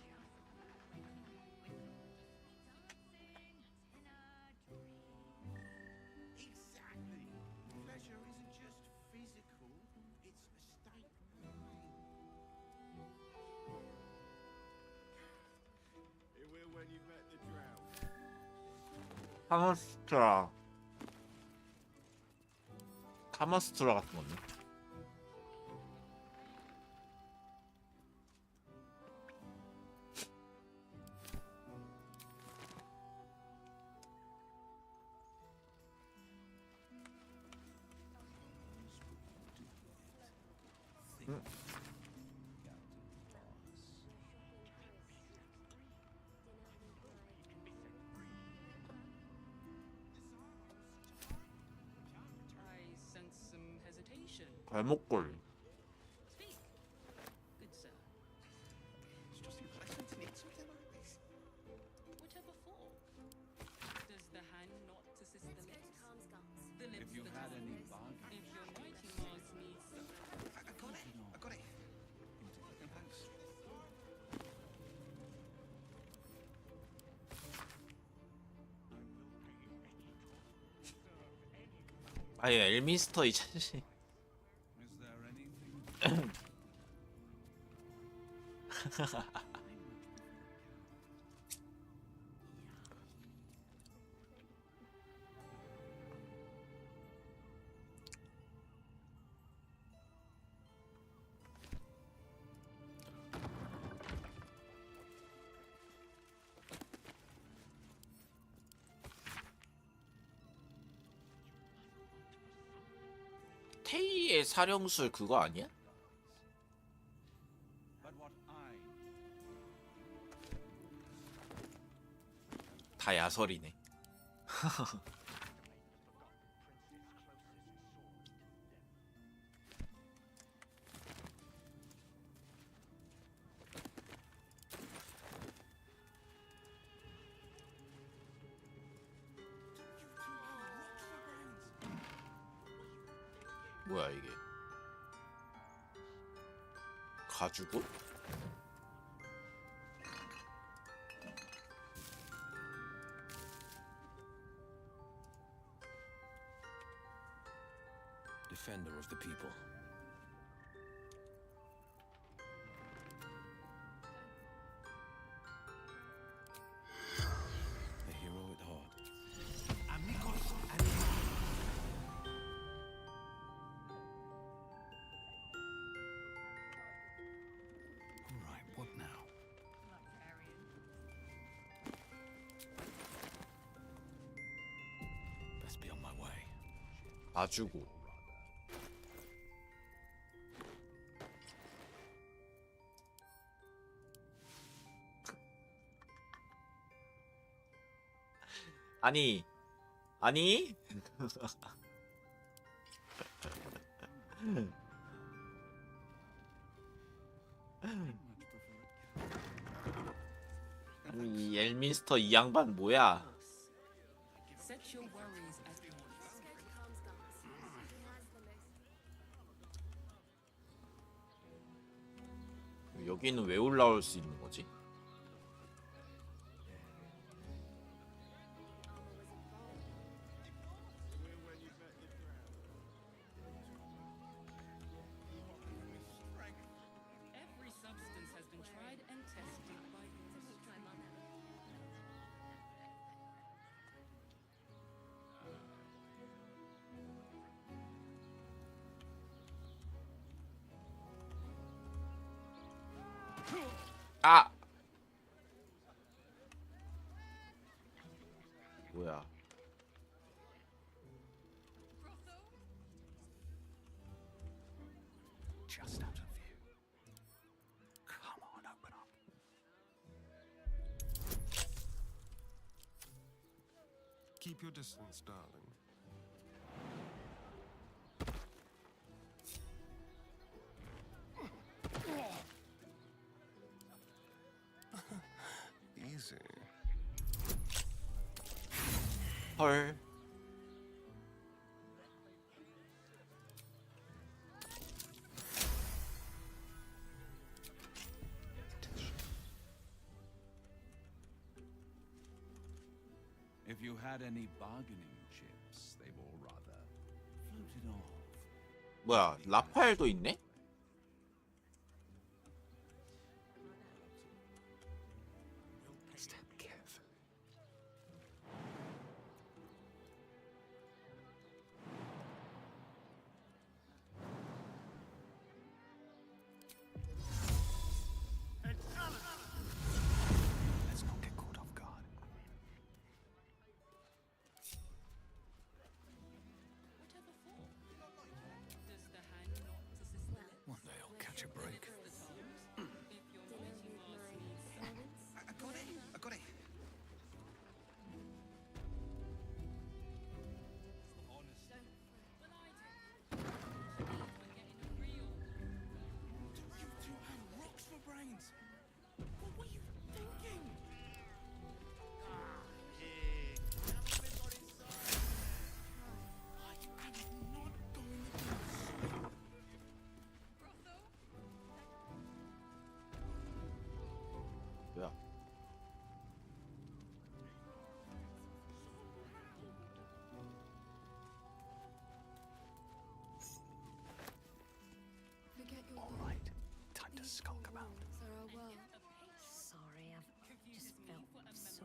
카마스트라 같은 건데. I sense some hesitation. 발목골. Speak, good sir. Whatever for? Does the hand not assist the lips? The lips If you the had any tongue? bargain. If your mighty Mars needs some... I got it. I got it. Thanks. 아예 엘미스터 이 자식. Is there anything? 테이의 사령술 그거 아니야? But what I 다 야설이네. 뭐야 이게? 가지고? Defender of the people. A hero at heart. Amigos, All right, what now? Best be on my way. 가지고. 아니 아니 이 엘민스터 이 양반 뭐야? Set your worries at ease. 여기는 왜 올라올 수 있는 거지? Every substance has been tried and tested by 아! 뭐야? Just out of view. Come on, open up. Keep your distance, darling. Easy. 헐. If you had any bargaining chips, they've all rather floated off. 뭐야? 라파엘도 있네? Step carefully.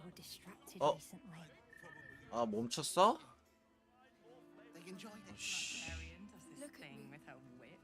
were distracted Oh. recently. 아 멈췄어? They enjoyed it. 씨. Look at me with her whip.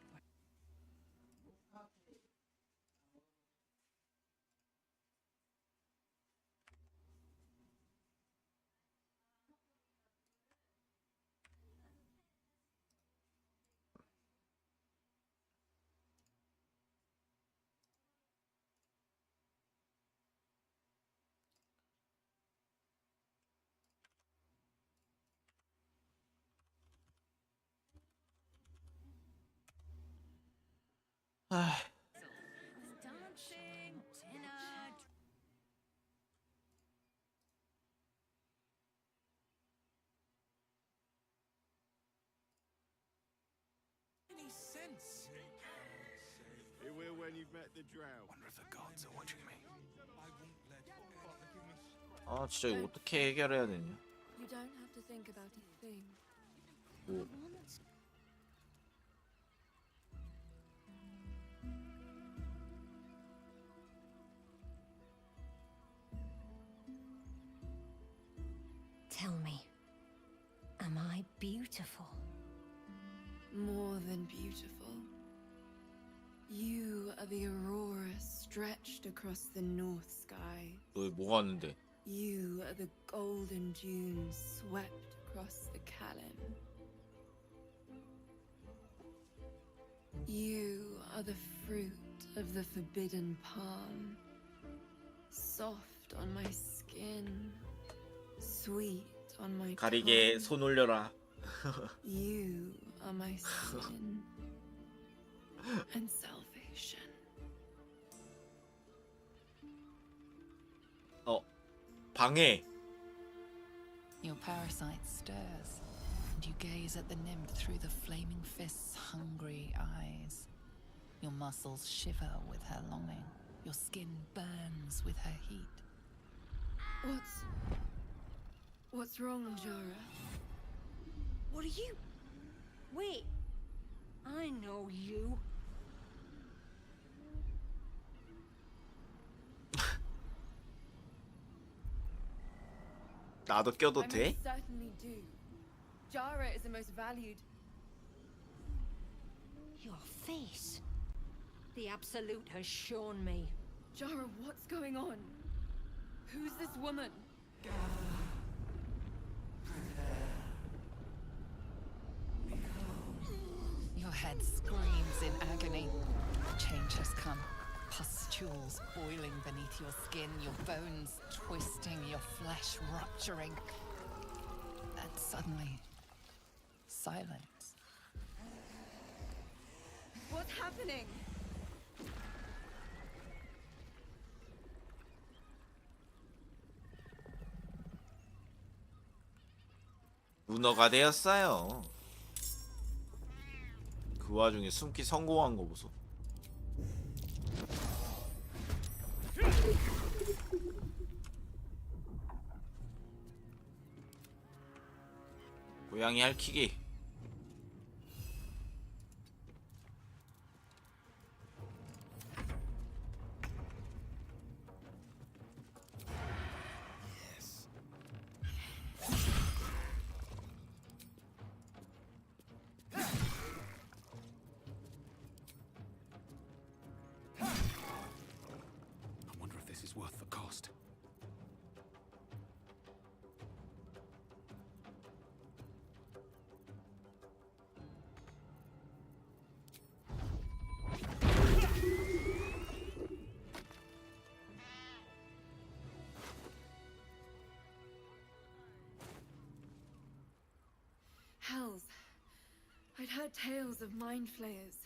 아, Dancing, dinner. Any sense? It will when you've met the drow. Wonder if the gods are watching me. I won't let 아 진짜 이거 어떻게 해결해야 되냐? You don't have to think about a thing. 뭐 Tell me, am I beautiful? More than beautiful. You are the aurora stretched across the north sky. 너 뭐가 왔는데? You are the golden dunes swept across the Callan. You are the fruit of the forbidden palm, soft on my skin, sweet on my 가리개 tongue. 손 올려라. You are my sin and salvation. 방해. Your parasite stirs, and you gaze at the nymph through the flaming fist's hungry eyes. Your muscles shiver with her longing. Your skin burns with her heat. What's wrong, Jara? What are you? Wait, I know you. 나도 껴도 I 돼? most certainly do. Jara is the most valued. Your face. The Absolute has shown me. Jara, what's going on? Who's this woman? Your head screams in agony. Change has come. Pustules boiling beneath your skin, your bones twisting, your flesh rupturing. And suddenly, silence. What's happening? 문어가 되었어요. 그 와중에 숨기 성공한 거 보소. 고양이 핥히기. I wonder if this is worth the cost. Hells. I'd heard tales of mind flayers.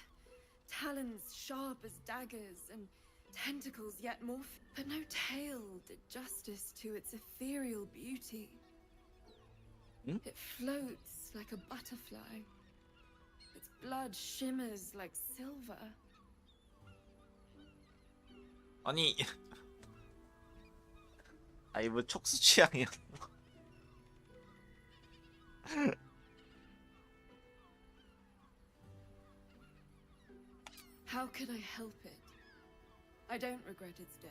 Talons sharp as daggers and tentacles yet more but no tale did justice to its ethereal beauty. It floats like a butterfly. Its blood shimmers like silver. 아니 아이 뭐 촉수 취향이야. How could I help it? I don't regret its death.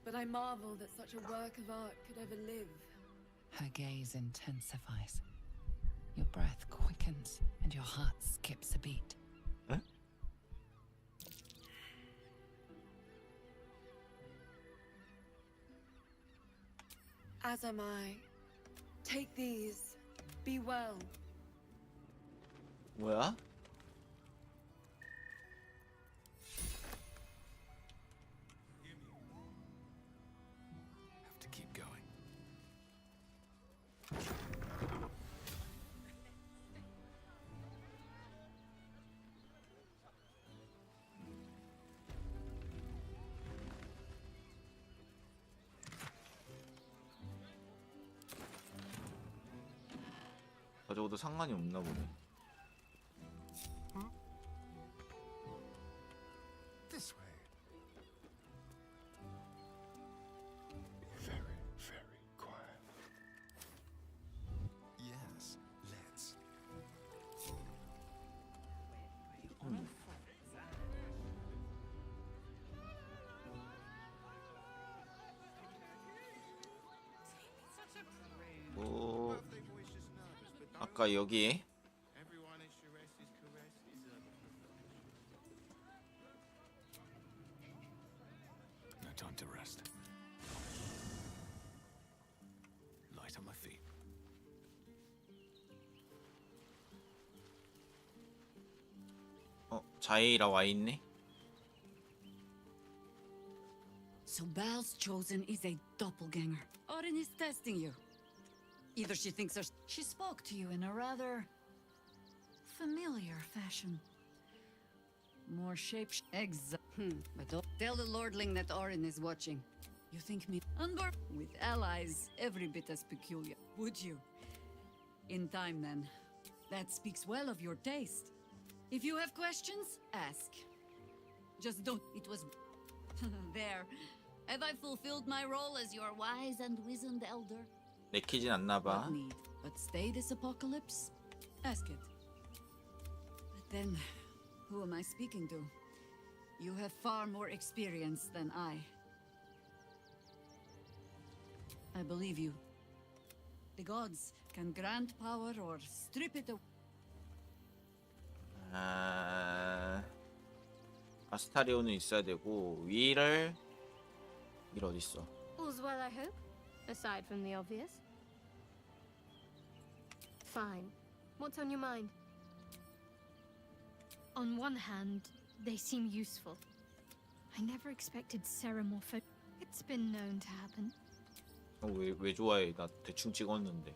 but I marvel that such a work of art could ever live. Her gaze intensifies. Your breath quickens and your heart skips a beat. Huh? As am I. Take these. Be well. 뭐야? Have to keep going. 가져도 상관이 없나 보네. This way. Very, very quiet. Yes, let's. 뭐 아까 여기 Everyone is Sharess's caress deserve a No time to rest. Light on my feet. 자이라 와 있네. So Bal's chosen is a doppelganger. Orin is testing you. Either she thinks her... She spoke to you in a rather... familiar fashion. More shape... But don't tell the Lordling that Orin is watching. You think me... Unborn... With allies every bit as peculiar. Would you? In time, then. That speaks well of your taste. If you have questions, ask. Just don't... It was... There. Have I fulfilled my role as your wise and wizened elder? 내키진 않나 봐. What need but stay this apocalypse? Ask it. But then, who am I speaking to? You have far more experience than I. I believe you. The gods can grant power or strip it away. 아스타리온은 있어야 되고 위를 일 어디 있어? All's well, I hope. Aside from the obvious. Fine. What's on your mind? On one hand, they seem useful. I never expected ceremorpho. It's been known to happen. 왜 좋아해? 나 대충 찍었는데.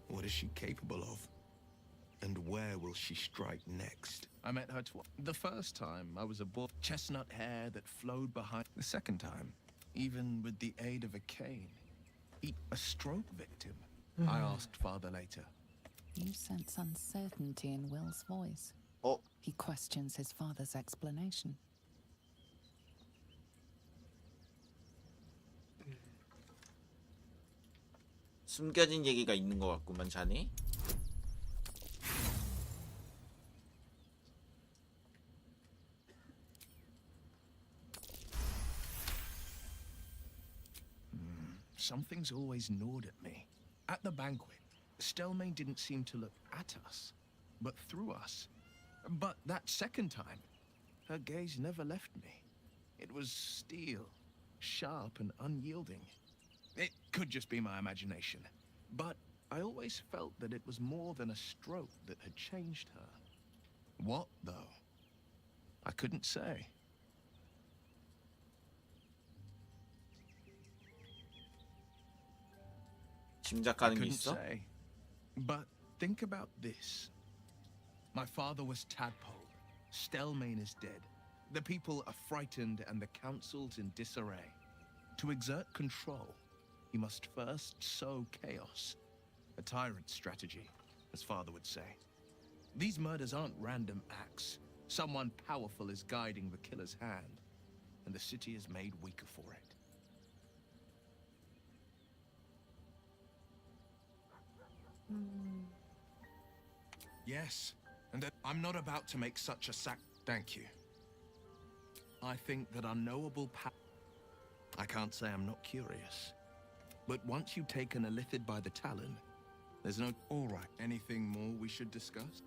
What is she capable of? And where will she strike next? I met her twice. The first time, I was aboard chestnut hair that flowed behind. The second time, even with the aid of a cane, a stroke victim. I asked father later. You sense uncertainty in Will's voice. Oh. He questions his father's explanation. 숨겨진 얘기가 있는 것 같구만 자네. Something's always gnawed at me. At the banquet, Stelmane didn't seem to look at us, but through us. But that second time, her gaze never left me. It was steel, sharp and unyielding. It could just be my imagination, but I always felt that it was more than a stroke that had changed her. What, though? I couldn't say. 짐작하는 게 couldn't 있어? say. But think about this. My father was Tadpole. Stelmane is dead. The people are frightened and the council's in disarray. To exert control, he must first sow chaos. A tyrant's strategy, as father would say. These murders aren't random acts. Someone powerful is guiding the killer's hand, and the city is made weaker for it. Yes, and that I'm not about to make such a Thank you. I think that unknowable I can't say I'm not curious. But once you've taken a lithid by the talon, there's no... All right, anything more we should discuss?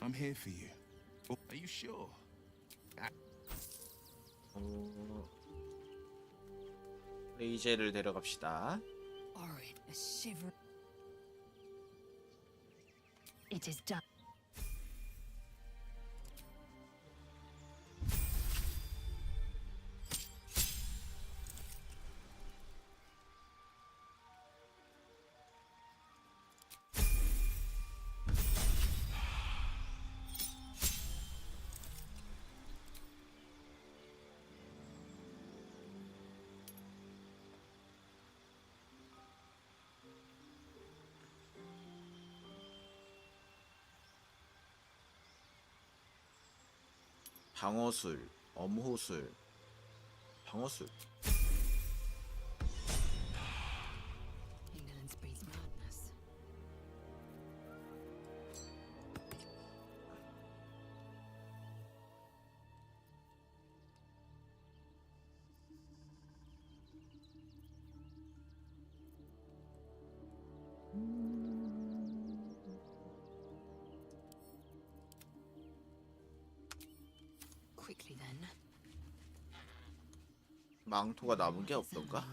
I'm here for you. Are you sure? 레이제를 데려갑시다. Alright, a shiver. It is done. 방어술, 엄호술, 방어술. Ignorance breeds madness. Quickly then. 망토가 남은 게 없던가?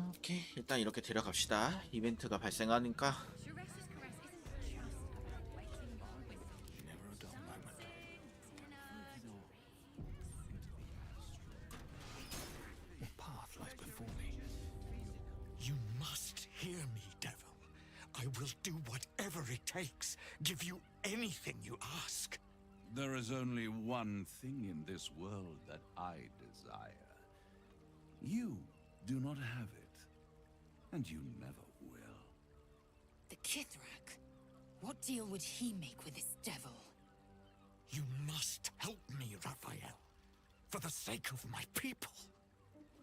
오케이, 일단 이렇게 데려갑시다. 이벤트가 발생하니까. What path lies before me? You must hear me, devil. I will do whatever it takes. Give you anything you ask. There is only one thing in this world that I desire. You do not have it, and you never will. The Kithrak? What deal would he make with this devil? You must help me, Raphael. For the sake of my people.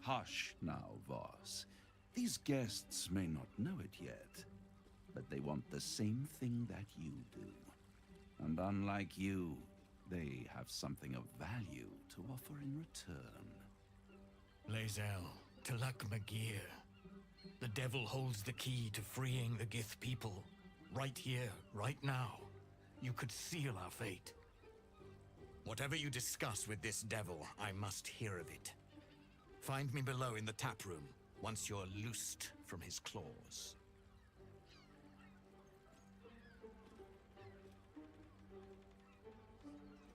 Hush now, Voss. These guests may not know it yet, but they want the same thing that you do. And unlike you, they have something of value to offer in return. Lae'zel, Talak Magir. The devil holds the key to freeing the Gith people. Right here, right now. You could seal our fate. Whatever you discuss with this devil, I must hear of it. Find me below in the tap room, once you're loosed from his claws.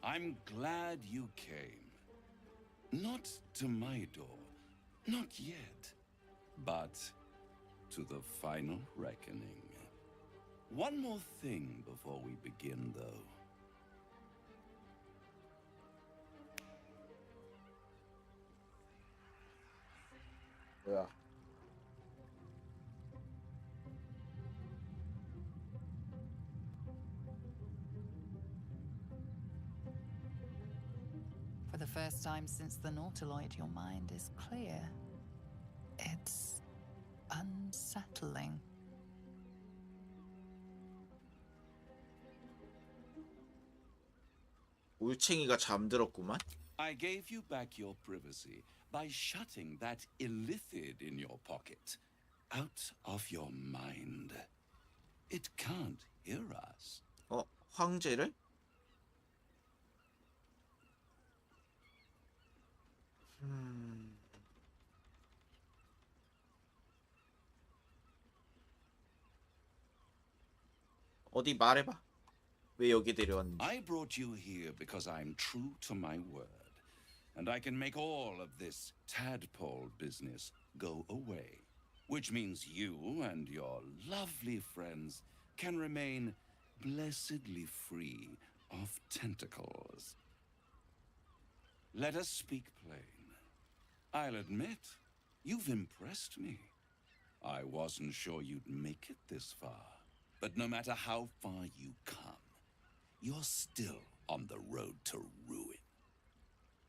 I'm glad you came. Not to my door, not yet, but to the final reckoning. One more thing before we begin, though. 뭐야? For the first time since the Nautiloid, your mind is clear. It's unsettling. 울챙이가 잠들었구만. I gave you back your privacy by shutting that illithid in your pocket out of your mind. It can't hear us. 황제를? 어디 말해봐. 왜 여기 데려왔는지. I brought you here because I'm true to my word, and I can make all of this tadpole business go away, which means you and your lovely friends can remain blessedly free of tentacles. Let us speak plain. I'll admit, you've impressed me. I wasn't sure you'd make it this far. But no matter how far you come, you're still on the road to ruin.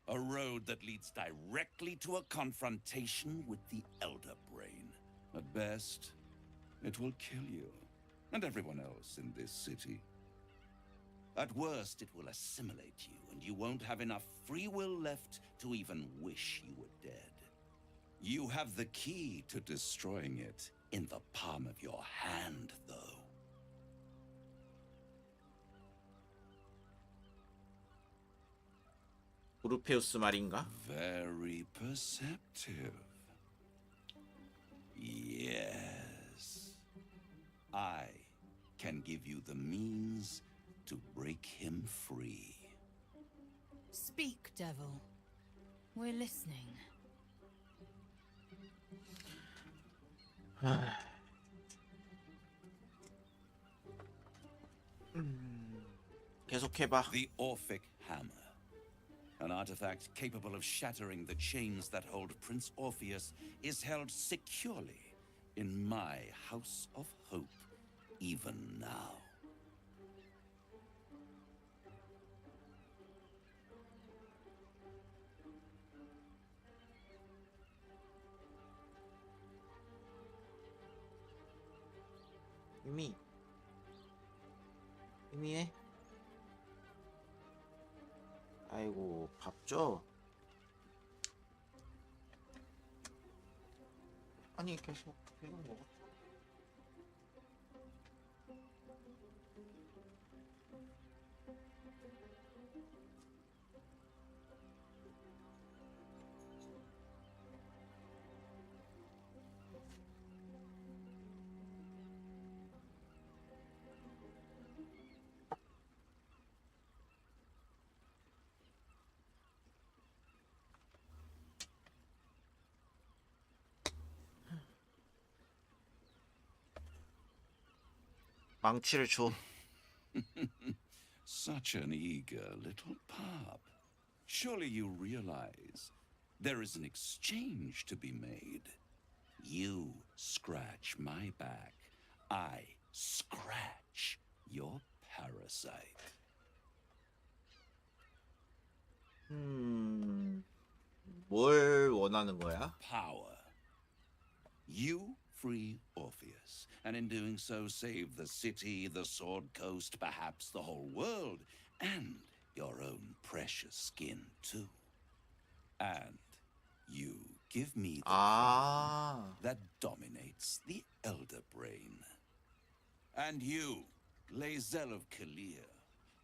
A road that leads directly to a confrontation with the Elder Brain. At best, it will kill you and everyone else in this city. At worst, it will assimilate you, and you won't have enough free will left to even wish you were dead. You have the key to destroying it in the palm of your hand, though. 오르페우스 말인가? Very perceptive. Yes. I can give you the means to break him free. Speak, devil. We're listening. 계속해봐. The Orphic Hammer. An artifact capable of shattering the chains that hold Prince Orpheus is held securely in my House of Hope, even now. 유미해? 아이고 밥 줘? 아니 계속 이거 먹어. 망치를 줘. Such an eager little pup. Surely you realize there is an exchange to be made. You scratch my back, I scratch your parasite. 뭘 원하는 거야? Power. You free Orpheus, and in doing so save the city, the Sword Coast, perhaps the whole world, and your own precious skin too. And you give me the crown that dominates the Elder Brain. And you, Lae'zel of Kalir,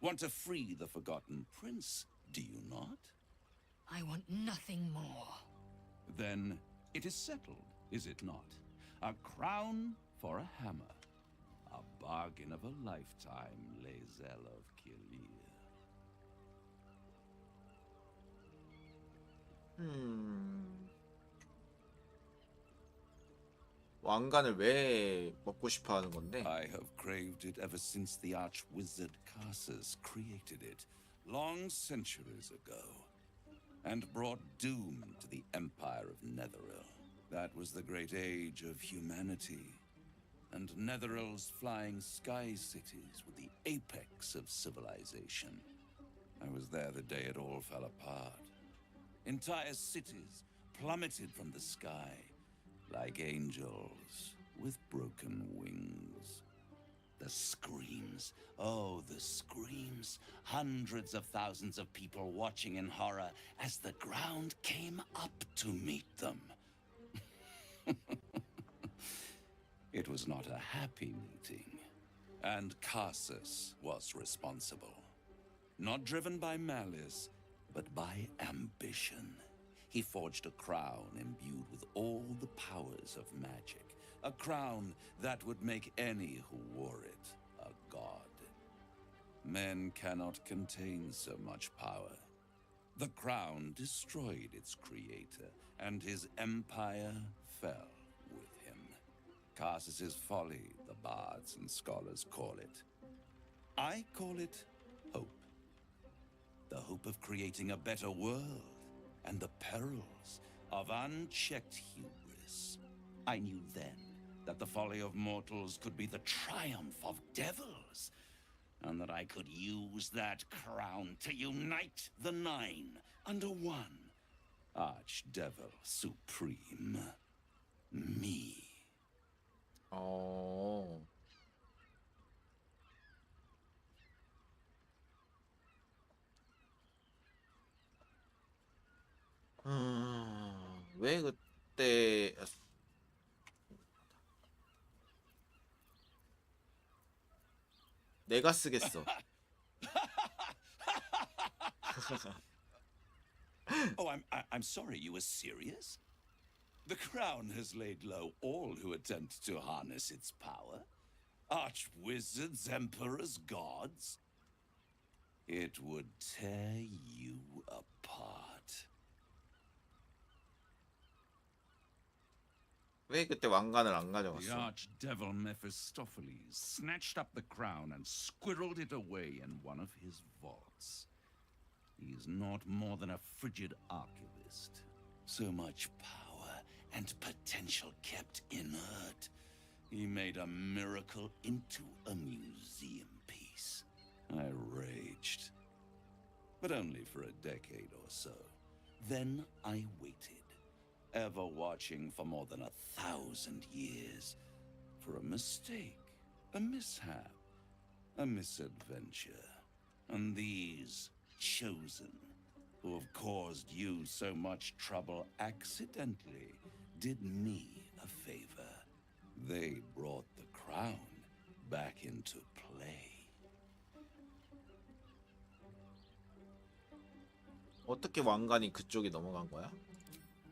want to free the Forgotten Prince, do you not? I want nothing more. Then it is settled, is it not? A crown for a hammer. A bargain of a lifetime, Lae'zel of Kalir. 왕관을 왜 먹고 싶어 하는 건데? I have craved it ever since the arch-wizard Karsus created it, long centuries ago, and brought doom to the Empire of Netheril. That was the great age of humanity, and Netheril's flying sky cities were the apex of civilization. I was there the day it all fell apart. Entire cities plummeted from the sky, like angels with broken wings. The screams, oh, the screams. Hundreds of thousands of people watching in horror as the ground came up to meet them. It was not a happy meeting, and Karsus was responsible. Not driven by malice, but by ambition. He forged a crown imbued with all the powers of magic. A crown that would make any who wore it a god. Men cannot contain so much power. The crown destroyed its creator, and his empire fell with him. Karsus's folly, the bards and scholars call it. I call it hope. The hope of creating a better world, and the perils of unchecked hubris. I knew then that the folly of mortals could be the triumph of devils, and that I could use that crown to unite the nine under one Archdevil Supreme. Me. 어. 왜 그때 내가 쓰겠어. Oh, I'm sorry, you were serious? The crown has laid low all who attempt to harness its power. Archwizards, emperors, gods. It would tear you apart. 왜 그때 왕관을 안 The 가져갔어? archdevil Mephistopheles snatched up the crown and squirreled it away in one of his vaults. He is not more than a frigid archivist. So much power and potential kept inert. He made a miracle into a museum piece. I raged. But only for a decade or so. Then I waited, ever watching for more than 1,000 years, for a mistake, a mishap, a misadventure. And these chosen, who have caused you so much trouble accidentally, did me a favor. They brought the crown back into play. 어떻게 왕관이 그쪽에 넘어간 거야?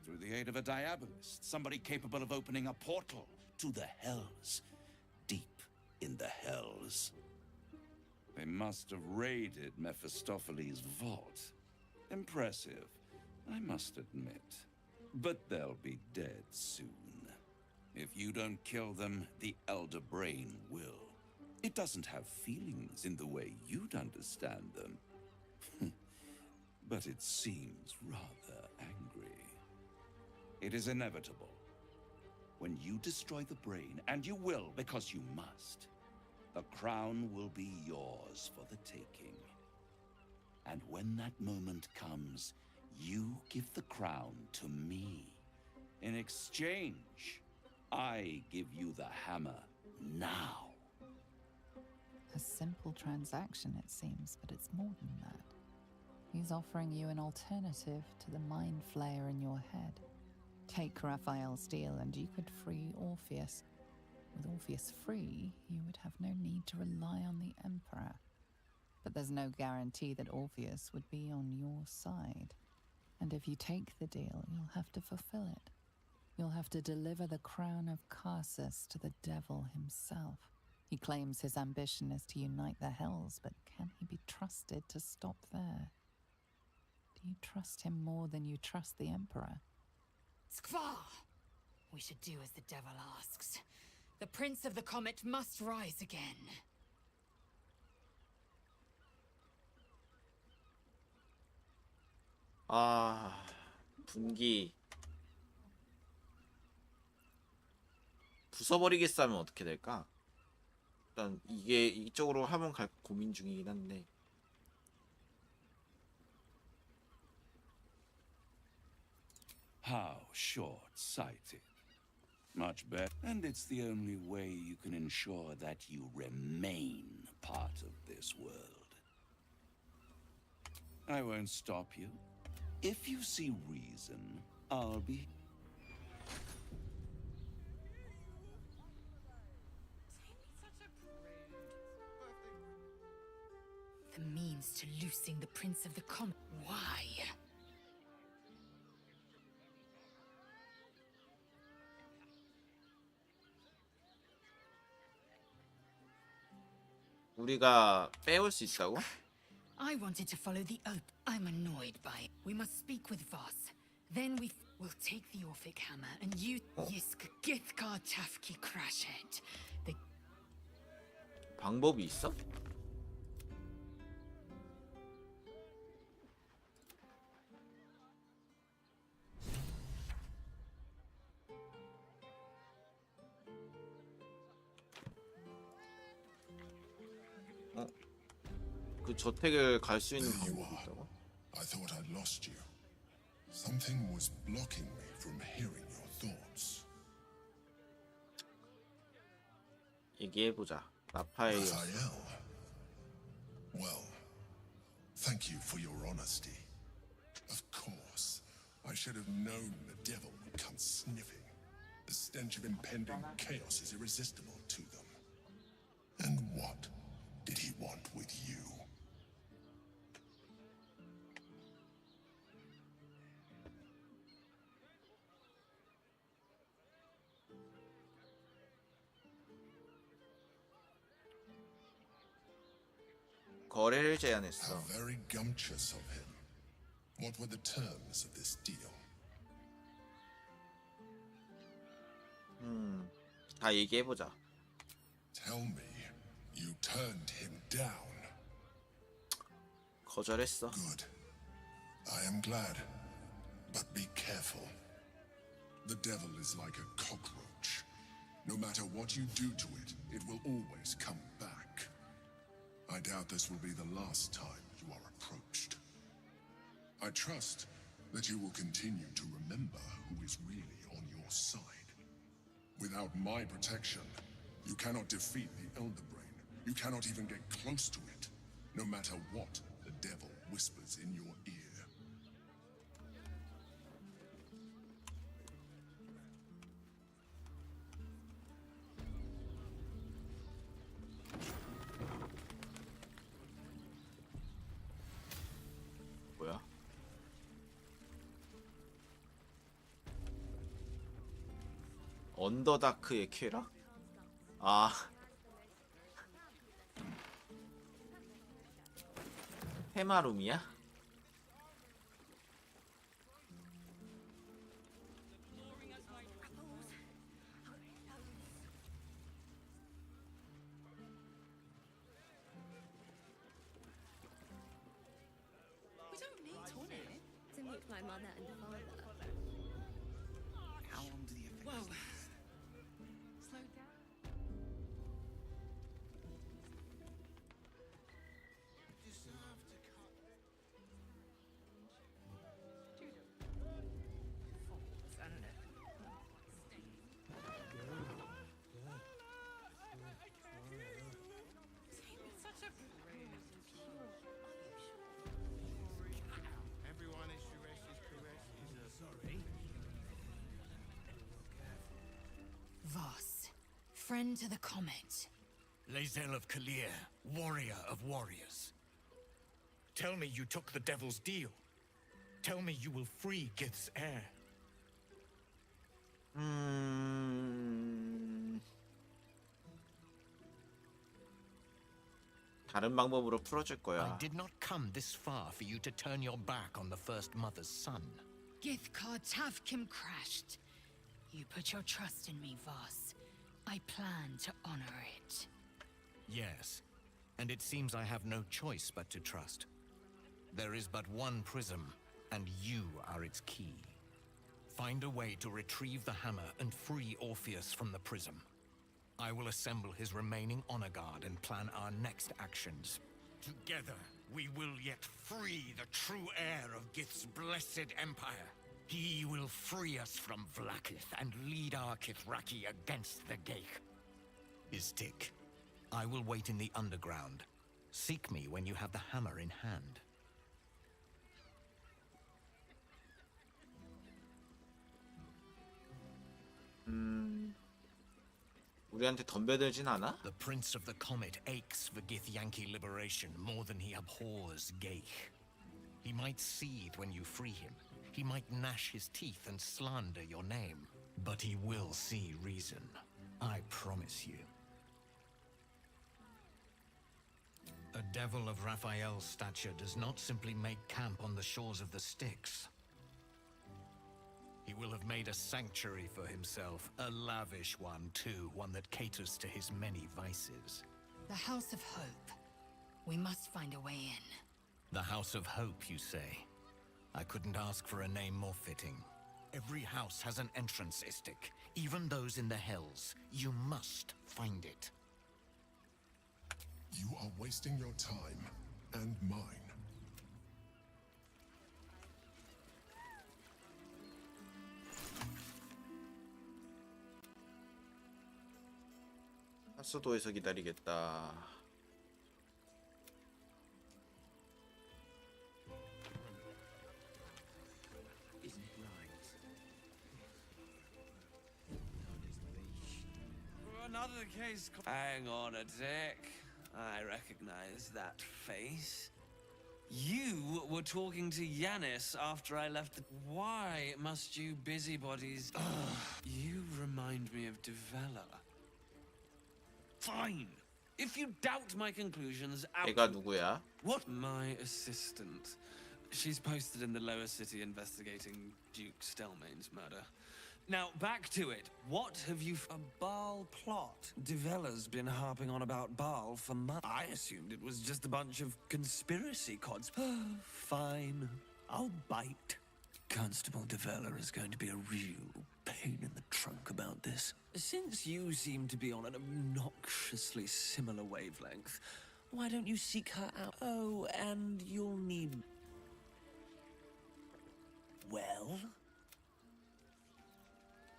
Through the aid of a diabolist, somebody capable of opening a portal to the hells, deep in the hells. They must have raided Mephistopheles' vault. Impressive, I must admit. But they'll be dead soon. If you don't kill them, the Elder Brain will. It doesn't have feelings in the way you'd understand them. But it seems rather angry. It is inevitable. When you destroy the brain, and you will because you must, the crown will be yours for the taking. And when that moment comes, you give the crown to me. In exchange, I give you the hammer now. A simple transaction, it seems, but it's more than that. He's offering you an alternative to the mind flayer in your head. Take Raphael's deal and you could free Orpheus. With Orpheus free, you would have no need to rely on the Emperor. But there's no guarantee that Orpheus would be on your side. And if you take the deal, you'll have to fulfill it. You'll have to deliver the crown of Carsus to the devil himself. He claims his ambition is to unite the hells, but can he be trusted to stop there? Do you trust him more than you trust the Emperor? Skvar! We should do as the devil asks. The Prince of the Comet must rise again. 아, 분기 부숴버리겠어 하면 어떻게 될까? 일단 이게 이쪽으로 하면 갈 고민 중이긴 한데. How short-sighted. Much better. And it's the only way you can ensure that you remain part of this world. I won't stop you. If you see reason, I'll be... The means to loosing the Prince of the Comet. Why? 우리가 빼올 수 있다고? I wanted to follow the oath. I'm annoyed by it. We must speak with Voss. Then we'll take the Orphic hammer and use Yisk Githkar Tafki Crashhead. The 방법이 있어? 그 저택을 갈 수 있는 There you 방법이 are. 있다고? I thought I'd lost you. Something was blocking me from hearing your thoughts. 얘기해보자. 라파엘. Raphael. Well, thank you for your honesty. Of course, I should have known the devil would come sniffing. The stench of impending chaos is irresistible to them. And what did he want with you? 거래를 제안했어. How very gumptious of him. What were the terms of this deal? 다 얘기해보자. Tell me, you turned him down. 거절했어. Good. I am glad. But be careful. The devil is like a cockroach. No matter what you do to it, it will always come back. I doubt this will be the last time you are approached. I trust that you will continue to remember who is really on your side. Without my protection, you cannot defeat the Elder Brain. You cannot even get close to it, no matter what the devil whispers in your ear. 뭐야? 언더다크의 쾌락? 아. 테마룸이야? We don't need tonic. To meet my mother and father. How long do the effects Whoa. last? Slow down. Everyone is Suresh is sorry. Voss, friend to the comet. Lae'zel of Kalir, warrior of warriors. Tell me you took the devil's deal. Tell me you will free Gith's heir. 다른 방법으로 풀어줄 I 거야. did not come this far for you to turn your back on the first mother's son. Githkar Tavkim crashed. You put your trust in me, Voss. I plan to honor it. Yes, and it seems I have no choice but to trust. There is but one prism, and you are its key. Find a way to retrieve the hammer and free Orpheus from the prism. I will assemble his remaining honor guard and plan our next actions. Together, we will yet free the true heir of Gith's blessed empire. He will free us from Vlaakith and lead our Kithraki against the Geich. Istik, I will wait in the underground. Seek me when you have the hammer in hand. 우리한테 덤벼들진 않아? The Prince of the Comet aches for Githyanki liberation more than he abhors Geich. He might seethe when you free him. He might gnash his teeth and slander your name. But he will see reason. I promise you. A devil of Raphael's stature does not simply make camp on the shores of the Styx. He will have made a sanctuary for himself, a lavish one too, one that caters to his many vices. The House of Hope. We must find a way in. The House of Hope, you say? I couldn't ask for a name more fitting. Every house has an entrance, Istik, even those in the Hells. You must find it. You are wasting your time. and mine. 하수도에서 기다리겠다. Another case. Hang on a sec. I recognize that face. You were talking to Yanis after I left the... Why must you busybodies... You remind me of Devella. Fine. If you doubt my conclusions... 얘가 누구야? What? My assistant. She's posted in the lower city investigating Duke Stelmane's murder. Now, back to it. What have you... A Baal plot. Devella's been harping on about Baal for months. I assumed it was just a bunch of conspiracy cods. Fine. I'll bite. Constable Devella is going to be a real pain in the trunk about this. Since you seem to be on an obnoxiously similar wavelength, why don't you seek her out? Oh, and you'll need... Well...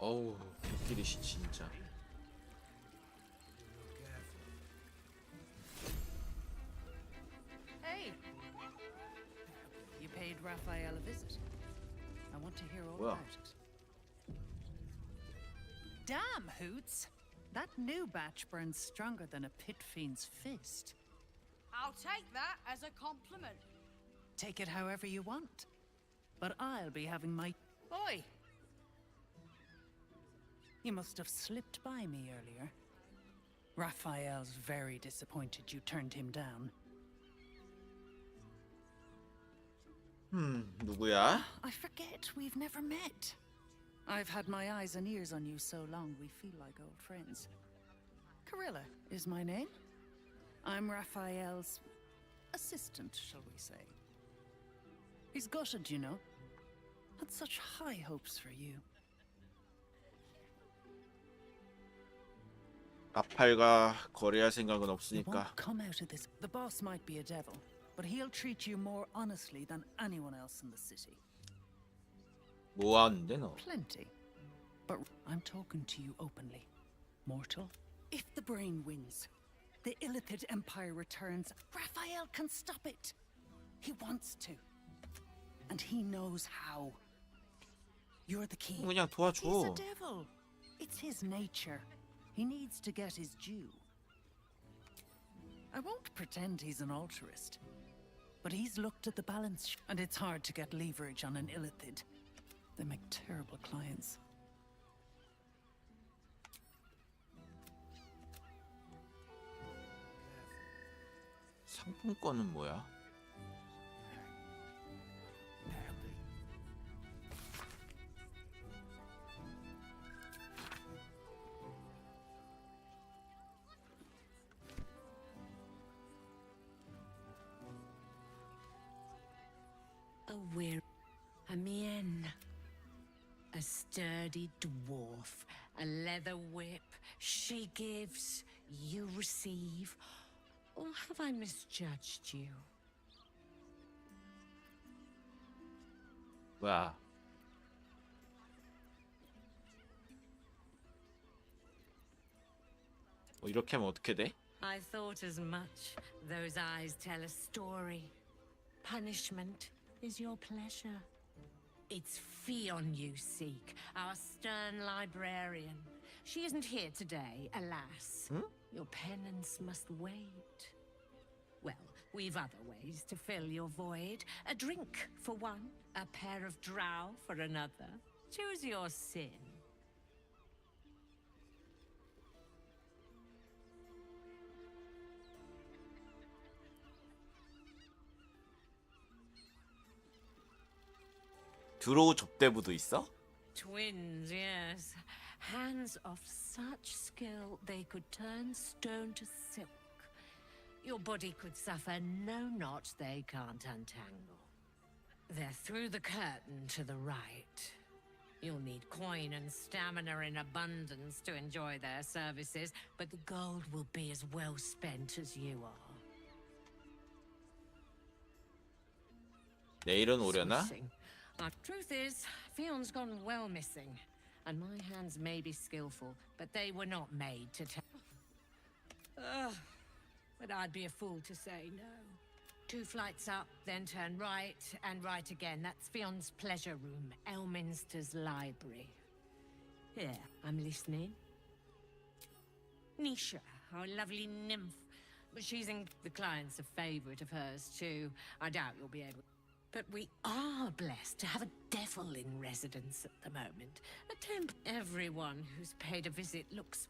어우, 코끼리씨 진짜. Hey! You paid Raphael a visit. I want to hear all Well. about it. Damn, Hoots! That new batch burns stronger than a pit fiend's fist. I'll take that as a compliment. Take it however you want. But I'll be having my... Oi! You must have slipped by me earlier. Raphael's very disappointed you turned him down. 누구야? I forget we've never met. I've had my eyes and ears on you so long we feel like old friends. Carilla is my name. I'm Raphael's assistant, shall we say. He's gutted, you know. Had such high hopes for you. 라팔과 거래할 생각은 You 없으니까. won't come out of this. The boss might be a devil, but he'll treat you more honestly than anyone else in the city. 뭐 하는데 너? Plenty. But I'm talking to you openly. Mortal, if the brain wins, the Illithid Empire returns, Raphael can stop it. He wants to. And he knows how. You're the king. 그냥 He's 도와줘. a devil. It's his nature. He needs to get his due. I won't pretend he's an altruist, but he's looked at the balance, and it's hard to get leverage on an Illithid. They make terrible clients. 상품권은 뭐야? A mien. A sturdy dwarf, a leather whip. She gives, you receive. Or have I misjudged you? 뭐야? 이렇게 하면 어떻게 돼? I thought as much. Those eyes tell a story. Punishment is your pleasure. It's Fion you seek, our stern librarian. She isn't here today, alas. Your penance must wait. Well, we've other ways to fill your void. A drink for one, a pair of drow for another. Choose your sin. 드로우 접대부도 있어? Twins, yes. Hands of such skill they could turn stone to silk. Your body could suffer no knot they can't untangle. They're through the curtain to the right. You'll need coin and stamina in abundance to enjoy their services, but the gold will be as well spent as you are. 내일은 오려나? Swishing. Truth is, Fion's gone well missing, and my hands may be skillful, but they were not made to but I'd be a fool to say no. 2 flights up, then turn right, and right again. That's Fion's pleasure room, Elminster's library. Here, I'm listening. Nisha, our lovely nymph. But the client's a favourite of hers, too. I doubt you'll be able... But we are blessed to have a devil in residence at the moment. Everyone who's paid a visit looks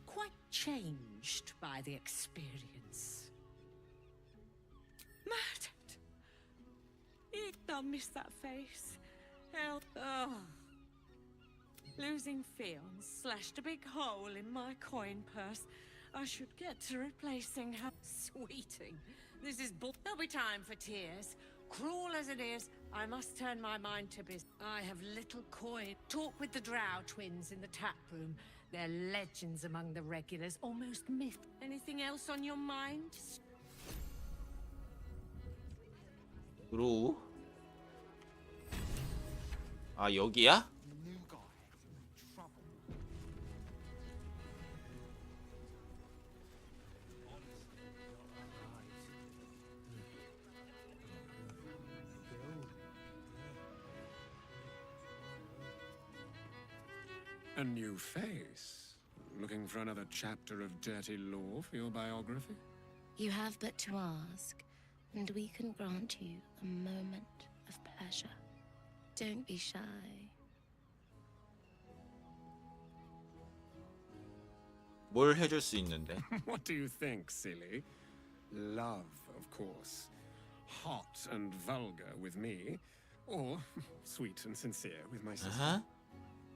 quite changed by the experience. Murdered! I'll miss that face. Hell, oh. Losing Fion slashed a big hole in my coin purse. I should get to replacing her. Sweeting. This is bull. There'll be time for tears. Cruel as it is, I must turn my mind to business. I have little coin. Talk with the Drow twins in the tap room. They're legends among the regulars, almost myth. Anything else on your mind? 그로. 아, 여기야? A new face? Looking for another chapter of dirty lore for your biography? You have but to ask, and we can grant you a moment of pleasure. Don't be shy. 뭘 해줄 수 있는데? What do you think, silly? Love, of course. Hot and vulgar with me, or sweet and sincere with my sister.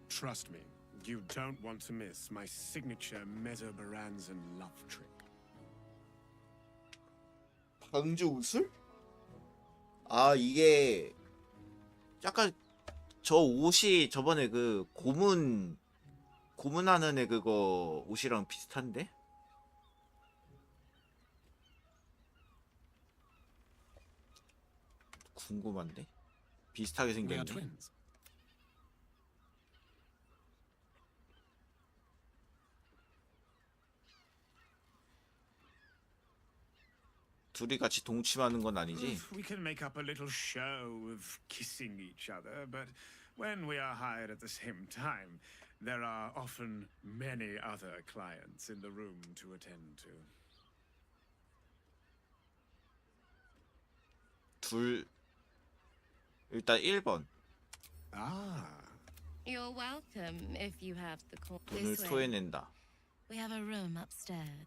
Trust me, you don't want to miss my signature Mesobaranzan love trick. 방주 우술? 아, 이게 약간 저 옷이 저번에 그 고문하는 애 그거 옷이랑 비슷한데? 궁금한데? 비슷하게 생겼네. 둘이 같이 동침하는 건 아니지? We can make up a little show of kissing each other, but when we are hired at the same time, there are often many other clients in the room to attend to. 둘 일단 1번. Ah. You're welcome if you have the call. 돈을 토해낸다. We have a room upstairs.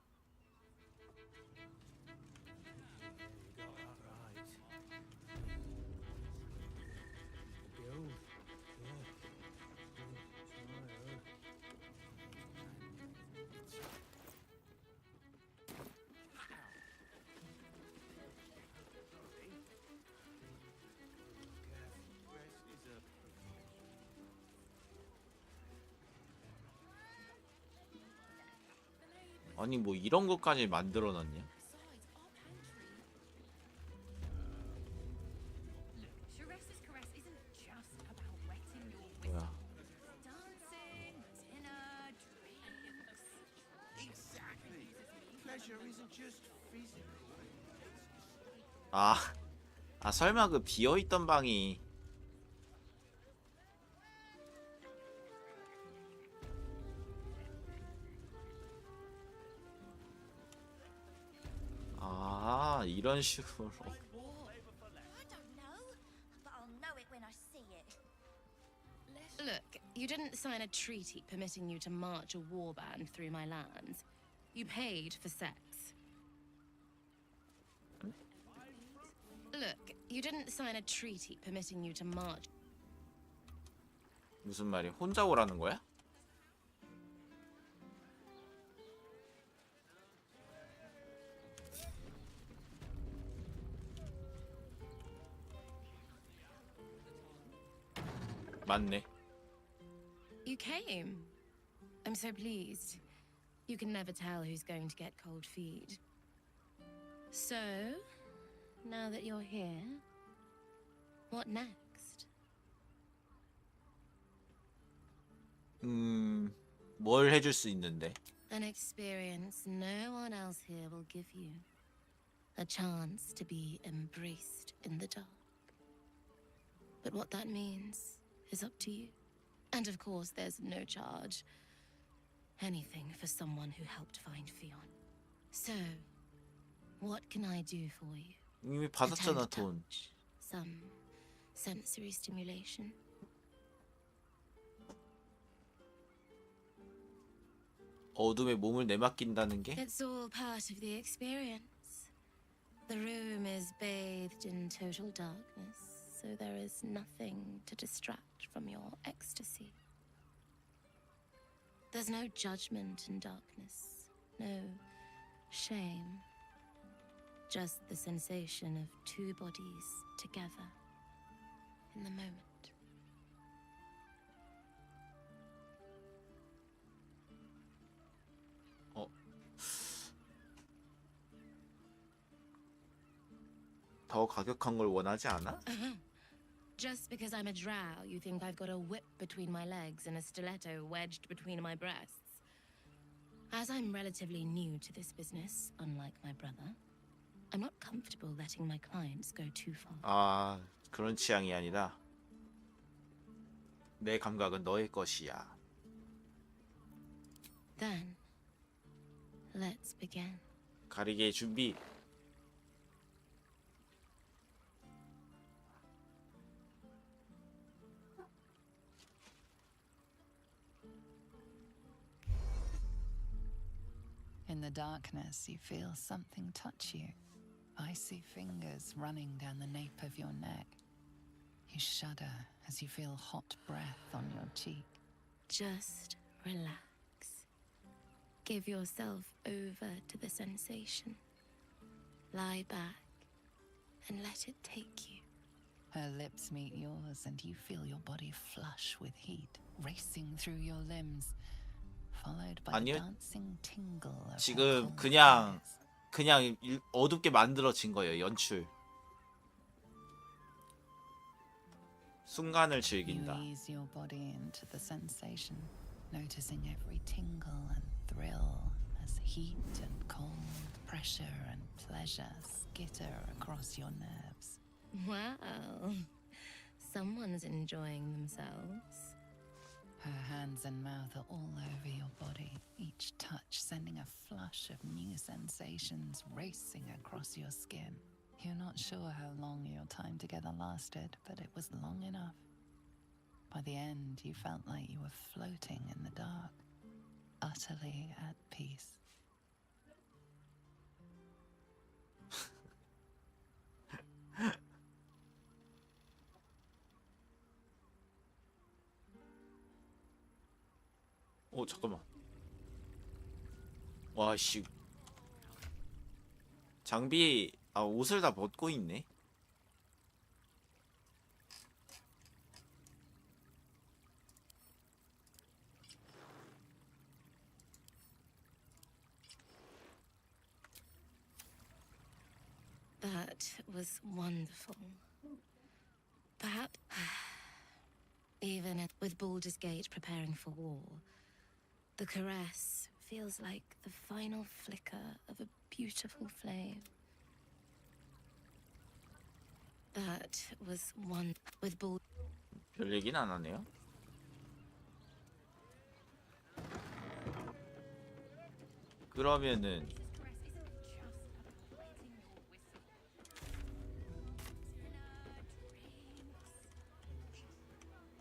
아니 뭐 이런 것까지 만들어 놨냐? 뭐야? 아 설마 그 비어있던 방이 이런 식으로. Look, you didn't sign a treaty permitting you to march a warband through my lands. You paid for sex. Look, you didn't sign a treaty permitting you to march. 무슨 말이야? 혼자 오라는 거야? 맞네. You came. I'm so pleased. You can never tell who's going to get cold feet. So, now that you're here, What next? 뭘 해줄 수 있는데? An experience no one else here will give you. A chance to be embraced in the dark. But what that means is up to you. And of course, there's no charge. Anything for someone who helped find Fionn. So, what can I do for you? 이미 받았잖아, A tender 돈. touch, some sensory stimulation. 어둠에 몸을 내맡긴다는 게? It's all part of the experience. The room is bathed in total darkness, so there is nothing to distract from your ecstasy. There's no judgment in darkness, no shame. Just the sensation of two bodies together in the moment. 더 가격한 걸 원하지 않아? Just because I'm a drow, you think I've got a whip between my legs and a stiletto wedged between my breasts? As I'm relatively new to this business, unlike my brother, I'm not comfortable letting my clients go too far. 아, 그런 취향이 아니라 내 감각은 너의 것이야. Then, let's begin. 가리개 준비. In the darkness, you feel something touch you. Icy fingers running down the nape of your neck. You shudder as you feel hot breath on your cheek. Just relax. Give yourself over to the sensation. Lie back and let it take you. Her lips meet yours and you feel your body flush with heat, racing through your limbs, followed by the 아니요. dancing tingle of her 지금 cold 그냥 어둡게 만들어진 거예요, 연출. 순간을 즐긴다. You ease your body into the sensation, noticing every tingle and thrill as heat and cold, pressure and pleasure skitter across your nerves. Wow. Someone's enjoying themselves. Her hands and mouth are all over your body, each touch sending a flush of new sensations racing across your skin. You're not sure how long your time together lasted, but it was long enough. By the end, you felt like you were floating in the dark, utterly at peace. 잠깐만. 와, 씨. 장비, 옷을 다 벗고 있네. That was wonderful. Perhaps, even with Baldur's Gate preparing for war, the caress feels like the final flicker of a beautiful flame. That was one with Bald. 별 얘기는 안 하네요. 그러면은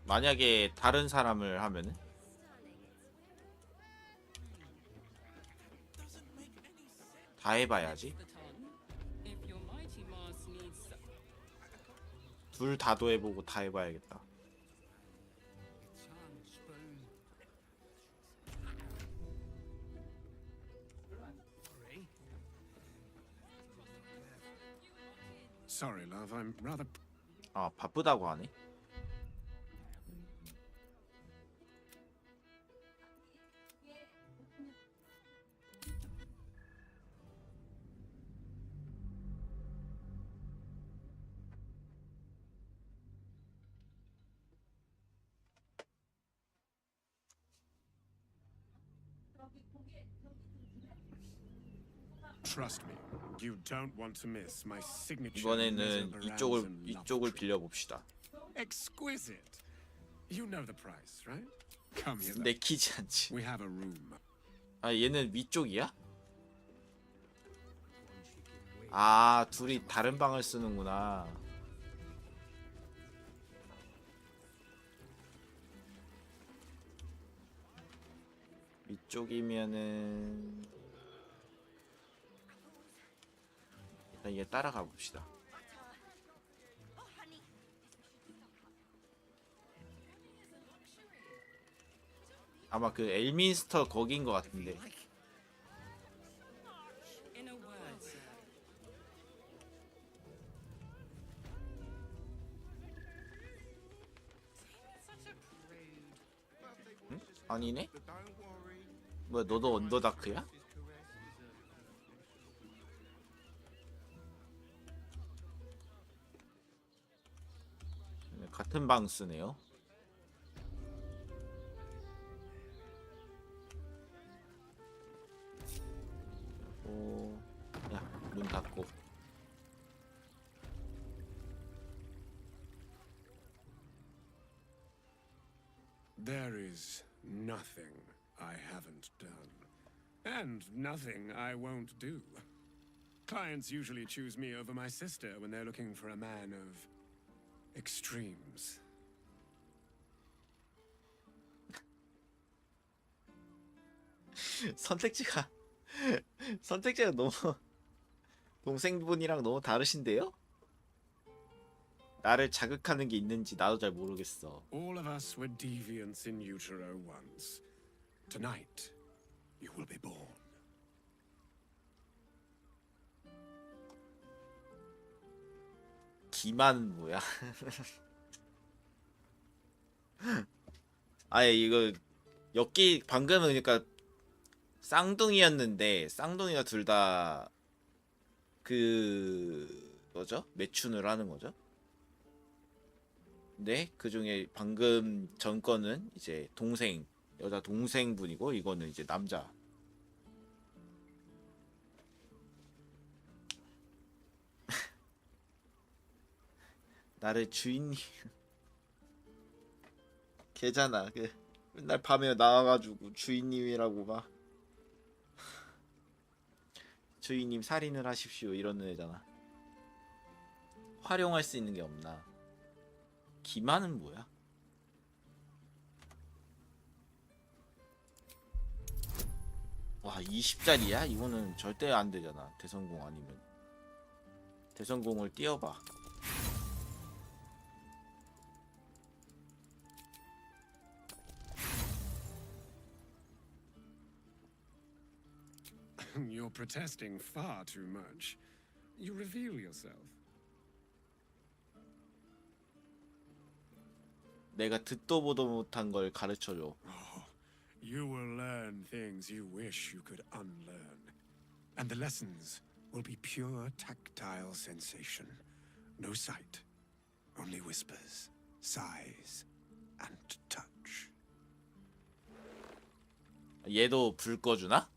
만약에 다른 사람을 하면은 다 해봐야지. 둘 다도 해보고 다 해봐야겠다. Sorry, love. I'm rather. 바쁘다고 하네. Trust me, you don't want to miss my signature. 이번에는 Mesobaranzan love 이쪽을 trick. 빌려 봅시다. Exquisite. You know the price, right? Come here. 내키지 않지. We have a room. 아 얘는 위쪽이야? 아 둘이 다른 방을 쓰는구나. 위쪽이면은 일단 얘 따라가 봅시다. 아마 그 엘민스터 거긴 것 같은데. In a word, sir. Such a prude. 응? 아니네? 뭐야 너도 언더다크야? 네, 같은 방 쓰네요. 야, 문 닫고. There is nothing I haven't done, and nothing I won't do. Clients usually choose me over my sister when they're looking for a man of extremes. 선택지가 너무 동생분이랑 너무 다르신데요? 나를 자극하는 게 있는지 나도 잘 모르겠어. All of us were deviants in utero once. Tonight, you will be born. 기만 뭐야? 아예 이거 엮기 방금은 그러니까 쌍둥이였는데 쌍둥이가 둘 다 그 뭐죠? 매춘을 하는 거죠? 네, 그 중에 방금 전 거는 이제 동생 여자 동생분이고 이거는 이제 남자. 나를 주인님 걔잖아. 그 맨날 밤에 나와가지고 주인님이라고 막 주인님 살인을 하십시오 이러는 애잖아. 활용할 수 있는 게 없나? 기만은 뭐야? 와 20짜리야? 이거는 절대 안 되잖아. 대성공 아니면 대성공을 띄워봐. You're protesting far too much. You reveal yourself. 내가 듣도 보도 못한 걸 가르쳐줘. You will learn things you wish you could unlearn. And the lessons will be pure tactile sensation. No sight, only whispers, sighs, and touch. 얘도 불 꺼주나?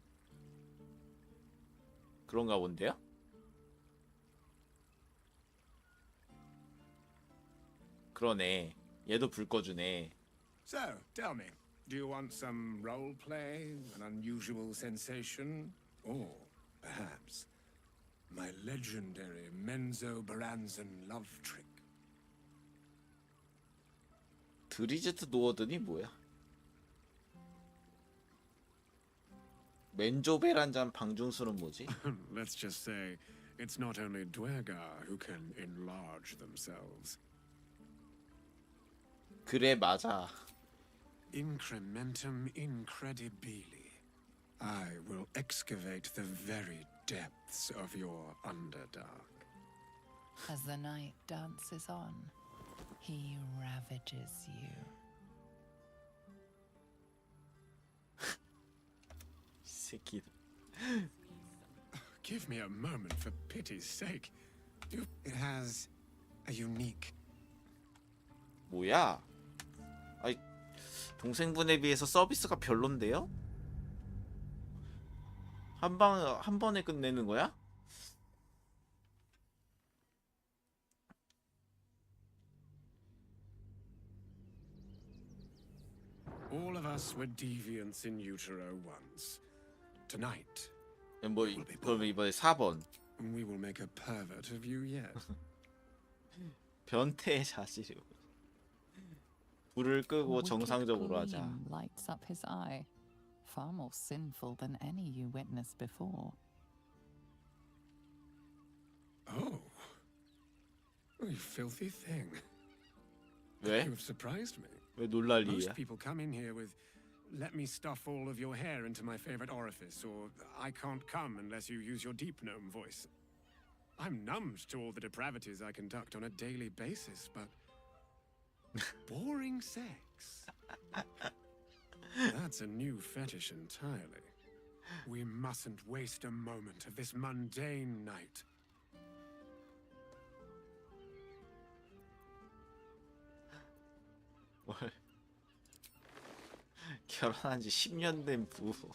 그런가 본데요? 그러네. 얘도 불 꺼주네. So, tell me, do you want some role play, an unusual sensation, or perhaps my legendary Menzoberranzan love trick? 드리즈트 노어든이 뭐야? 맨조베란잔 방중수는 뭐지? Let's just say, it's not only Dwergar who can enlarge themselves. 그래 맞아. Incrementum incredibili. I will excavate the very depths of your underdark. As the night dances on, he ravages you. 새끼. Give me a moment, for pity's sake. It has a unique. 뭐야? 아이 동생분에 비해서 서비스가 별론데요? 한 번에 끝내는 거야? All of us were deviants in utero once. Tonight, 뭐 그럼 이번에 4번. we will make a pervert of you yet. 변태의 자질이. 불을 끄고 정상적으로 하자. Gleam lights up his eye, far more sinful than any you witnessed before. Oh, you filthy thing. 왜? You have surprised me. 왜 놀랄 Most 일이야? people come in here with, let me stuff all of your hair into my favorite orifice, or I can't come unless you use your deep gnome voice. I'm numbed to all the depravities I conduct on a daily basis, but boring sex. That's a new fetish entirely. We mustn't waste a moment of this mundane night. 뭘? 결혼한 지 10년 된 부부.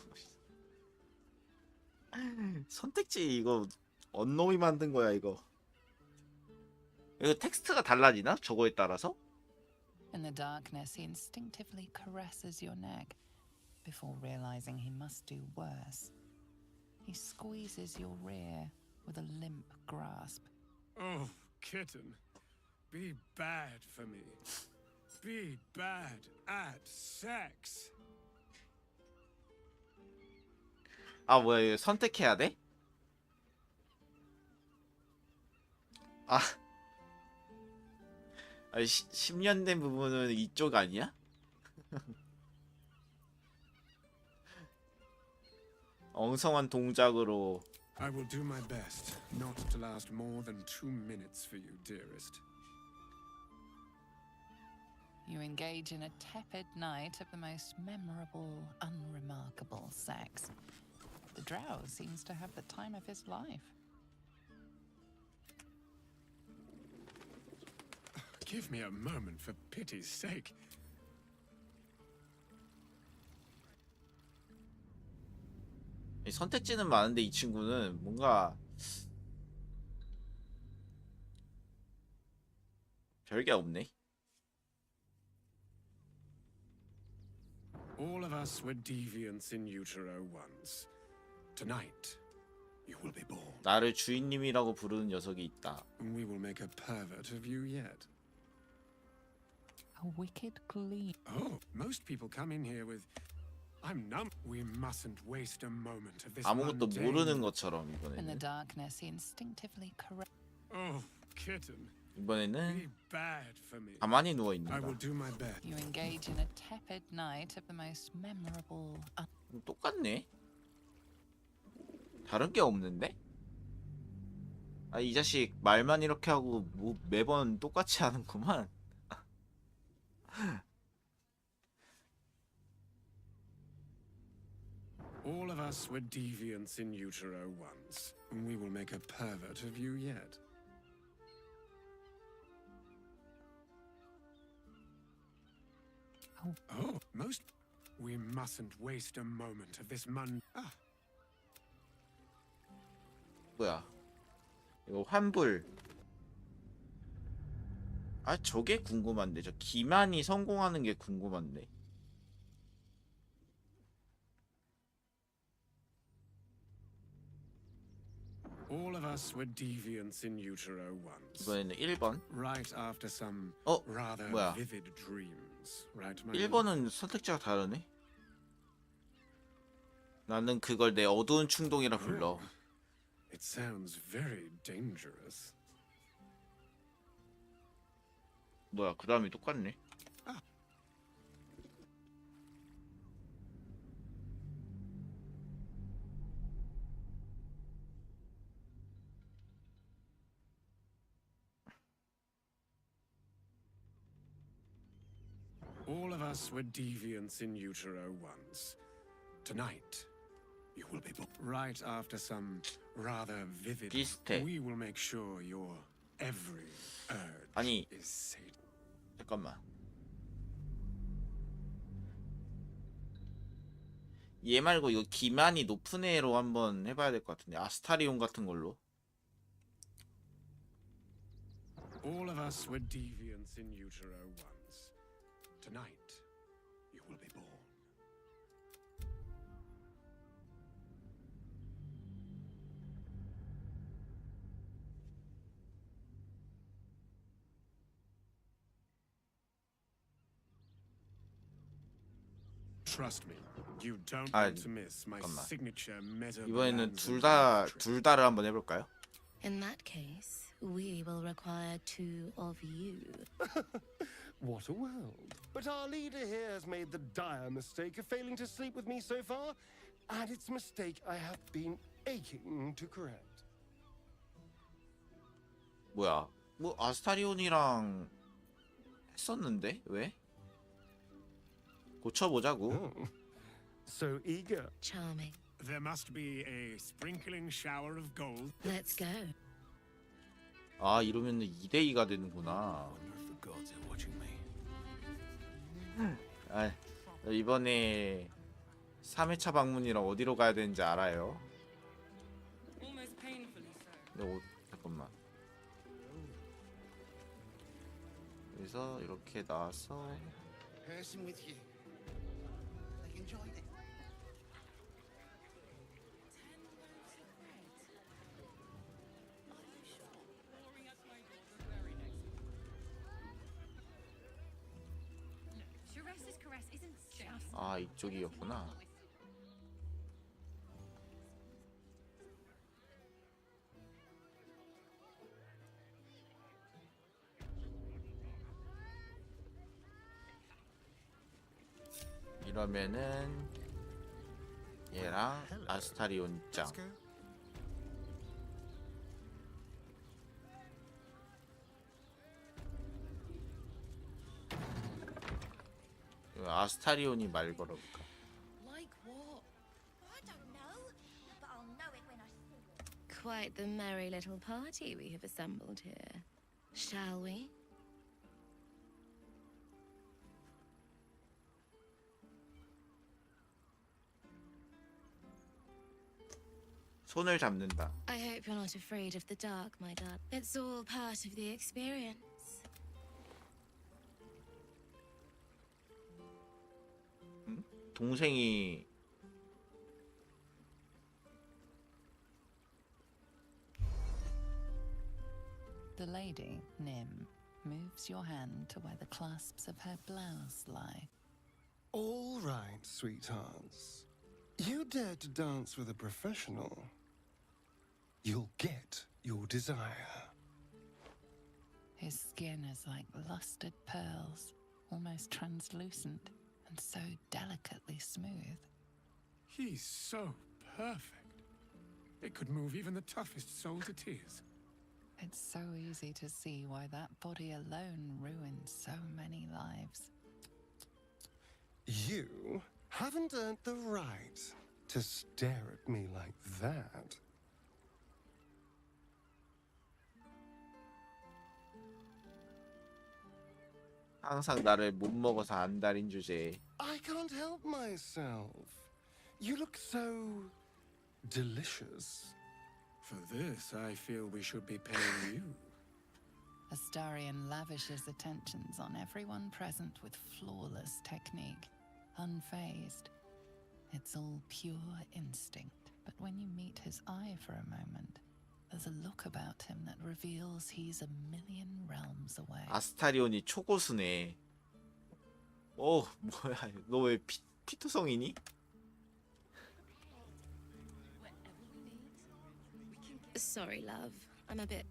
선택지 이거 언노이 만든 거야 이거. 이거 텍스트가 달라지나? 저거에 따라서? In the darkness, he instinctively caresses your neck before realizing he must do worse. He squeezes your rear with a limp grasp. Oh, kitten, be bad for me. Be bad at sex. 아 뭐야 이거 선택해야 돼? 아 10년 된 부분은 이쪽 아니야? 엉성한 동작으로. I will do my best not to last more than 2 minutes for you, dearest. You engage in a tepid night of the most memorable, unremarkable sex. The drow seems to have the time of his life. Give me a moment, for pity's sake. 선택지는 많은데 이 친구는 뭔가 별게 없네. All of us were deviants in utero once. Tonight, you will be born. 나를 주인님이라고 부르는 녀석이 있다. We will make a pervert of you yet. A wicked gleam. Oh, most people come in here with, I'm numb. We mustn't waste a moment of this 아무것도 mundane... 모르는 것처럼 In the 이번에는. darkness, he instinctively caresses. Oh, kitten. 이번에는 Be bad for me. 가만히 누워 있는 I 거야. will do my best. You engage in a tepid night of the most memorable. 똑같네. 다른 게 없는데? 아 이 자식 말만 이렇게 하고 뭐 매번 똑같이 하는구만. All of us were deviants in utero once. We will make a pervert of you yet. Oh, most... We mustn't waste a moment of this 뭐야? 이거 환불. 아 저게 궁금한데 저 기만이 성공하는 게 궁금한데. All of us were deviants in utero once. 이번에는 1번. Right after some rather 뭐야? vivid dreams. Right, my 1번은 선택지가 다르네. 나는 그걸 내 어두운 충동이라 불러. It sounds very dangerous. 뭐야 그 다음이 똑같네. All of us were deviants in utero once. Tonight, you will be born. Right after some rather vivid... 비슷해. We will make sure your every urge 아니 is sated. 잠깐만. 얘 말고 이거 기만이 높은 애로 한번 해봐야 될 것 같은데. 아스타리온 같은 걸로. All of us were deviants in utero once. Tonight, you will be born. Trust me, you don't want to miss my 잠깐만. signature meta. 이번에는 둘 다를 한번 해볼까요? In that case, we will require two of you. What a world. But our leader here has made the dire mistake of failing to sleep with me so far, and it's a mistake I have been aching to correct. 뭐야? 뭐 아스타리온이랑 했었는데 왜? 고쳐보자고. So eager. Charming. There must be a sprinkling shower of gold. Let's go. 아 이러면은 2대2가 되는구나. 아 이번에 3회차 방문이라 어디로 가야 되는지 알아요? 근데 잠깐만. 그래서 이렇게 나와서 Person with you. They enjoyed it. Teresa's caress isn't just. 아 이쪽이었구나. 이러면은 얘랑 아스타리온 짱. 아스타리온이 말 걸어볼까? Like what? I don't know, but I'll know it when I see it. Quite the merry little party we have assembled here. Shall we? 손을 잡는다. I hope you're not afraid of the dark, my dad. It's all part of the experience. 동생이 The lady, Nim, moves your hand to where the clasps of her blouse lie. All right, sweethearts. You dare to dance with a professional. You'll get your desire. His skin is like lustered pearls, almost translucent, and so delicately smooth. He's so perfect. It could move even the toughest soul to tears. It's so easy to see why that body alone ruined so many lives. You haven't earned the right to stare at me like that. 항상 나를 못 먹어서 안달인 주제에. I can't help myself. You look so delicious. For this, I feel we should be paying you. Astarion lavishes attentions on everyone present with flawless technique, unfazed. It's all pure instinct, but when you meet his eye for a moment, there's a look about him that reveals he's a million realms away. 아스타리온이 초고수네. 오 뭐야? 너 왜 피투성이니? Sorry, love. I'm a bit.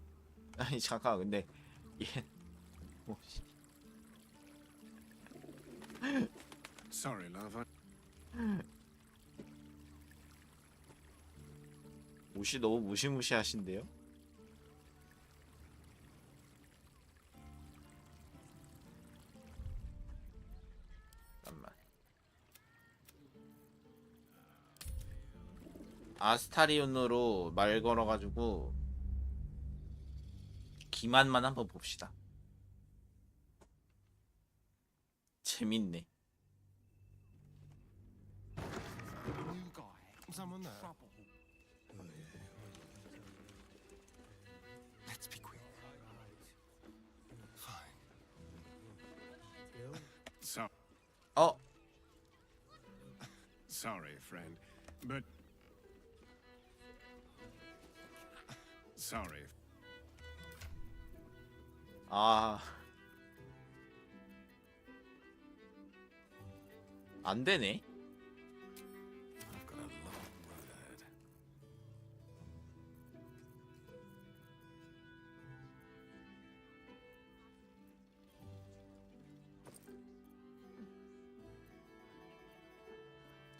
아니 잠깐 근데 얘 뭐, Sorry, love. 옷이 너무 무시무시하신데요? 잠깐만. 아스타리온으로 말 걸어가지고 기만만 한번 봅시다. 재밌네. someone there? Let's be quick. Fine. So, 어? sorry, friend, but sorry. 아. 안 되네. I've got a long road ahead.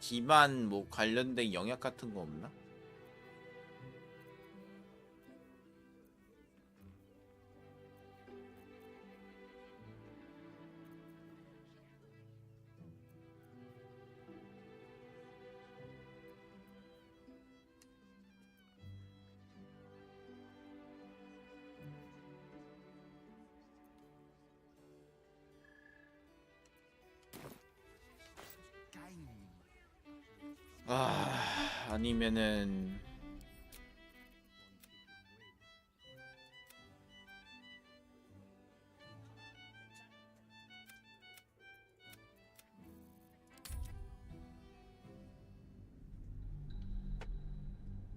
기만 뭐 관련된 영약 같은 거 없나? 아, 아니면은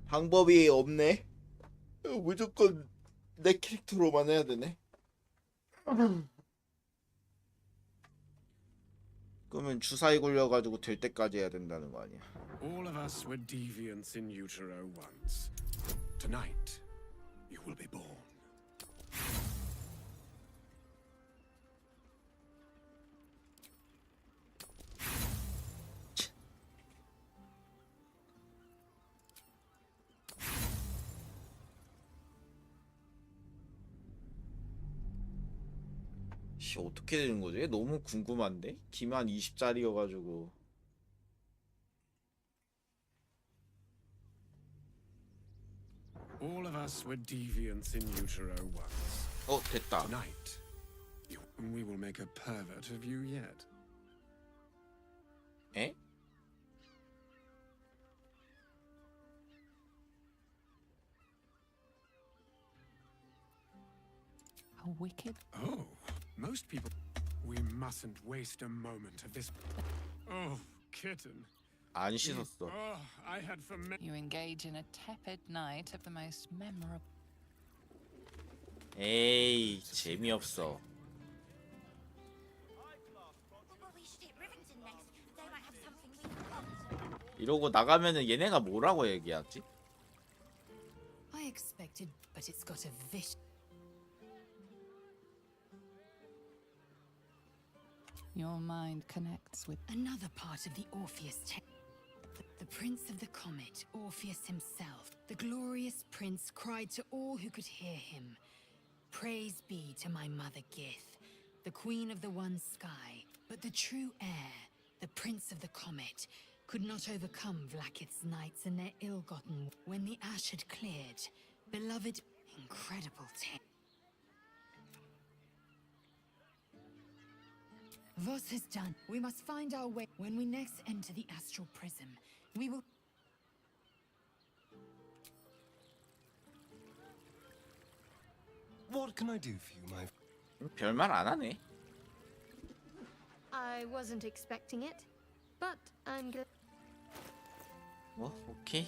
방법이 없네. 무조건 내 캐릭터로만 해야 되네. 그러면 주사위 굴려가지고 될 때까지 해야 된다는 거 아니야? All of us were deviants in utero once. Tonight, you will be born. 씨, 어떻게 되는 거지? 너무 궁금한데? 기만 20짜리여가지고. All of us were deviants in utero once. 어, 됐다. Tonight, we will make a pervert of you yet. 에? A wicked. Oh, most people. We mustn't waste a moment of this. Oh, kitten. 안 씻었어. Oh, I had for You engage in a tepid night of the most memorable. 에이, 재미없어. We should hit Rivington next. They might have something we want. 이러고 나가면은 얘네가 뭐라고 얘기하지? I expected, but it's got a vicious. Your mind connects with Another part of the Orpheus the Prince of the Comet, Orpheus himself, the glorious prince, cried to all who could hear him. Praise be to my mother Gith, the queen of the one sky. But the true heir, the Prince of the Comet, could not overcome Vlaakith's knights and their ill-gotten. When the ash had cleared, beloved, incredible tale. Voss has done. We must find our way. When we next enter the astral prism, we will. What can I do for you, my 별말 안 하네. I wasn't expecting it, but I'm glad. 뭐, 오케이.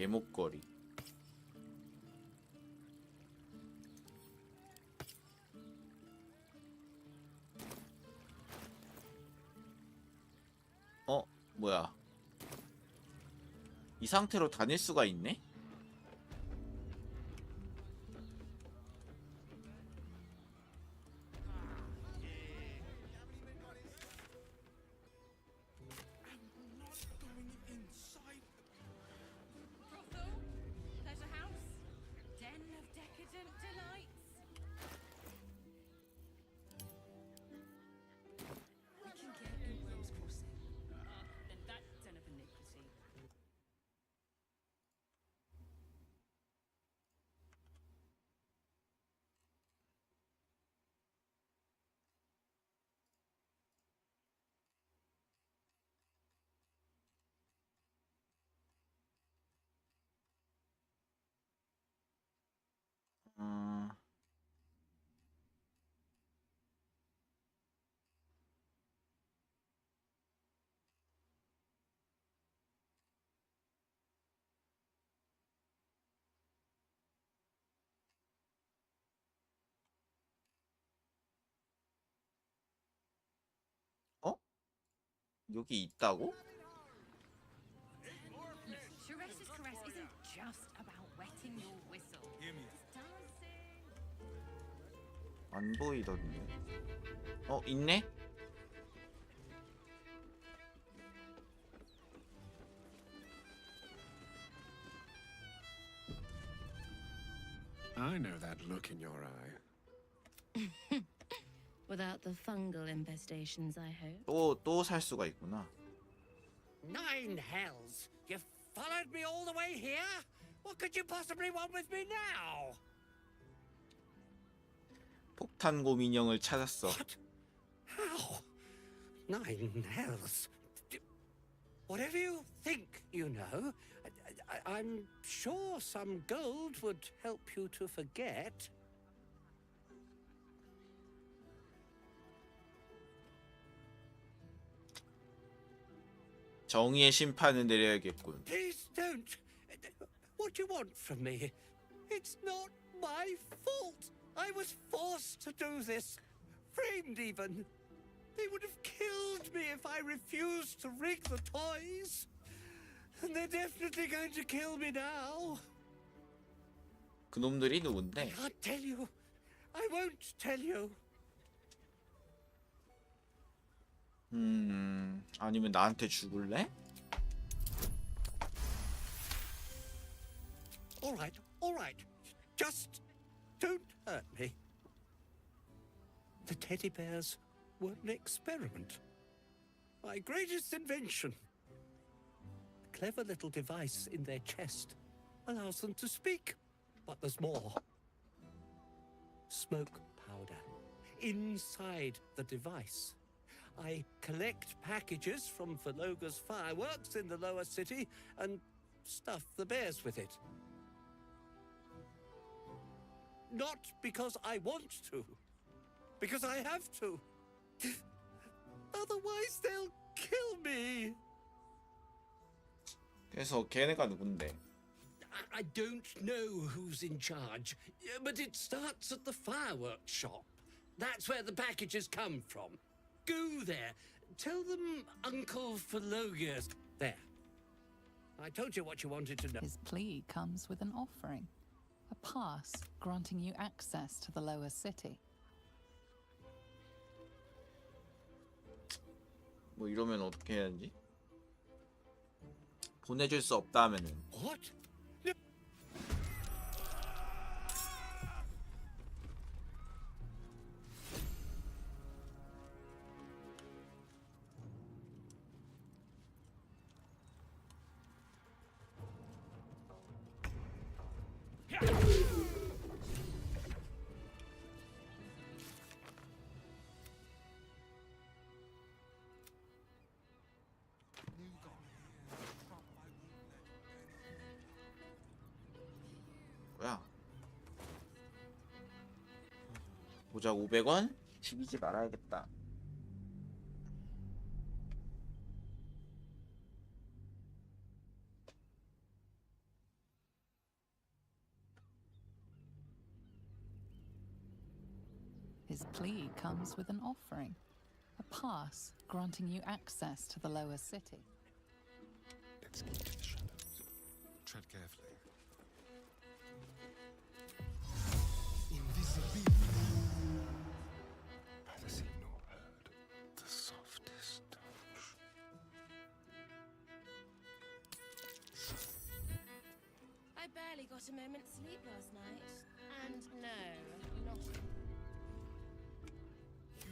개목걸이. 어? 뭐야? 이 상태로 다닐 수가 있네? Pleasure house, den of decadent delights. 여기 있다고? Teresa's caress isn't just about wetting your whistle. It's dancing. 안 보이던데. 어, 있네? I know that look in your eye. Without the fungal infestations, I hope. 또 살 수가 있구나. Nine hells! You've followed me all the way here? What could you possibly want with me now? 폭탄 곰인형을 찾았어. How? Nine hells? Whatever you think, you know, I'm sure some gold would help you to forget. 정의의 심판을 내려야겠군. Please don't. What do you want from me? It's not my fault. I was forced to do this. Framed even. They would have killed me if I refused to rig the toys. And they're definitely going to kill me now. 그놈들이 I 누군데? can't tell you. I won't tell you. 아니면 나한테 죽을래? All right. Just don't hurt me. The teddy bears were an experiment. My greatest invention. A clever little device in their chest allows them to speak. But there's more. Smoke powder inside the device. I collect packages from Valoga's fireworks in the lower city and stuff the bears with it. Not because I want to, because I have to. Otherwise they'll kill me. 그래서 걔네가 누군데? I don't know who's in charge, but it starts at the fireworks shop. That's where the packages come from. Go there. Tell them Uncle Philogis. There. I told you what you wanted to know. His plea comes with an offering, a pass granting you access to the lower city. 뭐 이러면 어떻게 해야지? 보내줄 수 없다 하면은. What? 뭐야? 모자 500원? 튀기지 말아야겠다. His plea comes with an offering, a pass granting you access to the lower city. Let's keep to the shadows. Tread carefully. Invisibility. Neither seen nor heard. The softest touch. I barely got a moment's sleep last night. And no, not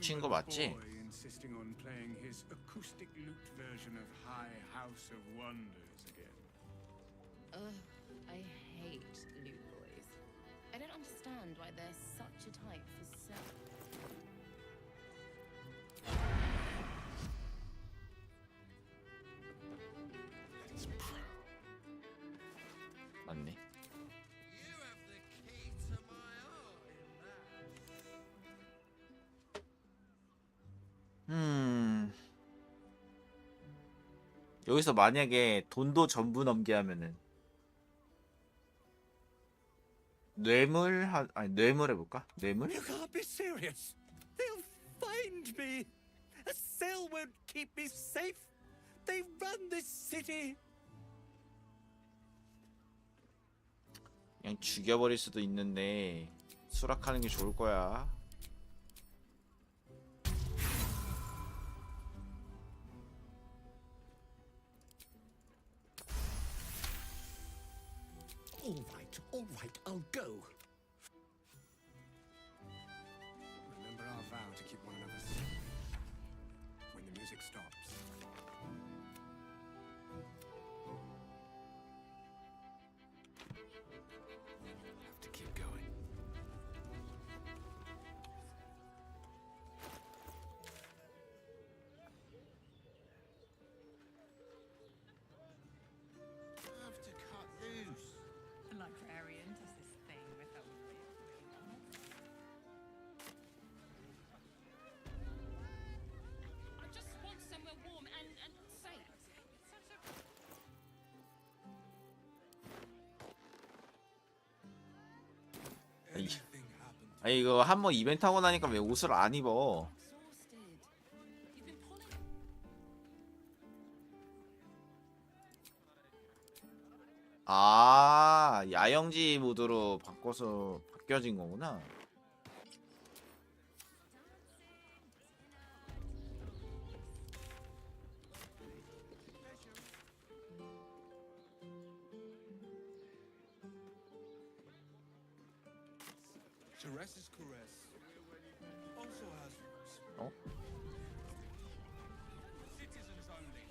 친구 맞지? Boy insisting on playing his acoustic lute version of High House of Wonders again. Ugh, I hate lute boys. I don't understand why they're such a type for sex. Let's prowl. 맞네. You have the key to my heart in that. 여기서 만약에 돈도 전부 넘게 하면은 뇌물 해볼까? 뇌물? You can't be serious. They'll find me. A cell won't keep me safe. They run this city. 그냥 죽여버릴 수도 있는데 수락하는 게 좋을 거야. All right, I'll go. Remember our vow to keep one another safe when the music stops. Have to keep going. Have to cut loose. The librarian does this thing with her I just want somewhere warm and safe. 아니 이거 한번 이벤트 하고 나니까 왜 옷을 안 입어? 아, 야영지 모드로 바꿔서 바뀌어진 거구나. Teresa's caress also has 어? citizens only.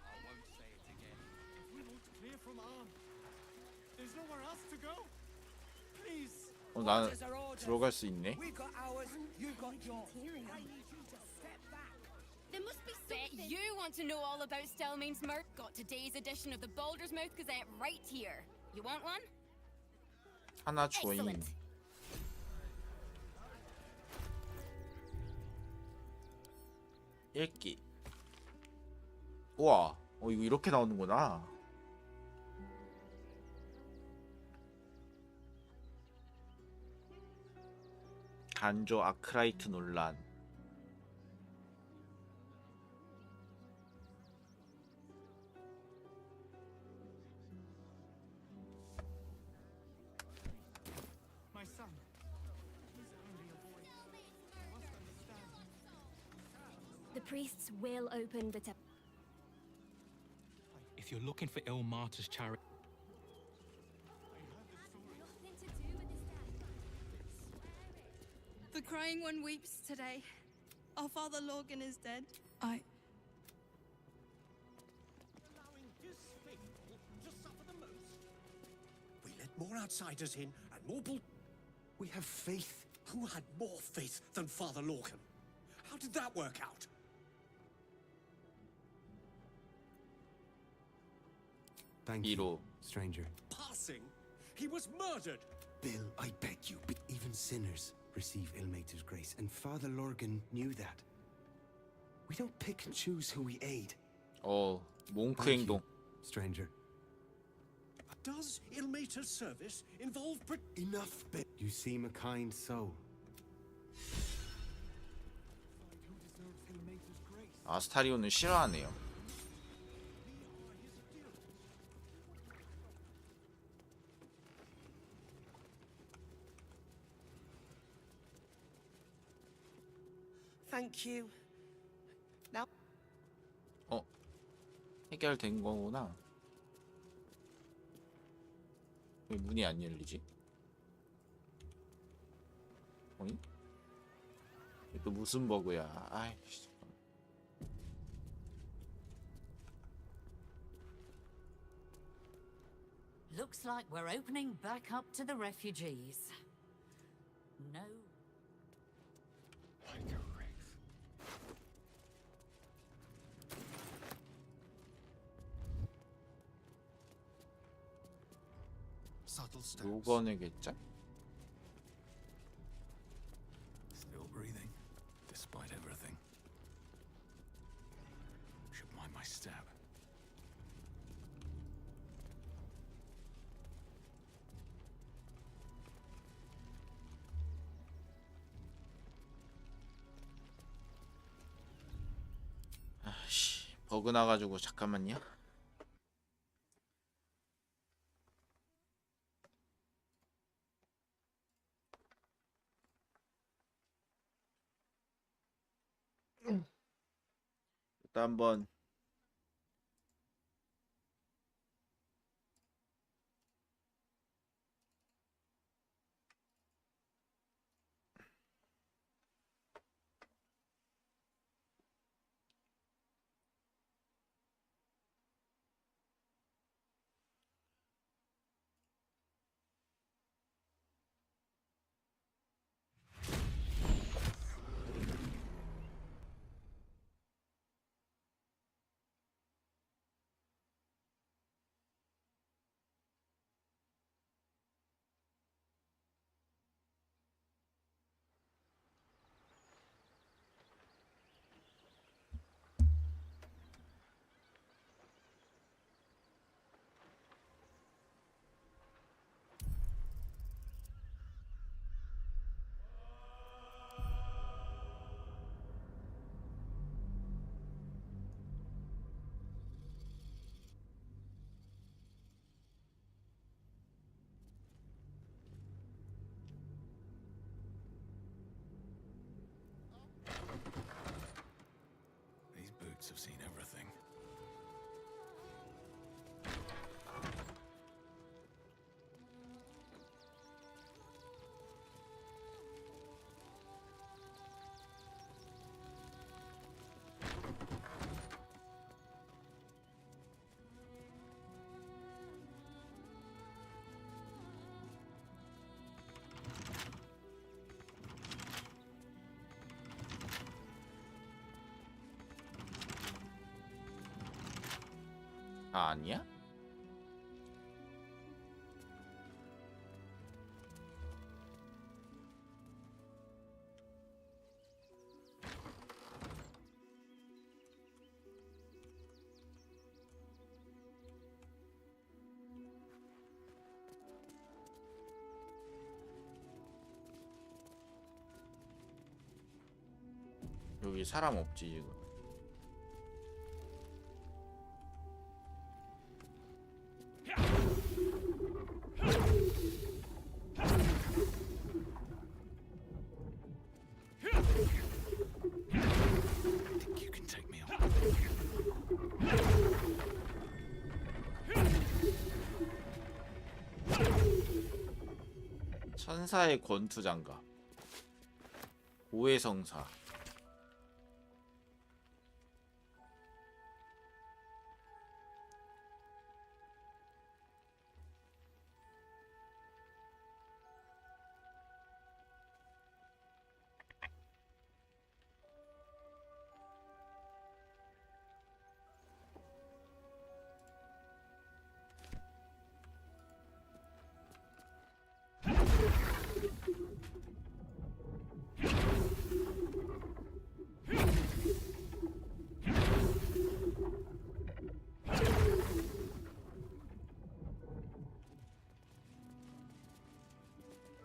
I won't say it again. If we want to clear from arms, there's nowhere else to go. Please. 난 들어갈 수 있네. We've got ours, you've got yours. There must be something. Bet you want to know all about Stelmane's murder. Got today's edition of the Baldur's Mouth Gazette right here. You want one? 하나 조인. Excellent. 읽기. 우와, 이거 이렇게 나오는구나. 단조 아크라이트 논란. My son. He's only a boy. You must understand. The priests will open the If you're looking for Ilmarta's charity, The crying one weeps today. Our father Lorgan is dead. Allowing this faithful to suffer the most. We let more outsiders in and more We have faith. Who had more faith than Father Lorcan? How did that work out? Thank you, stranger. Passing? He was murdered! Bill, I beg you, but even sinners receive Ilmater's grace, and Father Lorgan knew that. We don't pick and choose who we aid. 몽크 Thank 행동. you, stranger. Does Ilmater's service involve Enough, Bill. You seem a kind soul. 아스타리온을 싫어하네요. Thank you. Now. 해결된 거구나. 왜 문이 안 열리지? 어이? 이게 또 무슨 버그야? 아이씨. Looks like we're opening back up to the refugees. No. Like a wraith. Subtle steps. 로건의 괴짜? still breathing, despite everything. Should mind my step. 버그 나가지고 잠깐만요. 일단 한번 These boots have seen everything. 아니야? 여기 사람 없지 지금. Think you can take me on? 천사의 권투 장갑. 고해성사.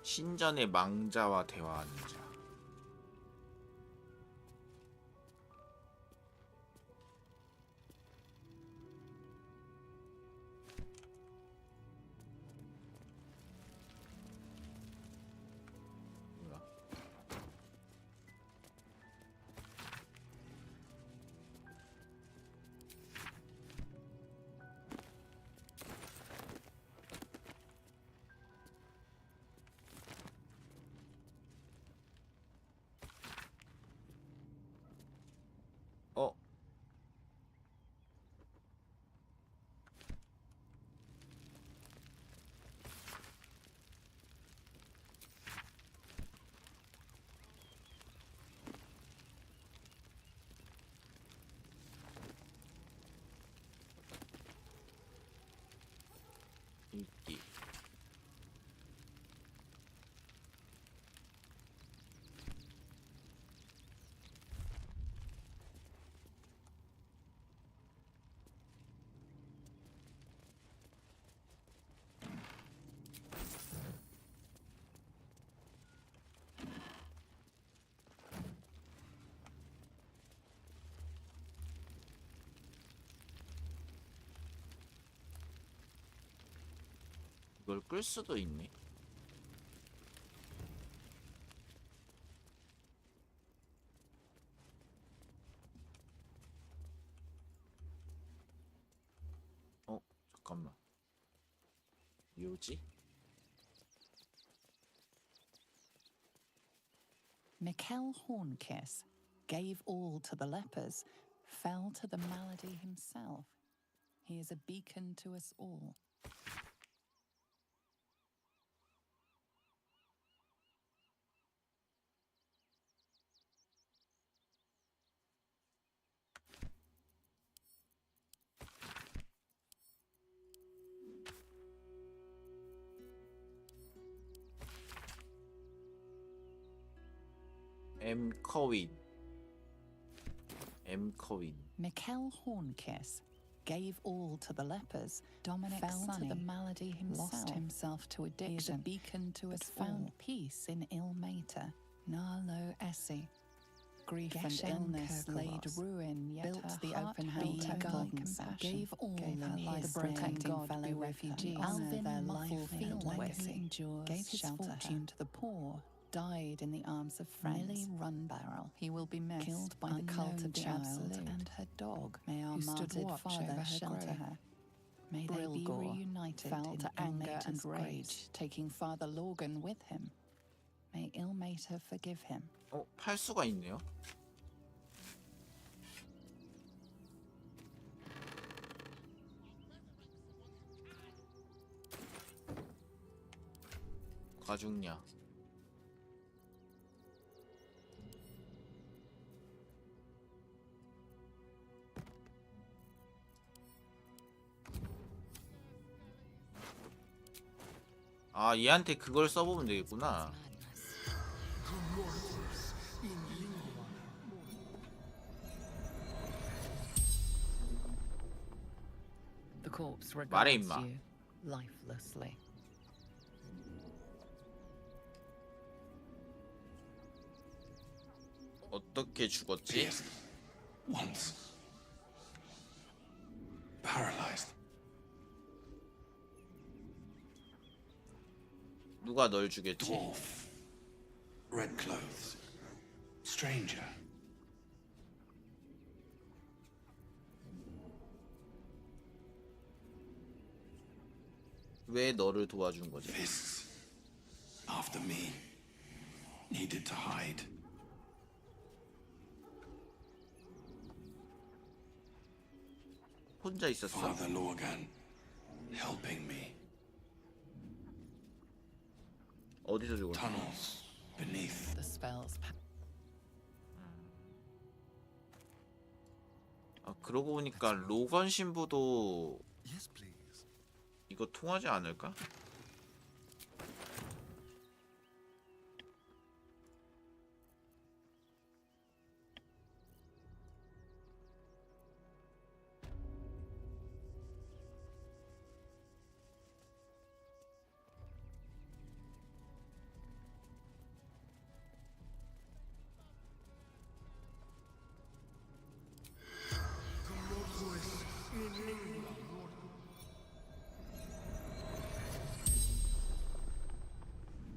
신전의 망자와 대화하는 자. 뭐야? 이걸 끌 수도 있네. 잠깐만. 요지? Mikkel Hornkiss gave all to the lepers, fell to the malady himself. He is a beacon to us all. 엠커윈. Mikkel Hornkiss gave all to the lepers. Dominic fell to the malady himself, lost himself to addiction. He is a beacon to us, found peace in Ilmater. Narlo Essie. Grief and illness laid ruin, yet built the open hand gardens, gave all the protecting fellow refugees. Alvin their life field legacy, gave his fortune to the poor. Died in the arms of friends. Millie Runbarrel. He will be missed. Killed by the cult of child and her dog. May our martyred father shelter her. May they be reunited. Fell to anger and rage, taking Father Lorgan with him. May Ilmater forgive him. 팔 수가 있네요. 과중량. 아, 얘한테 그걸 써보면 되겠구나. The corpse 말해, regards 임마. you lifelessly. 어떻게 죽었지? Once. Paralyzed. 누가 널 죽였지? Dwarf. Red clothes. Stranger. 왜 너를 도와준 거지? Fists. After me. Needed to hide. 혼자 있었어? Father Lorgan. Helping me. 어디서 죽었어? Tunnels. Beneath. The spells. 아, 그러고 보니까 로건 신부도 이거 통하지 않을까?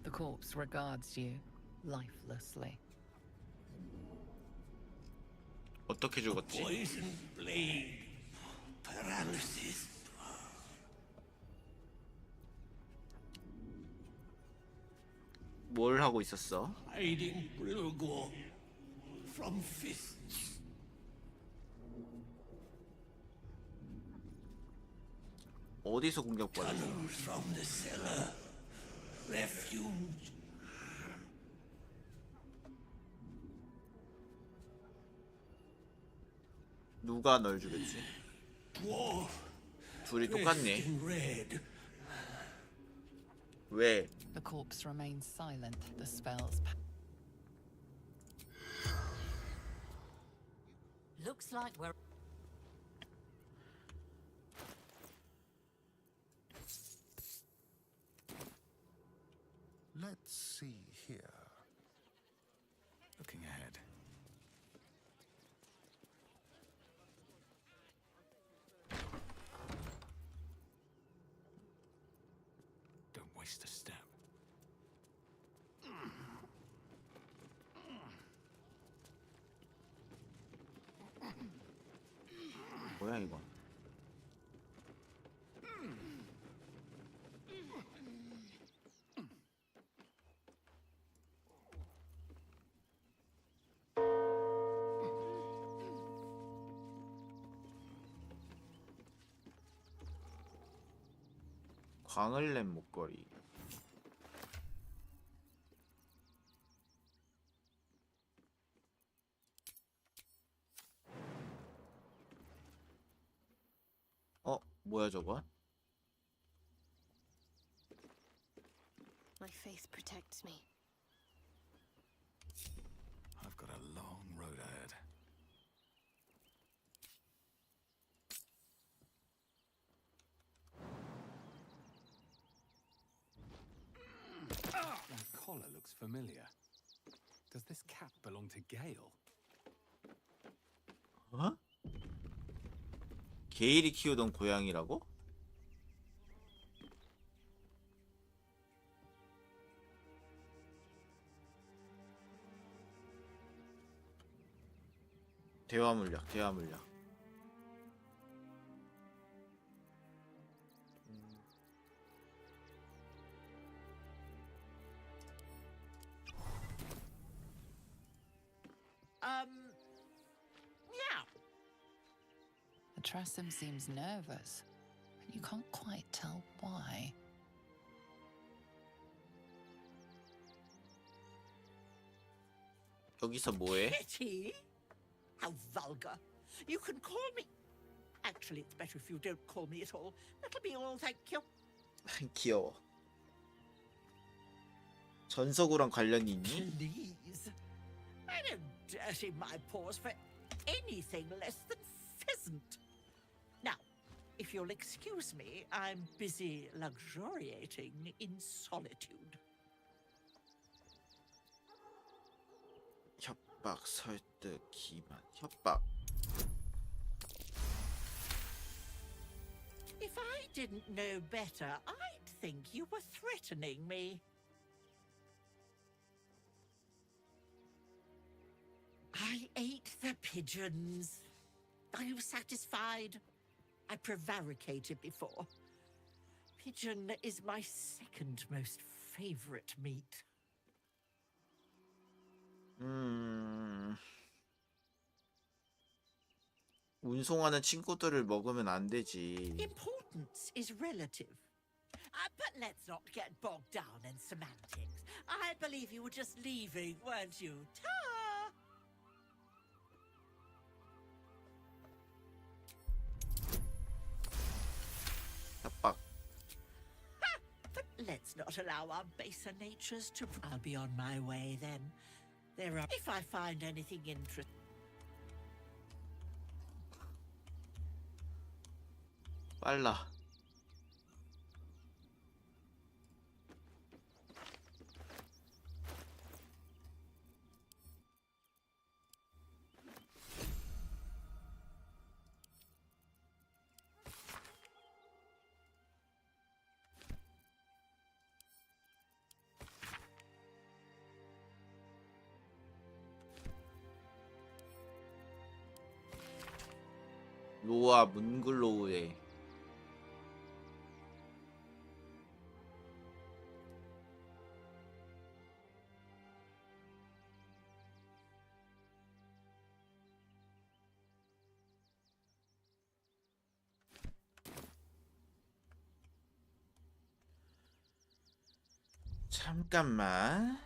The corpse regards you lifelessly. 어떻게 죽었지? Poison blade. Paralysis. 뭘 하고 있었어? Hiding Brilgor from fists. 어디서 공격받았어? Tunnels from the cellar. Refuge. 누가 널 죽였지? Dwarf. 둘이 똑같네. Dressed in red. 왜? The corpse remains silent. The spells. Looks like we're... Let's see here. Looking ahead. missed a step. 뭐야 이건? 광을 낸 목걸이. 뭐야 저거? My faith protects me. I've got a long road ahead. That collar looks familiar. Does this cap belong to Gale? 어? 게일이 키우던 고양이라고? 대화 물약, 대화 물약. Yeah. The Tressum seems nervous, but you can't quite tell why. 여기서 뭐해? Kitty? How vulgar. You can call me... Actually, it's better if you don't call me at all. That'll be all, thank you. 귀여워. 전서구랑 관련이 있니? Please. I don't dirty my paws for anything less than pheasant. Now, if you'll excuse me, I'm busy luxuriating in solitude. 협박, 설득, 기만, 협박. If I didn't know better, I'd think you were threatening me. I ate the pigeons. Are you satisfied? I prevaricated before. Pigeon is my second most favorite meat. 운송하는 친구들을 먹으면 안 되지. Importance is relative. But let's not get bogged down in semantics. I believe you were just leaving, weren't you? Ta! 협박. But let's not allow our baser natures to... I'll be on my way then. There are... If I find anything interesting... 빨라. 로아 문글로우에 잠깐만.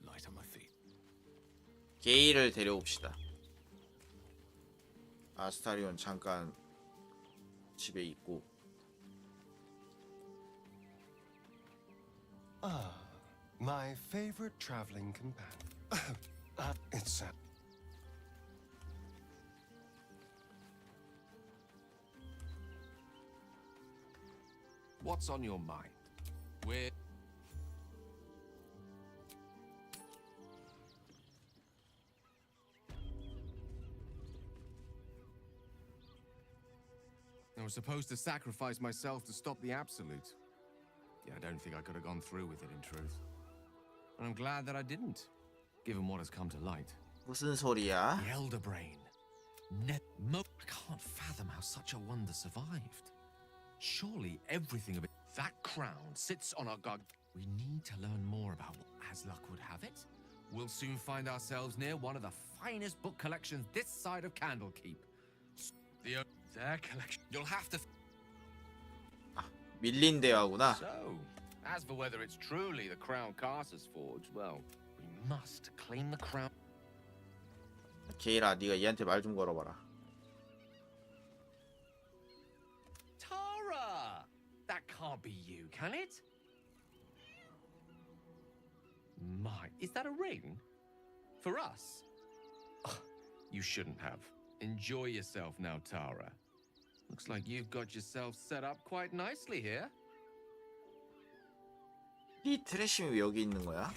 Light on my feet. 게이를 데려옵시다. 아스타리온 잠깐 집에 있고. Ah, my favorite traveling companion. It's What's on your mind? We're... I was supposed to sacrifice myself to stop the Absolute. Yeah, I don't think I could have gone through with it, in truth. And I'm glad that I didn't, given what has come to light. 무슨 소리야? The Elder Brain. I can't fathom how such a wonder survived. Surely everything of it... That crown sits on our god. We need to learn more about what, as luck would have it, we'll soon find ourselves near one of the finest book collections this side of Candlekeep. Their collection. You'll have to... 밀린 대화구나. So, as for whether it's truly the crown Carter's forged, well, we must claim the crown. 게일아, 네가 얘한테 말 좀 걸어봐라. Tara! That can't be you, can it? My, is that a ring? For us? Oh, you shouldn't have. Enjoy yourself now, Tara. Looks like you've got yourself set up quite nicely here. 이 트레심이 왜 여기 있는 거야?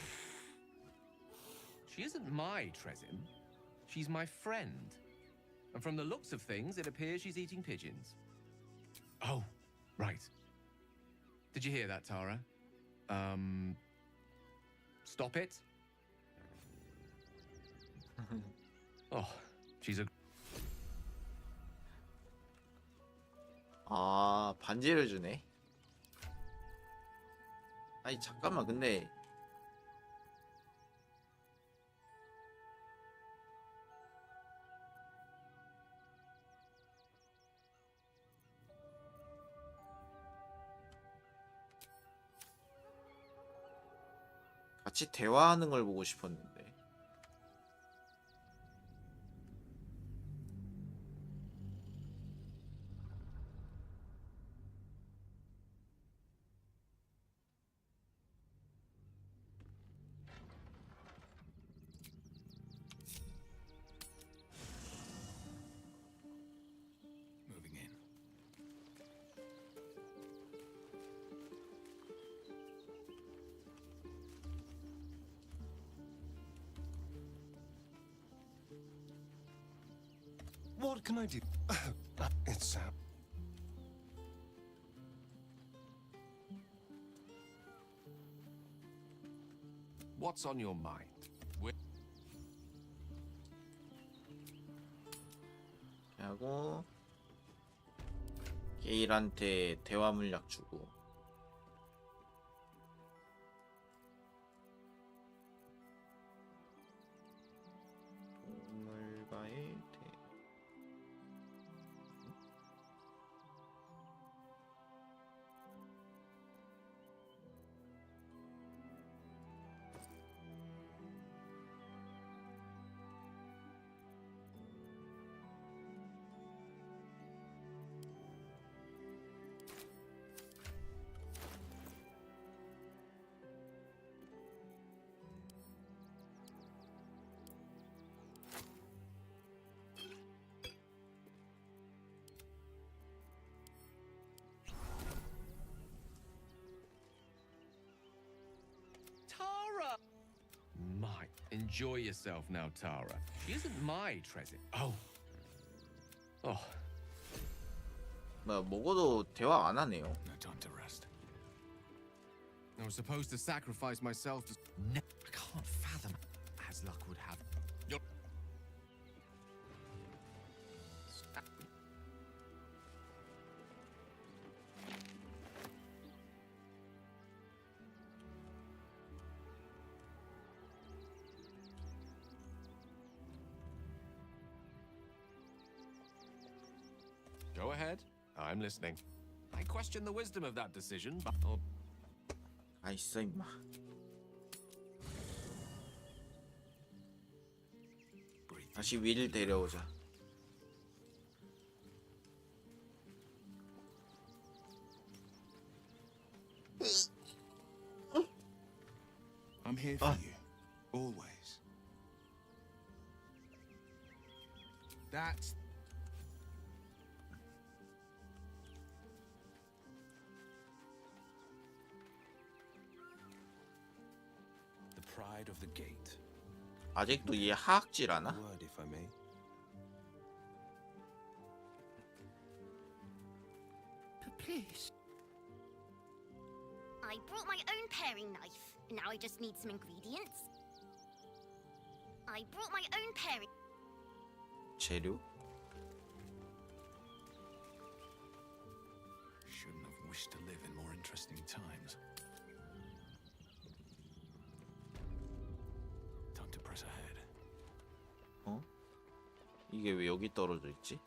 She isn't my Trezim. She's my friend. And from the looks of things, it appears she's eating pigeons. Oh, right. Did you hear that, Tara? Stop it. Oh, she's a... 아, 반지를 주네. 아니 잠깐만, 근데 같이 대화하는 걸 보고 싶었는데. Moving in. What can I do? It's What's on your mind? 하고 게일한테 대화 물약 주고. 동물과의 대. Tara! My, enjoy yourself now, Tara. She isn't my Trezim. Oh. Oh. 뭐 먹어도 대화 안 하네요. No time to rest. I was supposed to sacrifice myself to... I can't fathom, as luck would have it. You're... Go ahead. I'm listening. I question the wisdom of that decision, but... Oh. 아 있어 임마. 다시 윌 데려오자. I'm here for you, always. That's The pride of the gate. 아직도 얘 하악질 하나? Word, if I may. Please. I brought my own paring knife. Now I just need some ingredients. I brought my own paring. 재료? Shouldn't have wished to live in more interesting times. Time to press ahead. 어? 이게 왜 여기 떨어져 있지?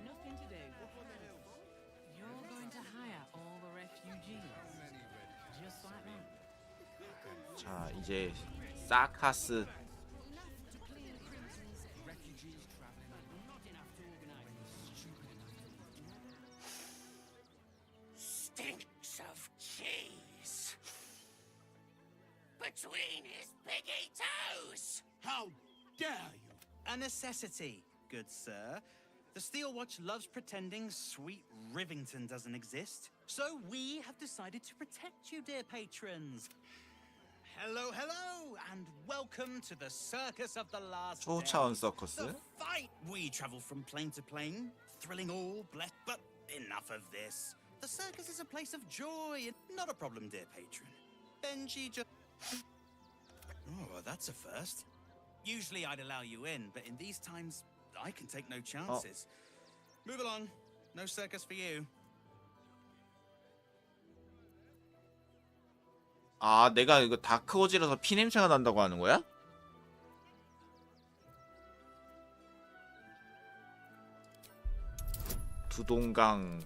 Nothing to do. You're going to hire all the refugees. Just like that. 자, 이제 사카스. Stinks of cheese. Between his piggy toes. How dare you! A necessity, good sir. The Steel Watch loves pretending sweet Rivington doesn't exist. So we have decided to protect you, dear patrons. Hello, hello, and welcome to the Circus of the Last 초차원 Days. 서커스. The fight! We travel from plane to plane, thrilling all, blessed, but enough of this. The circus is a place of joy, not a problem, dear patron. Benji just... Oh, that's a first. Usually I'd allow you in, but in these times, I can take no chances. Move along. No circus for you. 아, 내가 이거 다크 오지라서 피 냄새가 난다고 하는 거야? 두동강.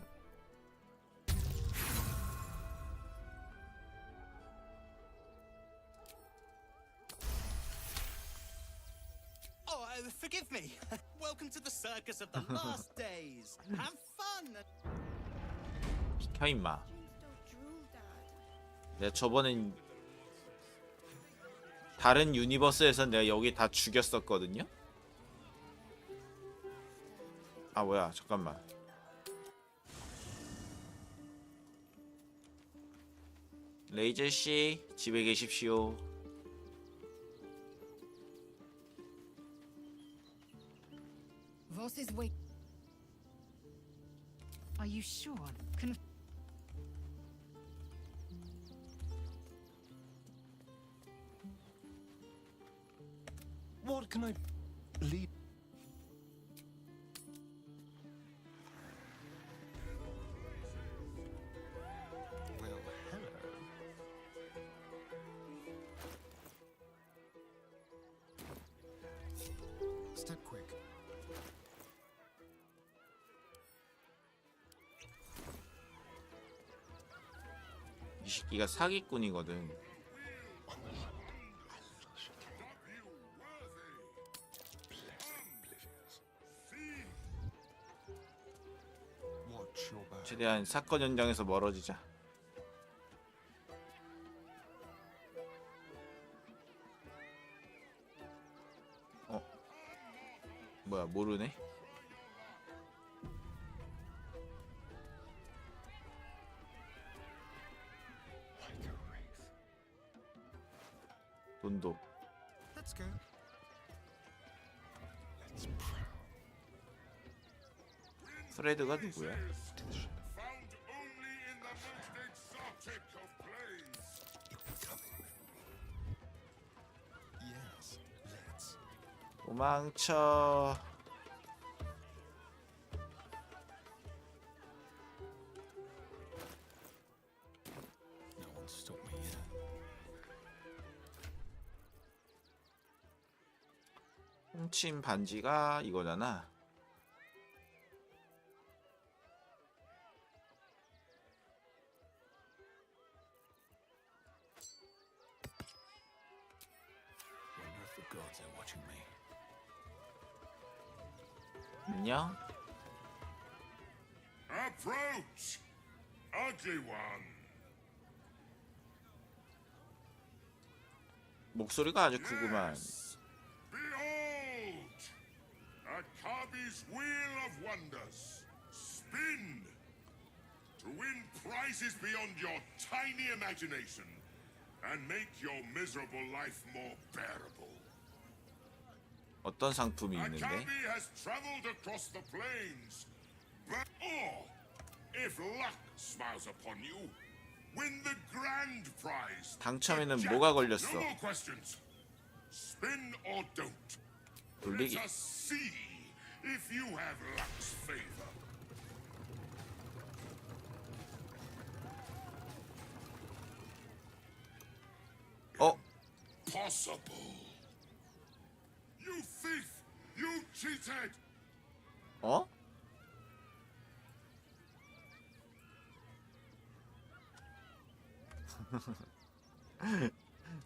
Oh, forgive me. Welcome to the Circus of the Last Days. Have fun. 비켜 임마. 내가 저번엔 다른 유니버스에서 내가 여기 다 죽였었거든요. 아 뭐야 잠깐만. 레이저 씨 집에 계십시오. Voss is wait. Are you sure? What can I lead? Well, hello. Step quick. 이 새끼가 사기꾼이거든. 최대한 사건 현장에서 멀어지자. 어? 뭐야 모르네? 돈도. Let's go. 프레드가 누구야? 도망쳐. 훔친 반지가 이거잖아. Wonder if the gods are watching me. 안녕. Approach, ugly one. 목소리가 아주 크구만. Behold, Akabi's wheel of wonders. Spin to win prizes beyond your tiny imagination and make your miserable life more bearable. 어떤 상품이 있는데? Akabi has traveled across the plains, but if luck smiles upon you, win the grand prize. 당첨에는 뭐가 걸렸어? No more questions. Spin or don't. 돌리기. Let us see if you have luck's favor. Possible. You thief! You cheated! 어?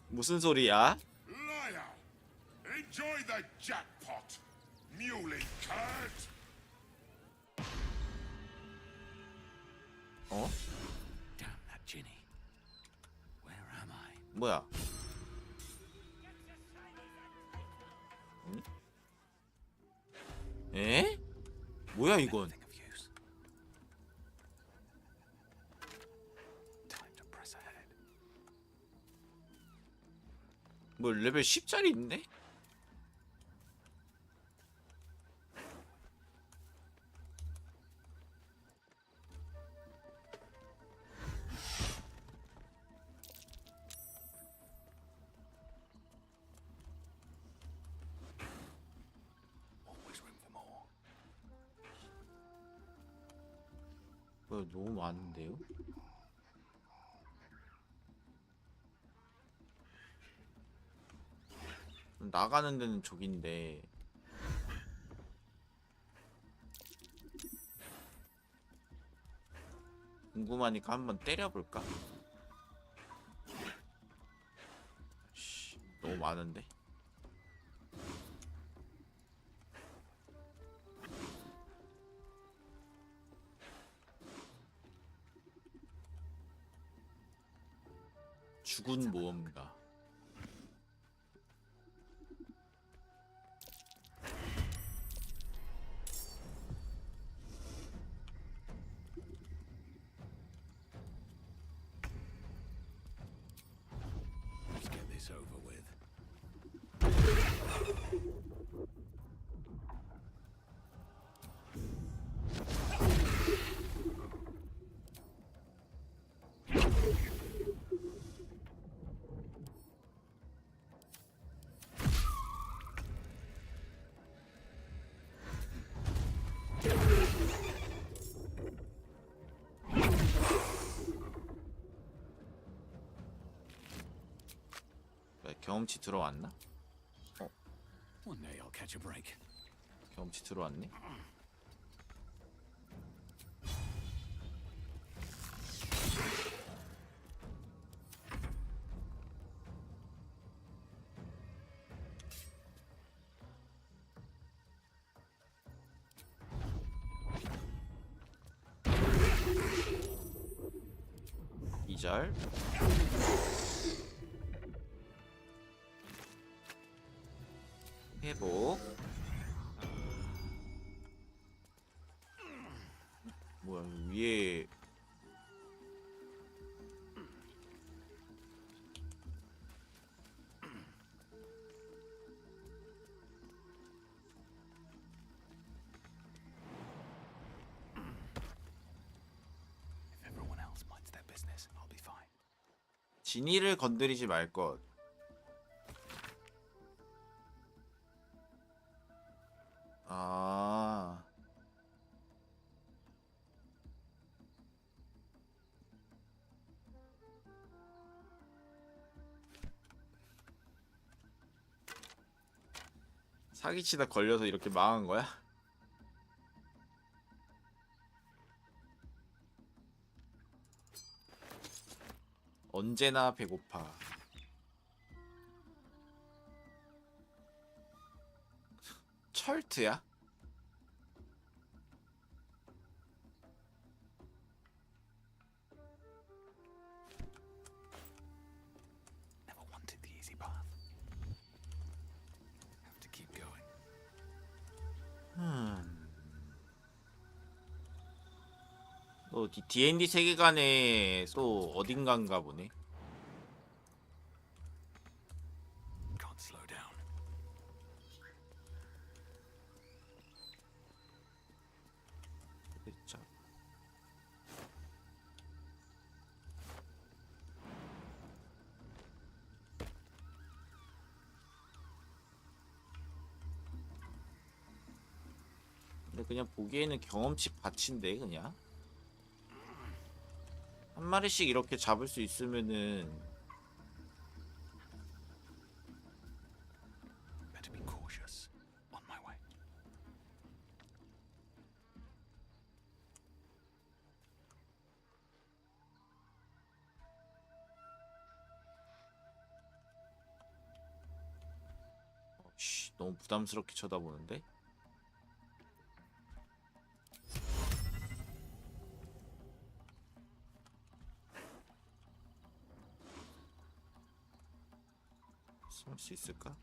무슨 소리야? Liar! Enjoy the jackpot, muley curt! 어? Damn that Ginny. Where am I? 뭐야? 응? 에? 뭐야 이건? 뭐 레벨 10짜리 있는데? 뭐야 너무 많은데요? 나가는 데는 저긴데 궁금하니까 한번 때려볼까? 씨, 너무 많은데? 죽은 모험가. Let's get this over with. 왜 경험치 들어왔나? One day I'll catch a break. 경험치 들어왔네? 이절 회복. 뭐야 위에 If everyone else minds their business, I'll be fine. 진이를 건드리지 말 것. 아. 사기치다 걸려서 이렇게 망한 거야? 언제나 배고파. 철트야? Never wanted the easy path. Have to keep going. 또 D&D 세계관에 또 어딘가인가 보네. Can't slow down. 그쵸. 근데 그냥 보기에는 경험치 밭인데 그냥 한 마리씩 이렇게 잡을 수 있으면은 Better be cautious. On my way. 너무 부담스럽게 쳐다보는데? 쓸 수 있을까?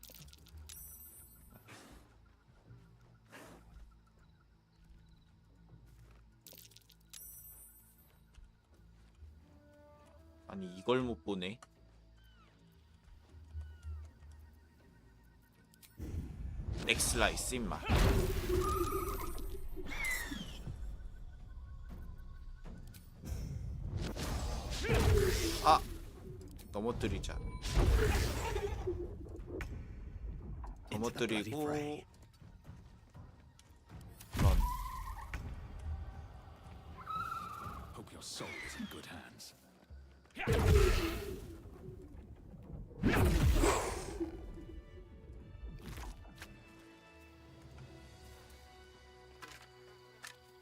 아니 이걸 못 보네. 넥슬라이스 임마. 아! 넘어뜨리자. 넘어뜨리고 런. Hope your soul is in good hands.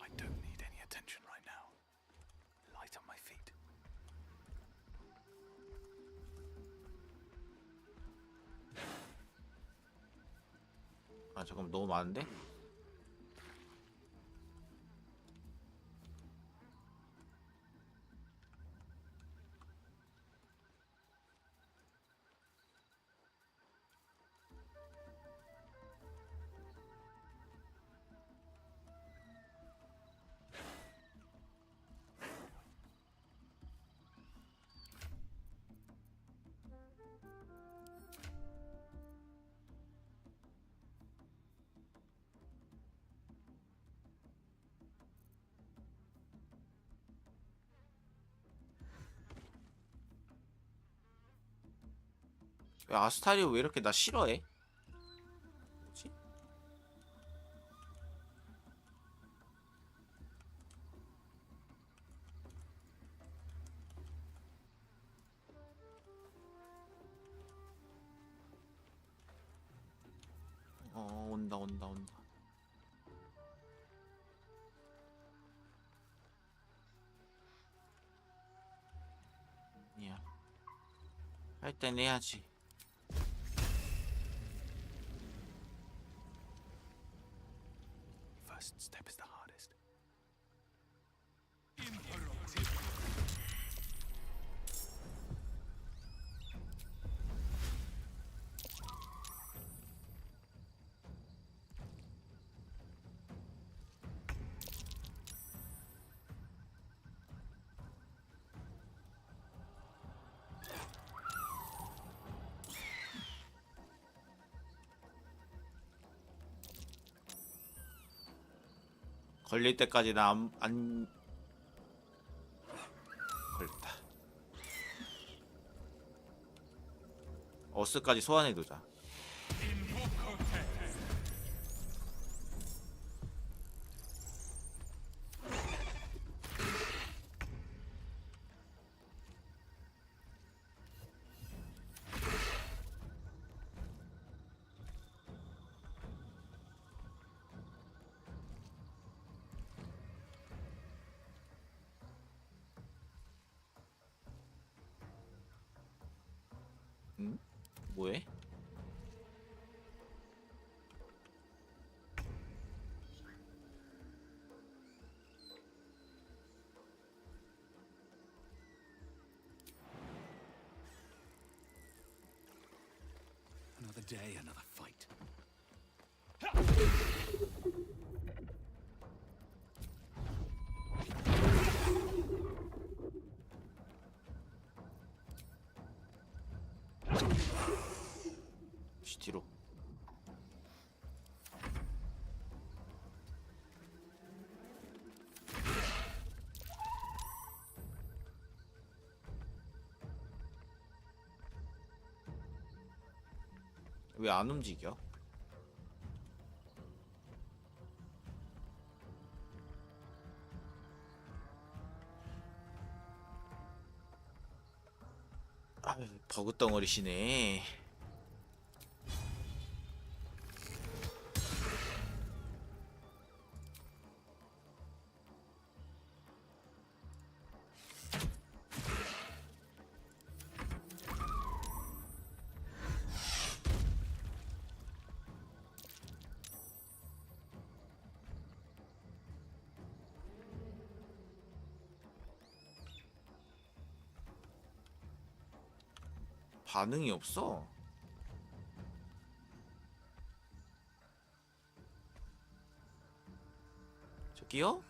I don't need any attention right now. Light on my feet. 아 잠깐만 너무 많은데? 왜 아스타리오 왜 이렇게 나 싫어해? 뭐지? 온다 온다 온다. 야, 할 땐 해야지. First step is the hardest. 걸릴 때까지 나 안 걸렸다. 어스까지 소환해두자. 뭐해? Another day, another fight. 뒤로. 왜 안 움직여? 아유, 버그 덩어리시네. 반응이 없어. 저기요?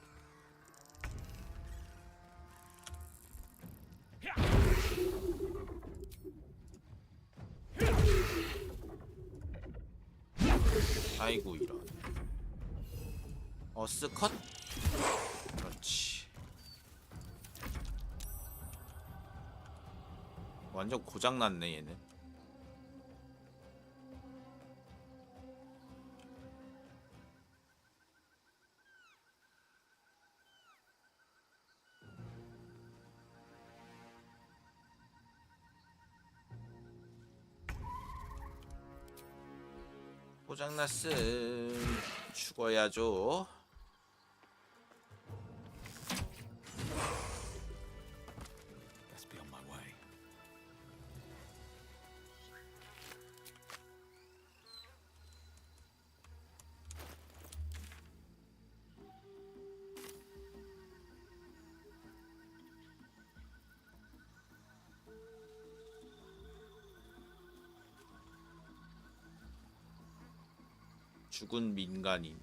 아이고 이런. 어스 컷? 그렇지. 완전 고장났네 얘는. 고장났음. 죽어야죠. Best be on my way. 죽은 민간인.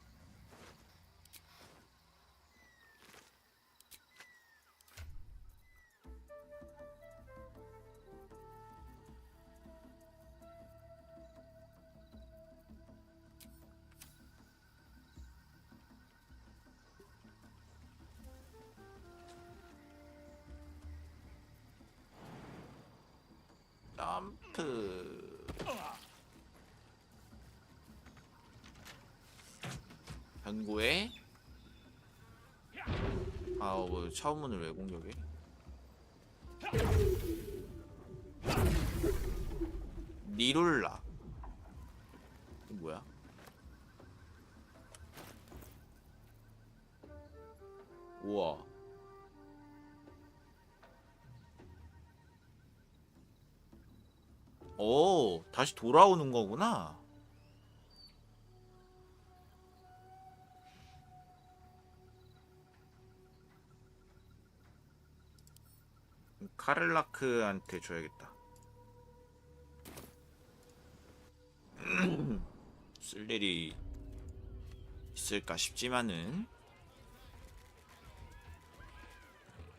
점프. 변구에. 아우, 차원문을 왜 공격해? 니룰라. 이게 뭐야? 우와. 오, 다시 돌아오는 거구나. 카를라크한테 줘야겠다. 쓸 일이 있을까 싶지만은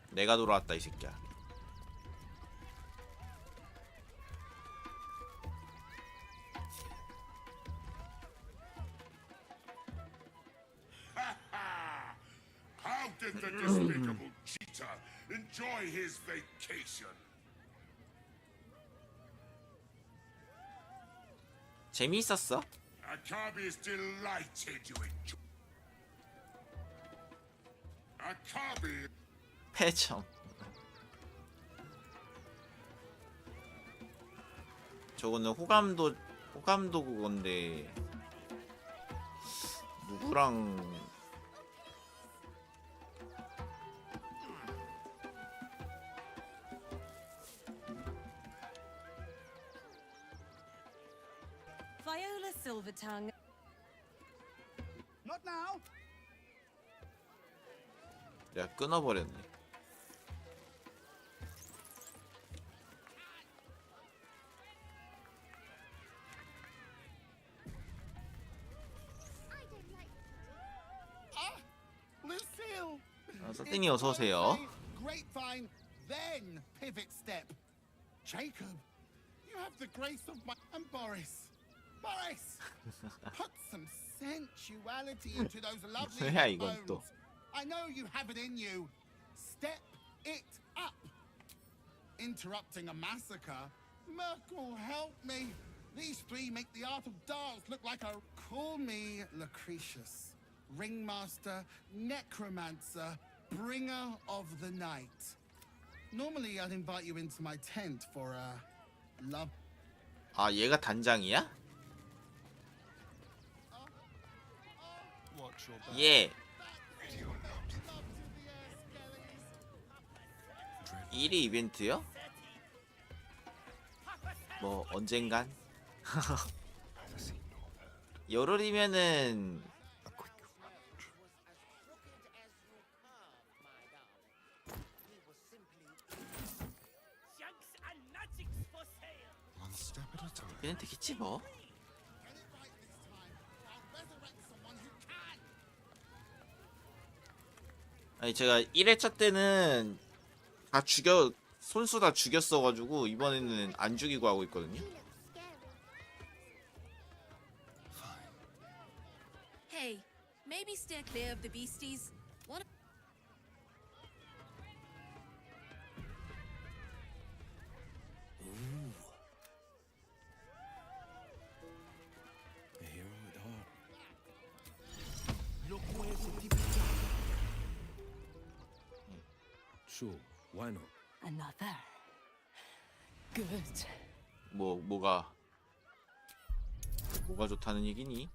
내가 돌아왔다 이 새끼야. How did the despicable cheetah enjoy his vacation? 재미있었어. Akabi is delighted you enjoy. Akabi. 패점. 저거는 호감도 그건데 누구랑 silver tongue. Not now. 내가 끊어버렸네. Lucille. 서땡이 어서 오세요. Grapevine, then pivot step. Jacob, you have the grace of my and Boris. Boris, put some sensuality into those lovely 뭐야 이건 또. bones. I know you have it in you. Step it up. Interrupting a massacre. Merkel, help me. These three make the art of dance look like a. Call me Lucretius, ringmaster, necromancer, bringer of the night. Normally, I'd invite you into my tent for a love. 아 얘가 단장이야? 예. 1위 이벤트요? 뭐 언젠간? 열흘이면은 그냥 되겠지 뭐. 아니 제가 1회차 때는 다 손수 다 죽였어가지고 이번에는 안 죽이고 하고 있거든요. Hey, maybe steer clear of the beasties. What? Ooh. A hero with heart. Look where's the deep. Sure, why not? Another. Good. 뭐가 좋다는 얘기니?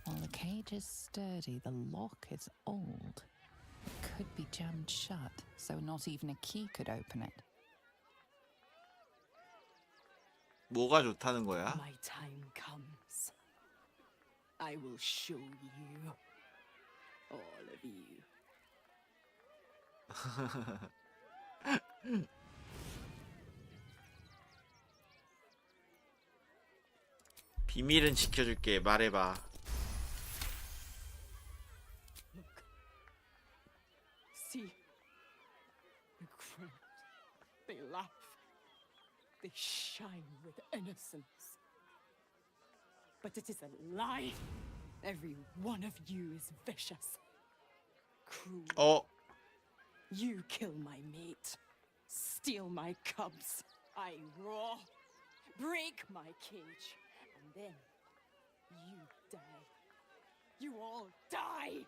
While the cage is sturdy, the lock is old. It could be jammed shut, so not even a key could open it. 뭐가 좋다는 거야? My time comes. I will show you. All of you. 비밀은 지켜줄게. 말해봐. See, the crowd, they laugh, they shine with innocence. But it is a lie. Every one of you is vicious, cruel. Oh. You kill my mate, steal my cubs. I roar, break my cage, and then you die. You all die.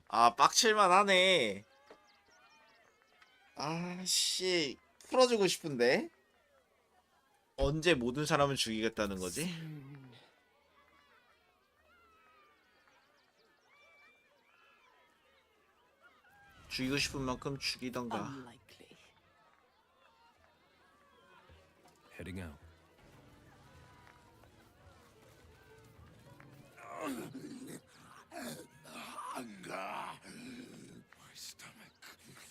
아 빡칠만 하네. 아씨 풀어주고 싶은데 언제 모든 사람을 죽이겠다는 거지? 죽이고 싶은 만큼 죽이던가. Heading out. Hunger. My stomach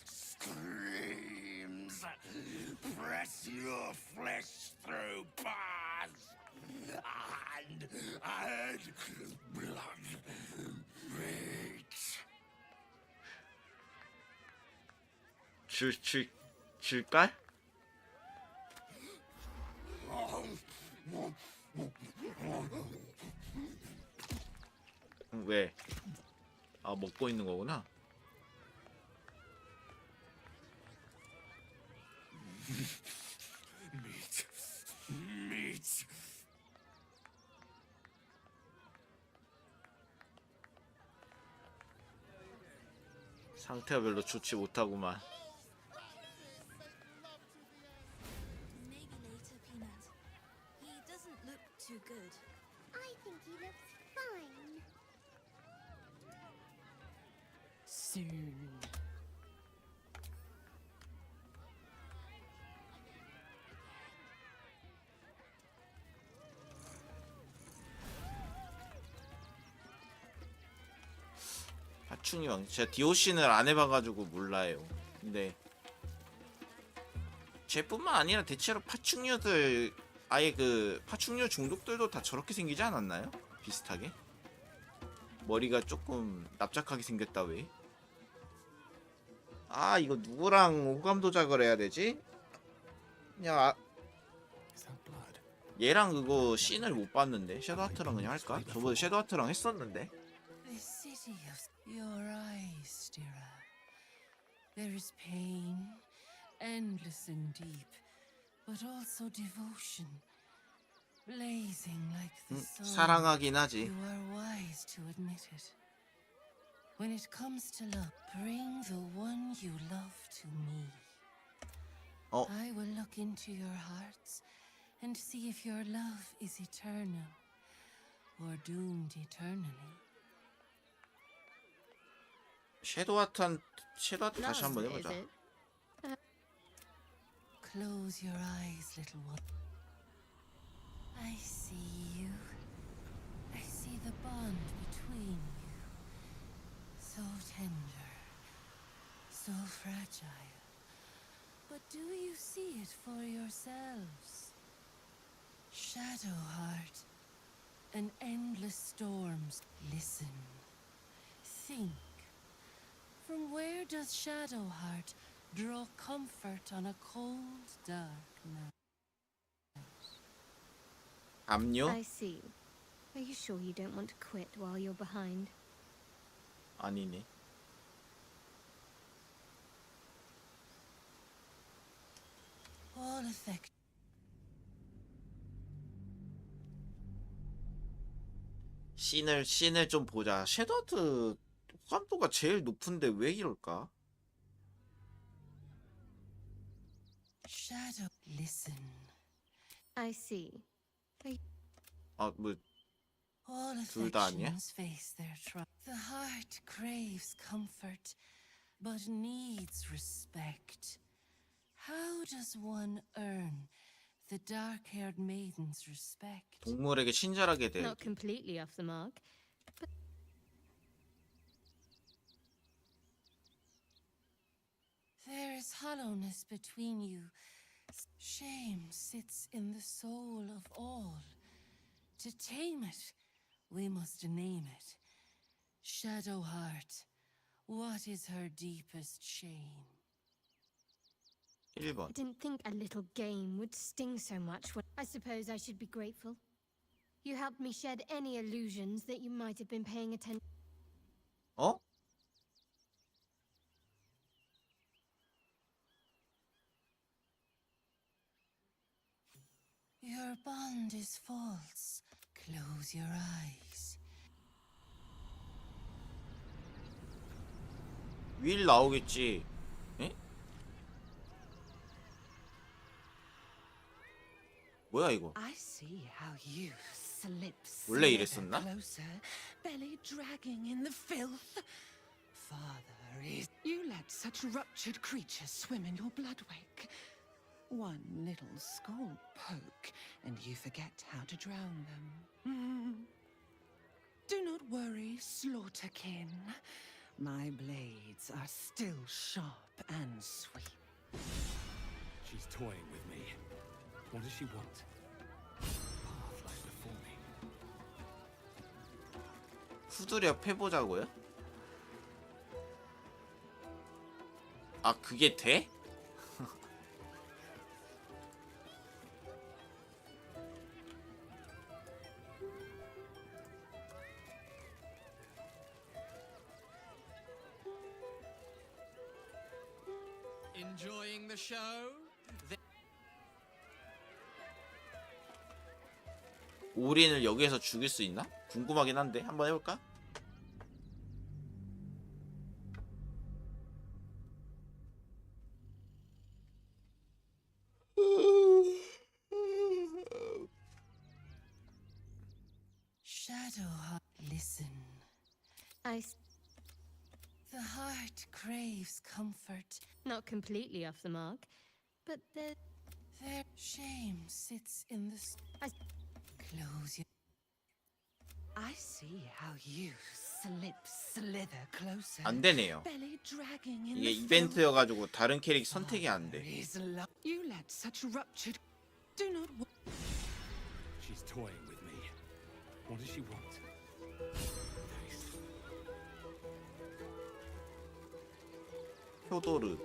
screams. Press your flesh through bars and add blood. Meat. 줄걸? 왜? 아 먹고 있는 거구나. Meat. Meat. 상태가 별로 좋지 못하구만. Maybe later, Peanut. soon. 파충류 왕 제가 DOC는 안 해봐가지고 몰라요. 근데 쟤뿐만 아니라 대체로 파충류들 아예 그 파충류 중독들도 다 저렇게 생기지 않았나요? 비슷하게 머리가 조금 납작하게 생겼다 왜? 아 이거 누구랑 호감 도작을 해야 되지? 그냥 얘랑 그거 씬을 못 봤는데 섀도우하트랑 그냥 할까? 저번에 섀도우하트랑 했었는데. The city of your eyes, Stira. There is pain, endless and deep, but also devotion, blazing like the sun. 사랑하긴 하지. You are wise to admit it. When it comes to love, bring the one you love to me. I will look into your hearts and see if your love is eternal or doomed eternally. 섀도우하트 다시 한번 해보자. Close your eyes, little one. I see you. I see the bond between you. So tender, so fragile. But do you see it for yourselves? Shadowheart, and endless storms. Listen, think. From where does Shadowheart draw comfort on a cold, dark night? 압류? I see. Are you sure you don't want to quit while you're behind? 아니네. All effect. 씬을 좀 보자. 섀도우하트 호감도가 제일 높은데 왜 이럴까? Shadow, listen. I see. 아, 뭐 All 둘 다 아니야? affections face their trial. The heart craves comfort, but needs respect. How does one earn the dark-haired maiden's respect? 동물에게 친절하게 돼. Not completely off the mark. There is hollowness between you. Shame sits in the soul of all. To tame it, we must name it. Shadowheart, what is her deepest shame? 1번. I didn't think a little game would sting so much. I suppose I should be grateful. You helped me shed any illusions that you might have been paying attention. 어? Your bond is false. Close your eyes. 윌 나오겠지. 에? 뭐야 이거? I see how you slip 원래 이랬었나? closer, belly dragging in the filth. Father is. You let such ruptured creatures swim in your blood wake. One little scald poke, and you forget how to drown them. Do not worry, slaughterkin. My blades are still sharp and sweet. She's toying with me. What does she want? Path lies before me. 후드려 패보자고요? 아 그게 돼? Enjoying the show? 오린을 여기에서 죽일 수 있나? 궁금하긴 한데 한번 해볼까? Shadowheart, listen. The heart craves comfort. Not completely off the mark, but there's... Their shame sits in the... Close your... I see how you slither closer. 안 되네요. Belly dragging in 이게 the 이벤트여가지고 다른 캐릭 선택이 안 돼. You let such ruptured... Do not... She's toying with me. What does she want? 효도르.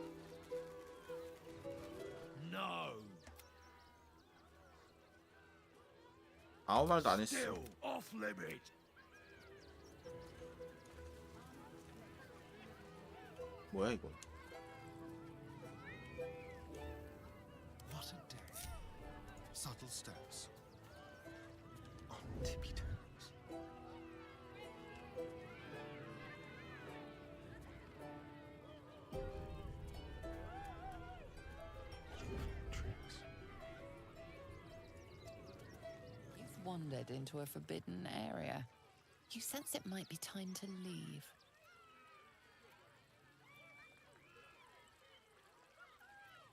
No. 아무 말도 안 했어. Still off limit. 뭐야 이거? What a day. Subtle steps. On tippy toes. Tricks. You've wandered into a forbidden area. You sense it might be time to leave.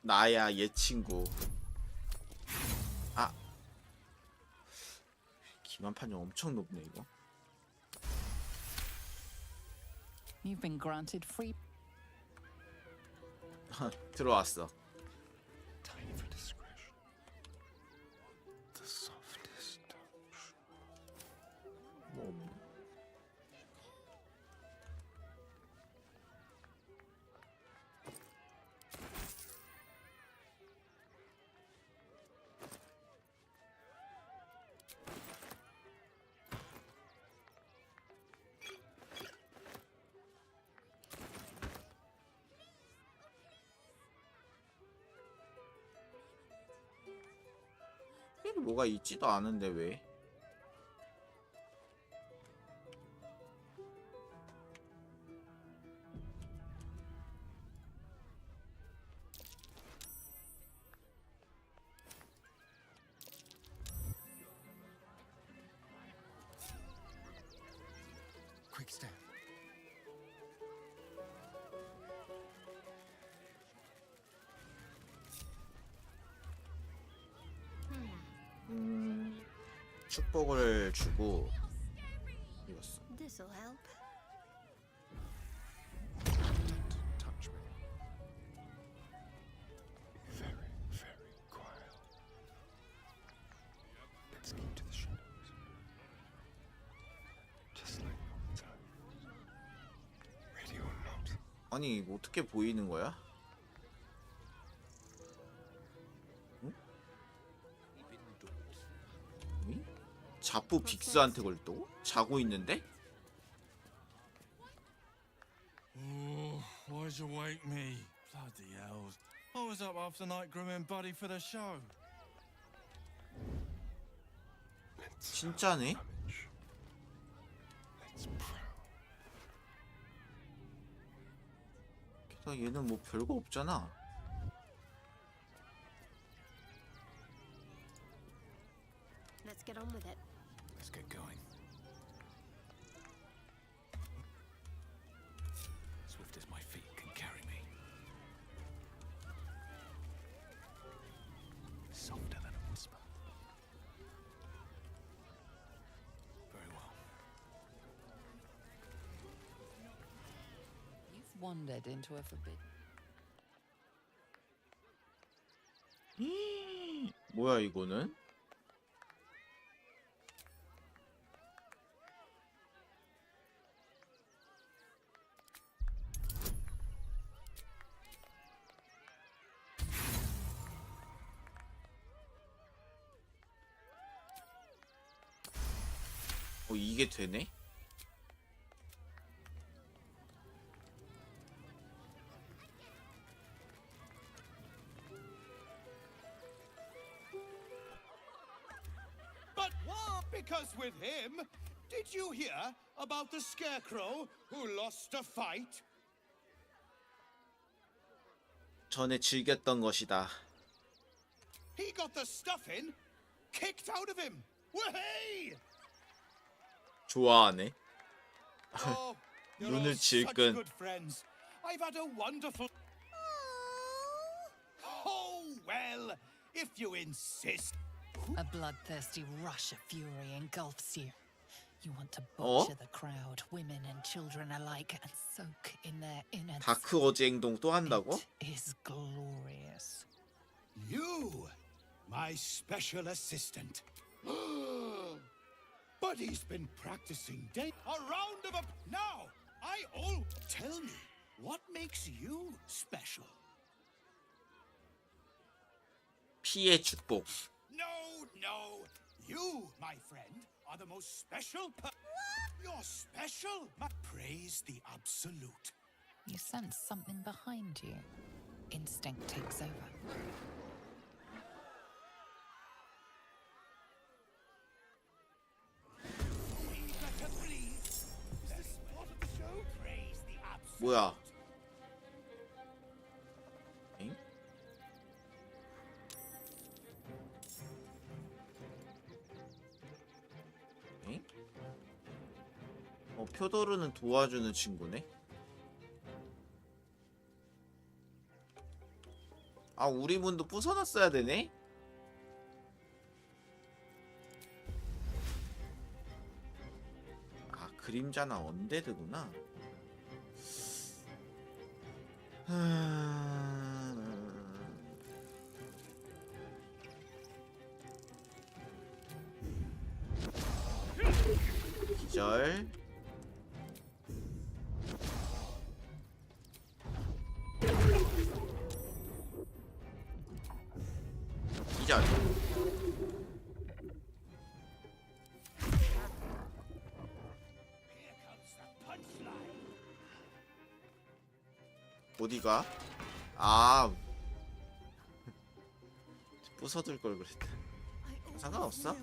나야 얘 친구. 아, 기만 판정 엄청 높네 이거. You've been granted free. 들어왔어. Time for discretion. The softest touch. 뭐. 뭐가 있지도 않은데 왜? Quick step. 축복을 주고 이었어. This'll help. Don't touch me. Be very, very quiet. Let's keep to the shadows. Just like the old times. Ready or not. 아니 이거 어떻게 보이는 거야? 자꾸 빅스한테 걸렸다고? 자고 있는데? Oh, why'd you wake me? Bloody hell. I was up half the night grooming Buddy for the show. 진짜네? Let's prowl. 게다가 얘는 뭐 별거 없잖아. Let's get on with it. Let's get going. Swift as my feet can carry me. Softer than a whisper. Very well. You've wandered into a forbidden. 뭐야 이거는? 이게 되네? But what? Because with him, did you hear about the scarecrow who lost a fight? 전에 즐겼던 것이다. He got the stuffing kicked out of him. Wahey! 좋아하네. Oh, You're all 눈을 such 질끈. good friends. I've had a wonderful. Oh well, if you insist. A bloodthirsty rush of fury engulfs you. You want to 어? butcher the crowd, women and children alike, and soak in their innards. 다크 어지 행동 또 한다고? Is glorious. You, my special assistant. But he's been practicing day. A round of now. Tell me, what makes you special? 피의 축복. No. You, my friend, are the most special. You're special. Praise the absolute. You sense something behind you. Instinct takes over. 뭐야? 엥? 엥? 표도르는 도와주는 친구네? 아, 우리 문도 부숴놨어야 되네? 아, 그림자나 언데드구나. 기절. 기절. 어디가? 아, 부숴둘 걸 그랬다. 상관없어.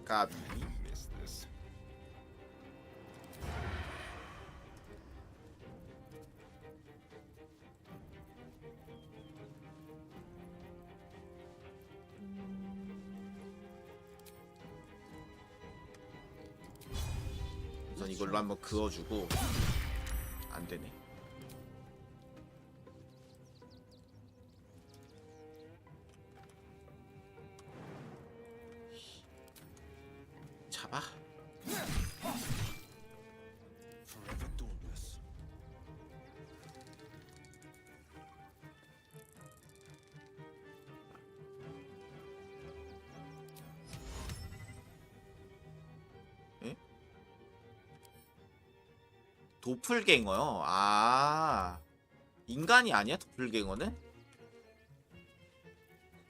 까비. 우선 이걸로 한번 그어주고. 안 되네. 잡아. Forever dauntless. 에? 도플갱어요. 아, 인간이 아니야? 도플갱어는?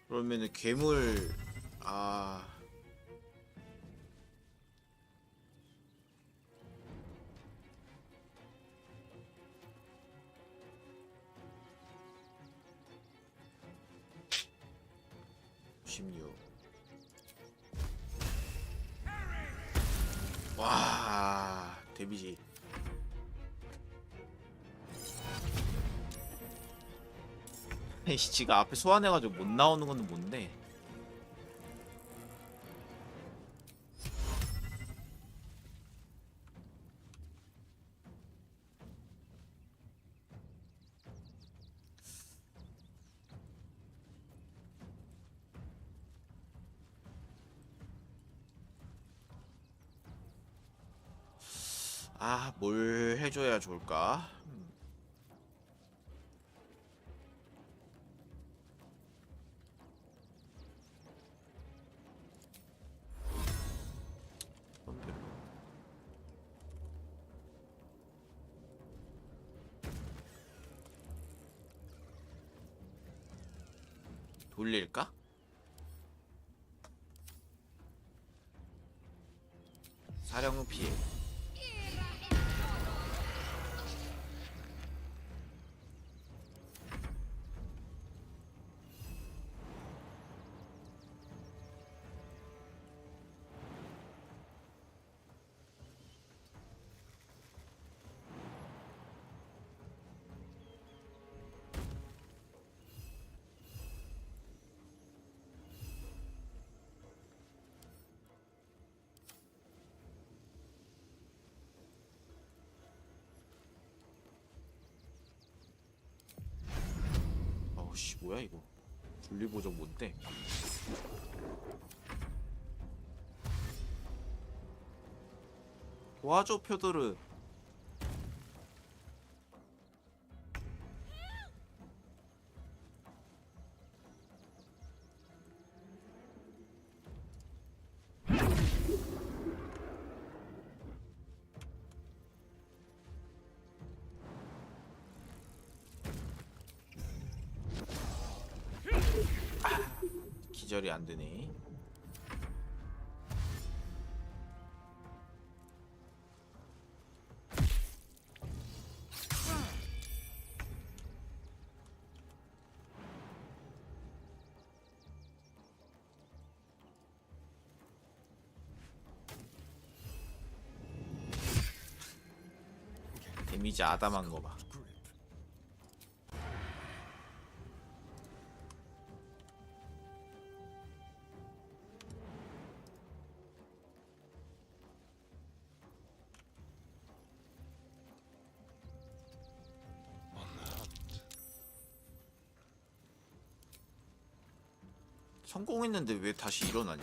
그러면은 괴물. 아, 와, 데미지. 에이씨, 지가 앞에 소환해가지고 못 나오는 건 뭔데? 아, 뭘 해줘야 좋을까? 돌릴까? 사령은 피해. 씨 뭐야 이거? 분리보정 뭔데? 도와줘 표도르. 기절이 안 되네. 데미지 아담한 거 봐. 성공했는데 왜 다시 일어나냐?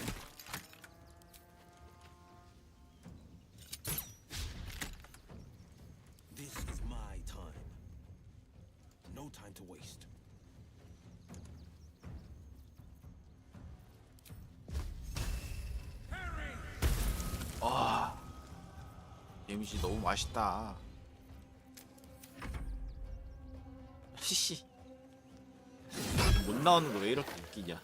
This is my time. No time to waste. 아, 데미지 너무 맛있다. 히히. 못 나오는 거 왜 이렇게 웃기냐?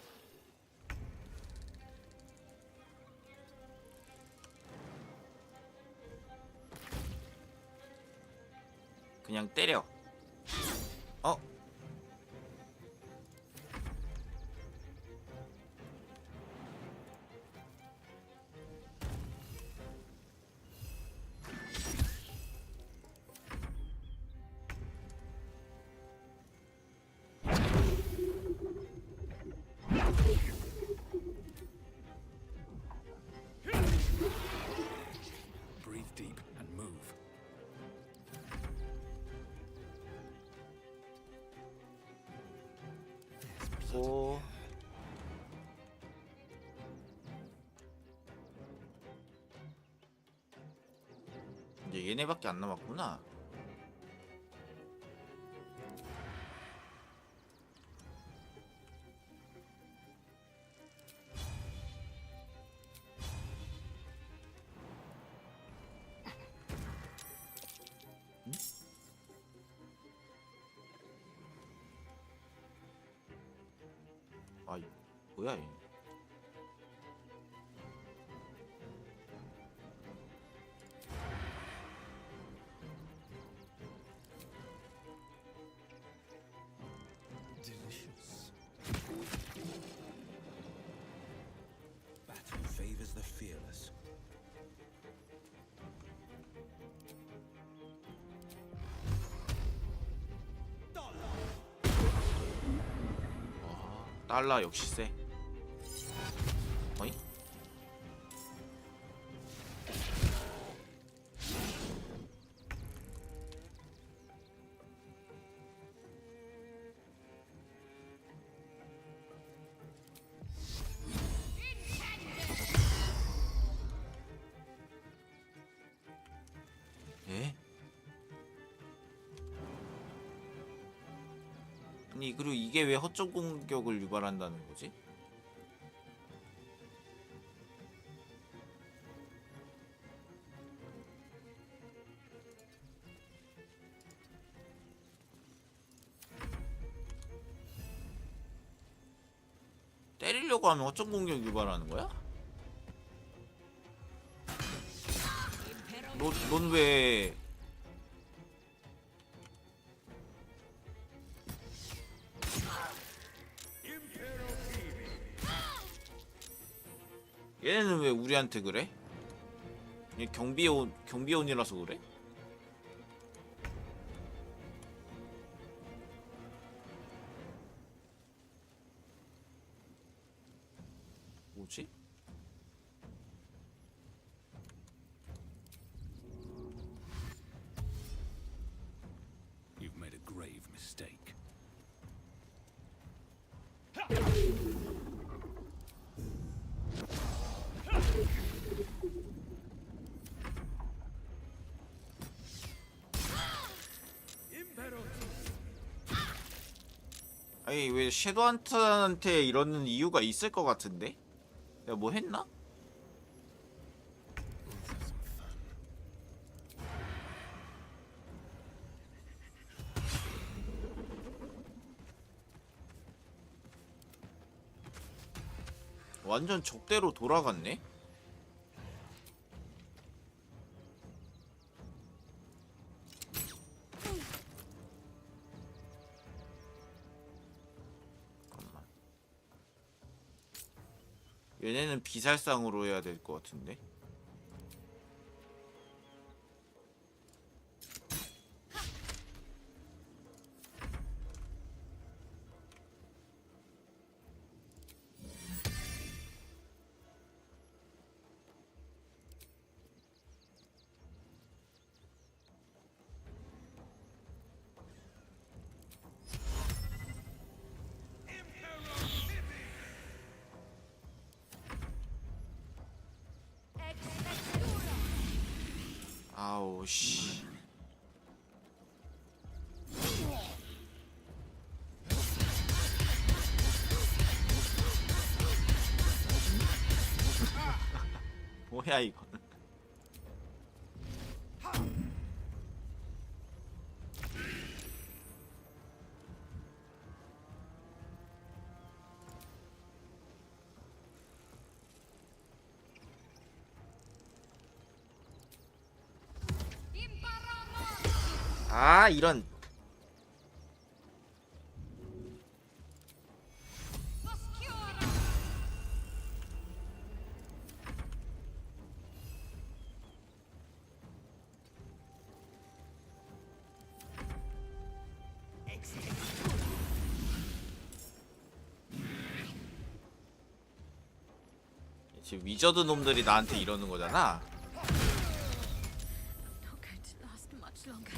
그냥 때려. 어? Breathe deep and move. 오. 이제 얘네밖에 안 남았구나. 응? 아, 뭐야 얘? Delicious. Battle favors the fearless. 달러 역시 세. 어이? 에? 아니 그리고 이게 왜 허점 공격을 유발한다는 거지? 때리려고 하면 허점 공격 유발하는 거야? 넌 왜? 얘네는 왜 우리한테 그래? 얘 경비원이라서 그래? 뭐지? You've made a grave mistake. 아니 왜 섀도한트한테 이러는 이유가 있을 것 같은데? 내가 뭐 했나? 완전 적대로 돌아갔네? 잠깐만. 얘네는 비살상으로 해야 될 것 같은데? 아우 씨. 뭐야 이거는. 아 이런. 지금 위저드 놈들이 나한테 이러는 거잖아. Not going to last much longer.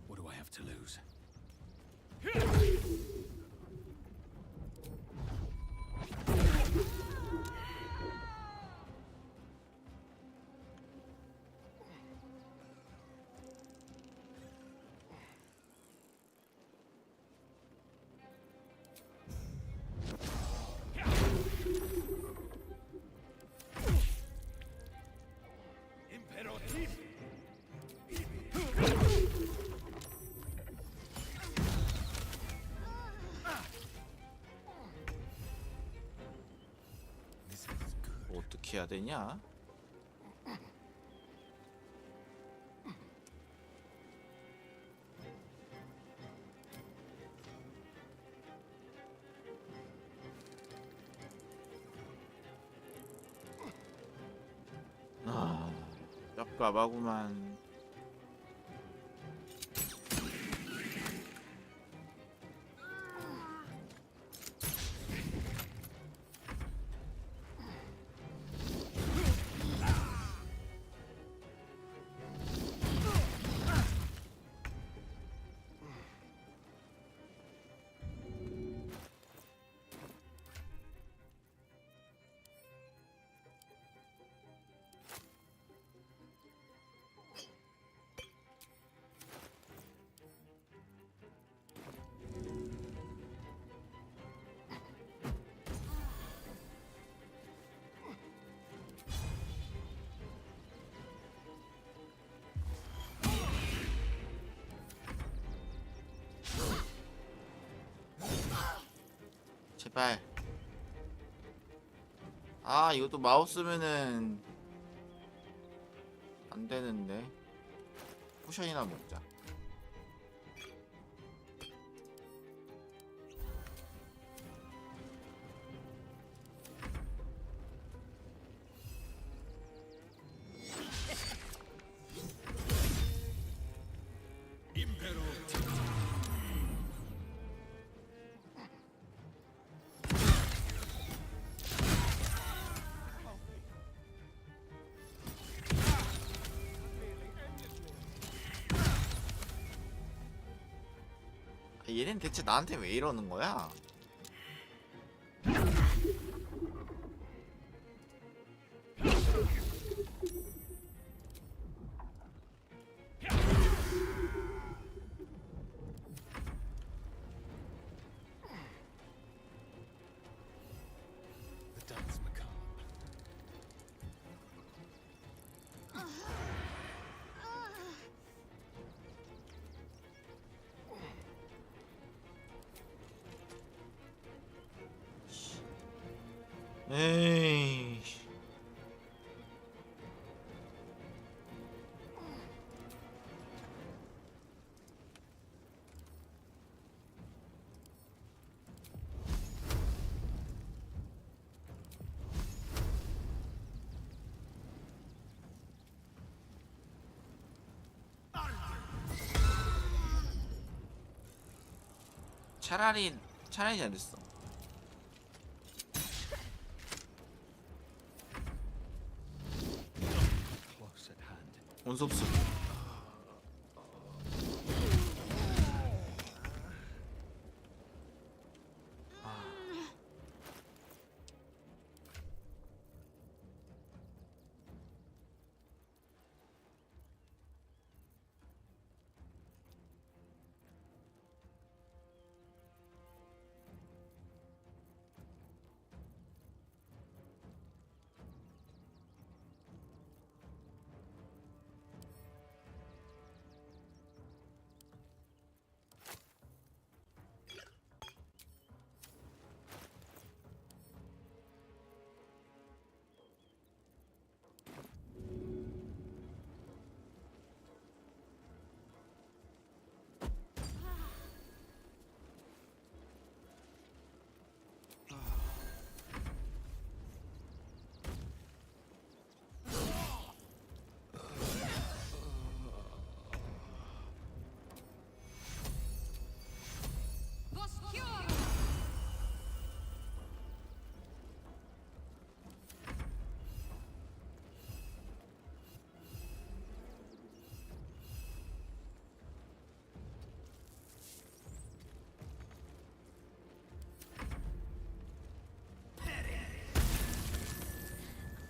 What do I have to lose? 어떻게 해야 되냐? 아, 깝깝하구만. 제발. 아 이것도 마우스면은 안 되는데. 포션이나 먹자. 얘는 대체 나한테 왜 이러는 거야? 에이. 차라리 잘했어. Close at hand. 온섭수.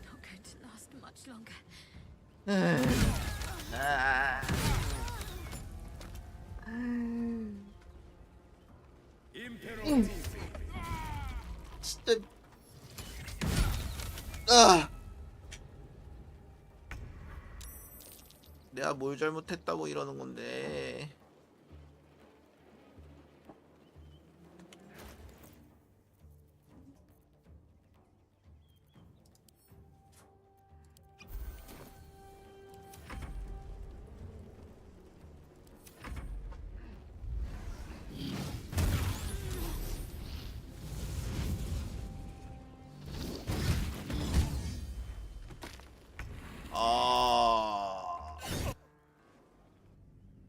Not going to last much longer. 진짜. 내가 뭘 잘못했다고 이러는 건데.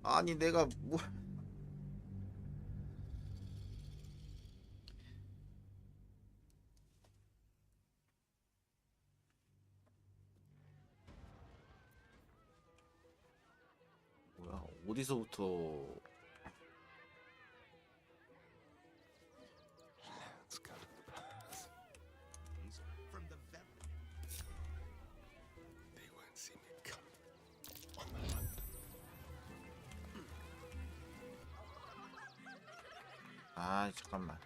아니 내가 뭐 뭐야 어디서부터 Let's go to the palace. From the very They won't see me coming. On the hunt. 아 잠깐만.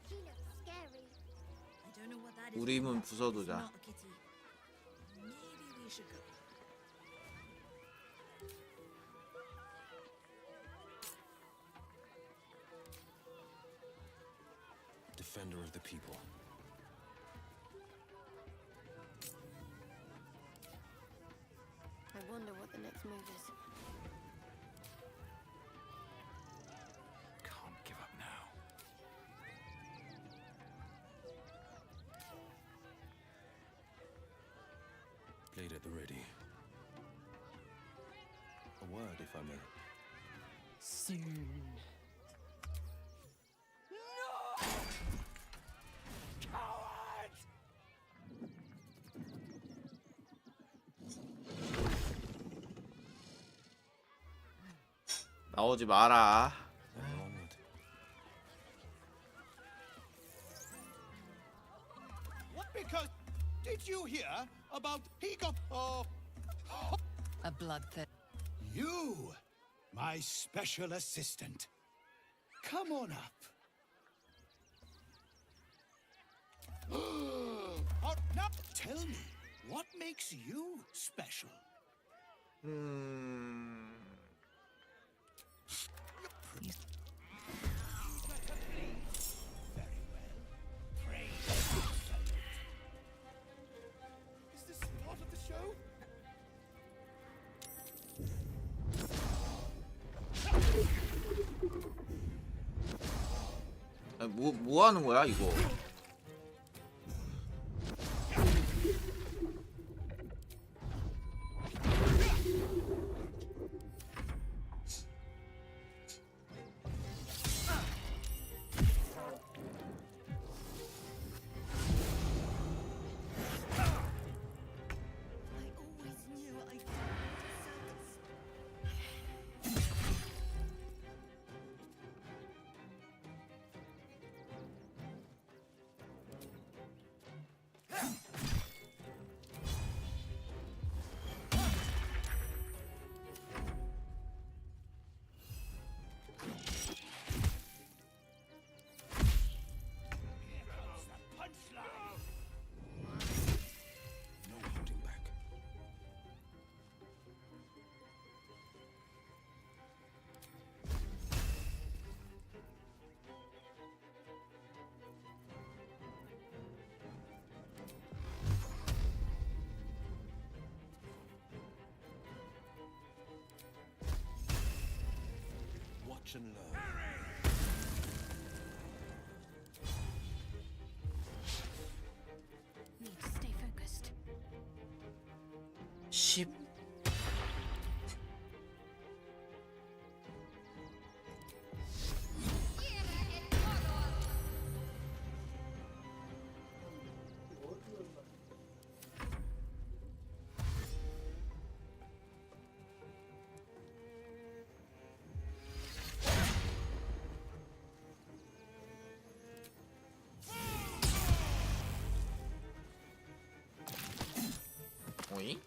She looks scary. I don't know what that is. 우리 문 It's 부숴두자. not a kitty. Maybe we should go. Defender of the people. I wonder what the next move is. Can't give up now. Blade at the ready. A word, if I may. Soon. 나오지 마라. Onward. What? Because did you hear about he got A bloodthirsty. You, my special assistant. Come on up. Oh, no. Tell me, what makes you special? Is this part of the show? 아니, 뭐 하는 거야 이거? No holding back. Watch and learn. Need to stay focused. 10. 오잉?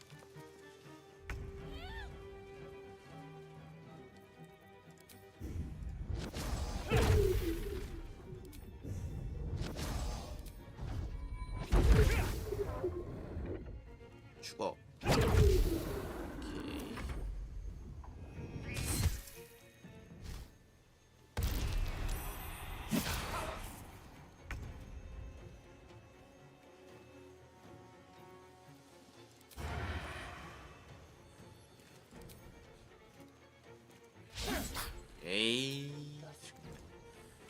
죽어. 에이,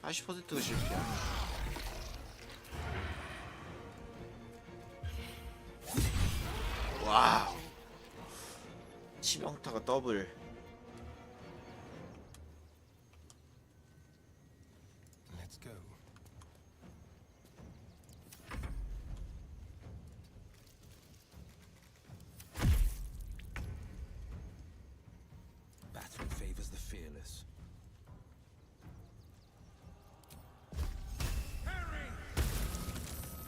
80%가 실패야. 와우, 치명타가 더블. Let's go. Battle favors the fearless.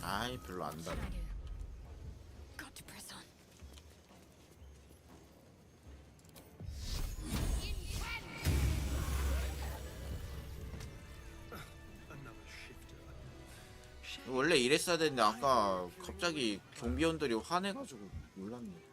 아이, 별로 안 달아. Got to press on. 원래 이랬어야 되는데 아까 갑자기 경비원들이 화내가지고 몰랐네.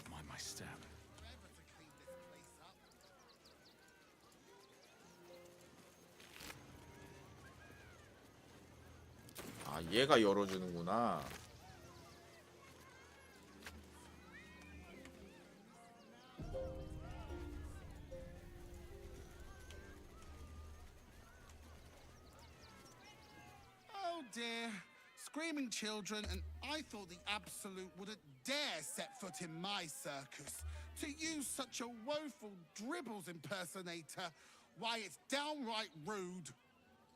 Mind my step. 아, 얘가 열어주는구나. Oh dear. Screaming children, and I thought the Absolute wouldn't dare set foot in my circus. To use such a woeful dribbles impersonator, why, it's downright rude.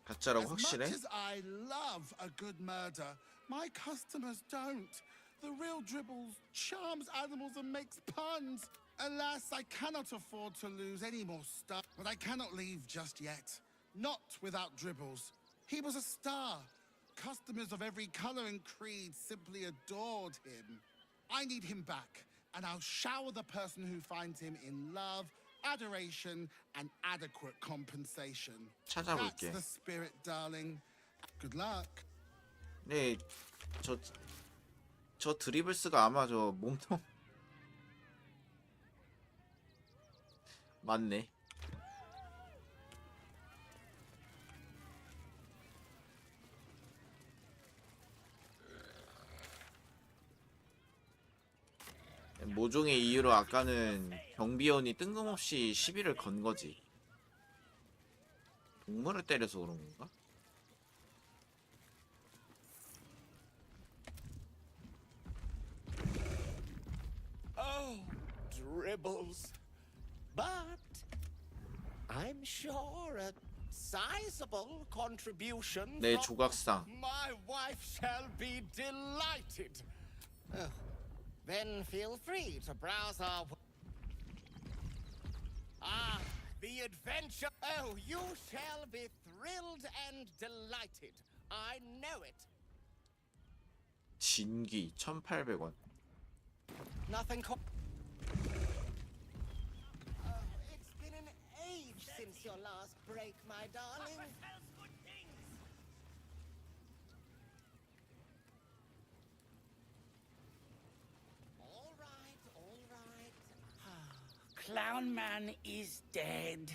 가짜라고 As 확실해? much as I love a good murder, my customers don't. The real dribbles charms animals and makes puns. Alas, I cannot afford to lose any more stuff, but I cannot leave just yet. Not without Dribbles. He was a star. Customers of every color and creed simply adored him. I need him back, and I'll shower the person who finds him in love, adoration, and adequate compensation. 찾아볼게. That's the spirit, darling. Good luck. 네, 저 드리블스가 아마 저 몸통 맞네. 모종의 이유로 아까는 경비원이 뜬금없이 시비를 건 거지. 동물을 때려서 그런 건가? Oh, Dribbles. But I'm sure a sizable contribution 내 from 조각상. my wife shall be delighted. Oh, then feel free to browse our... Ah, the adventure. Oh, you shall be thrilled and delighted. I know it. 진귀 1,800원. Nothing it's been an age since your last break, my darling. All right. Clown Man is dead.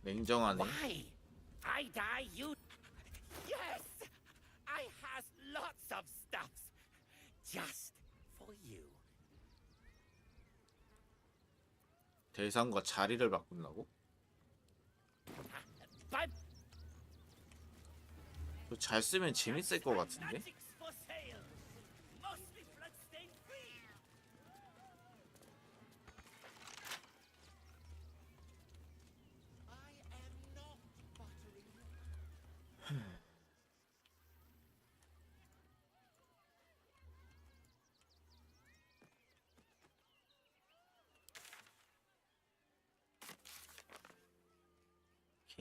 냉정하네. Why? I die, you... Yes! I has lots of stuffs. Just for you. 대상과 자리를 바꾼다고? But 잘 쓰면 재밌을 것 같은데? magics for sale. Mostly bloodstain free. I am not buttering you.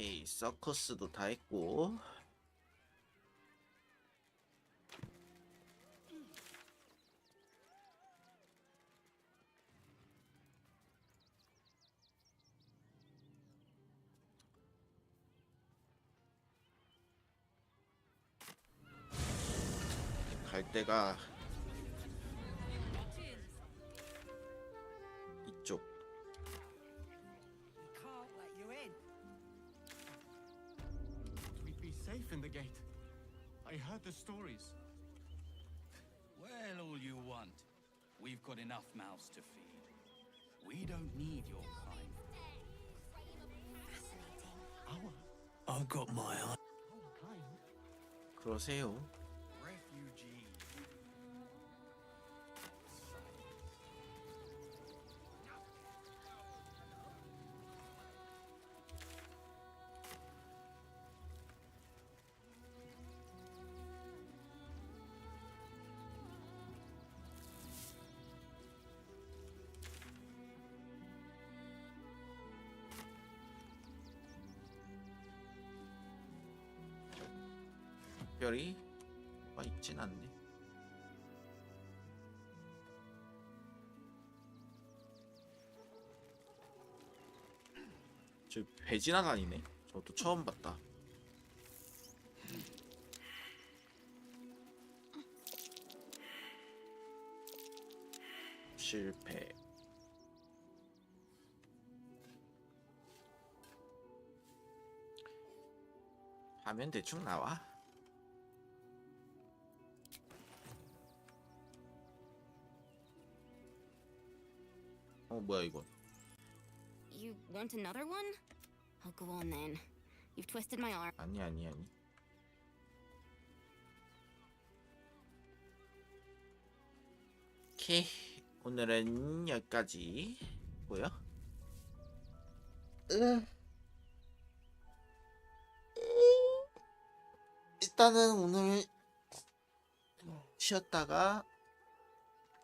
오케이, 서커스도 다 했고. 갈 데가 이쪽. Can't let you in. We'd be safe in the gate. I heard the stories. Well, all you want. We've got enough mouths to feed. We don't need your kind. I've got my eye. 그러세요. Refugee. 특별히 있진 않네. 저 배 지나다니네. 저도 처음 봤다. 실패. 하면 대충 나와. 뭐야 이건? You want another one? I'll go on then. You've twisted my arm. 아니. 오케이, 오늘은 여기까지. 뭐야? 일단은 오늘 쉬었다가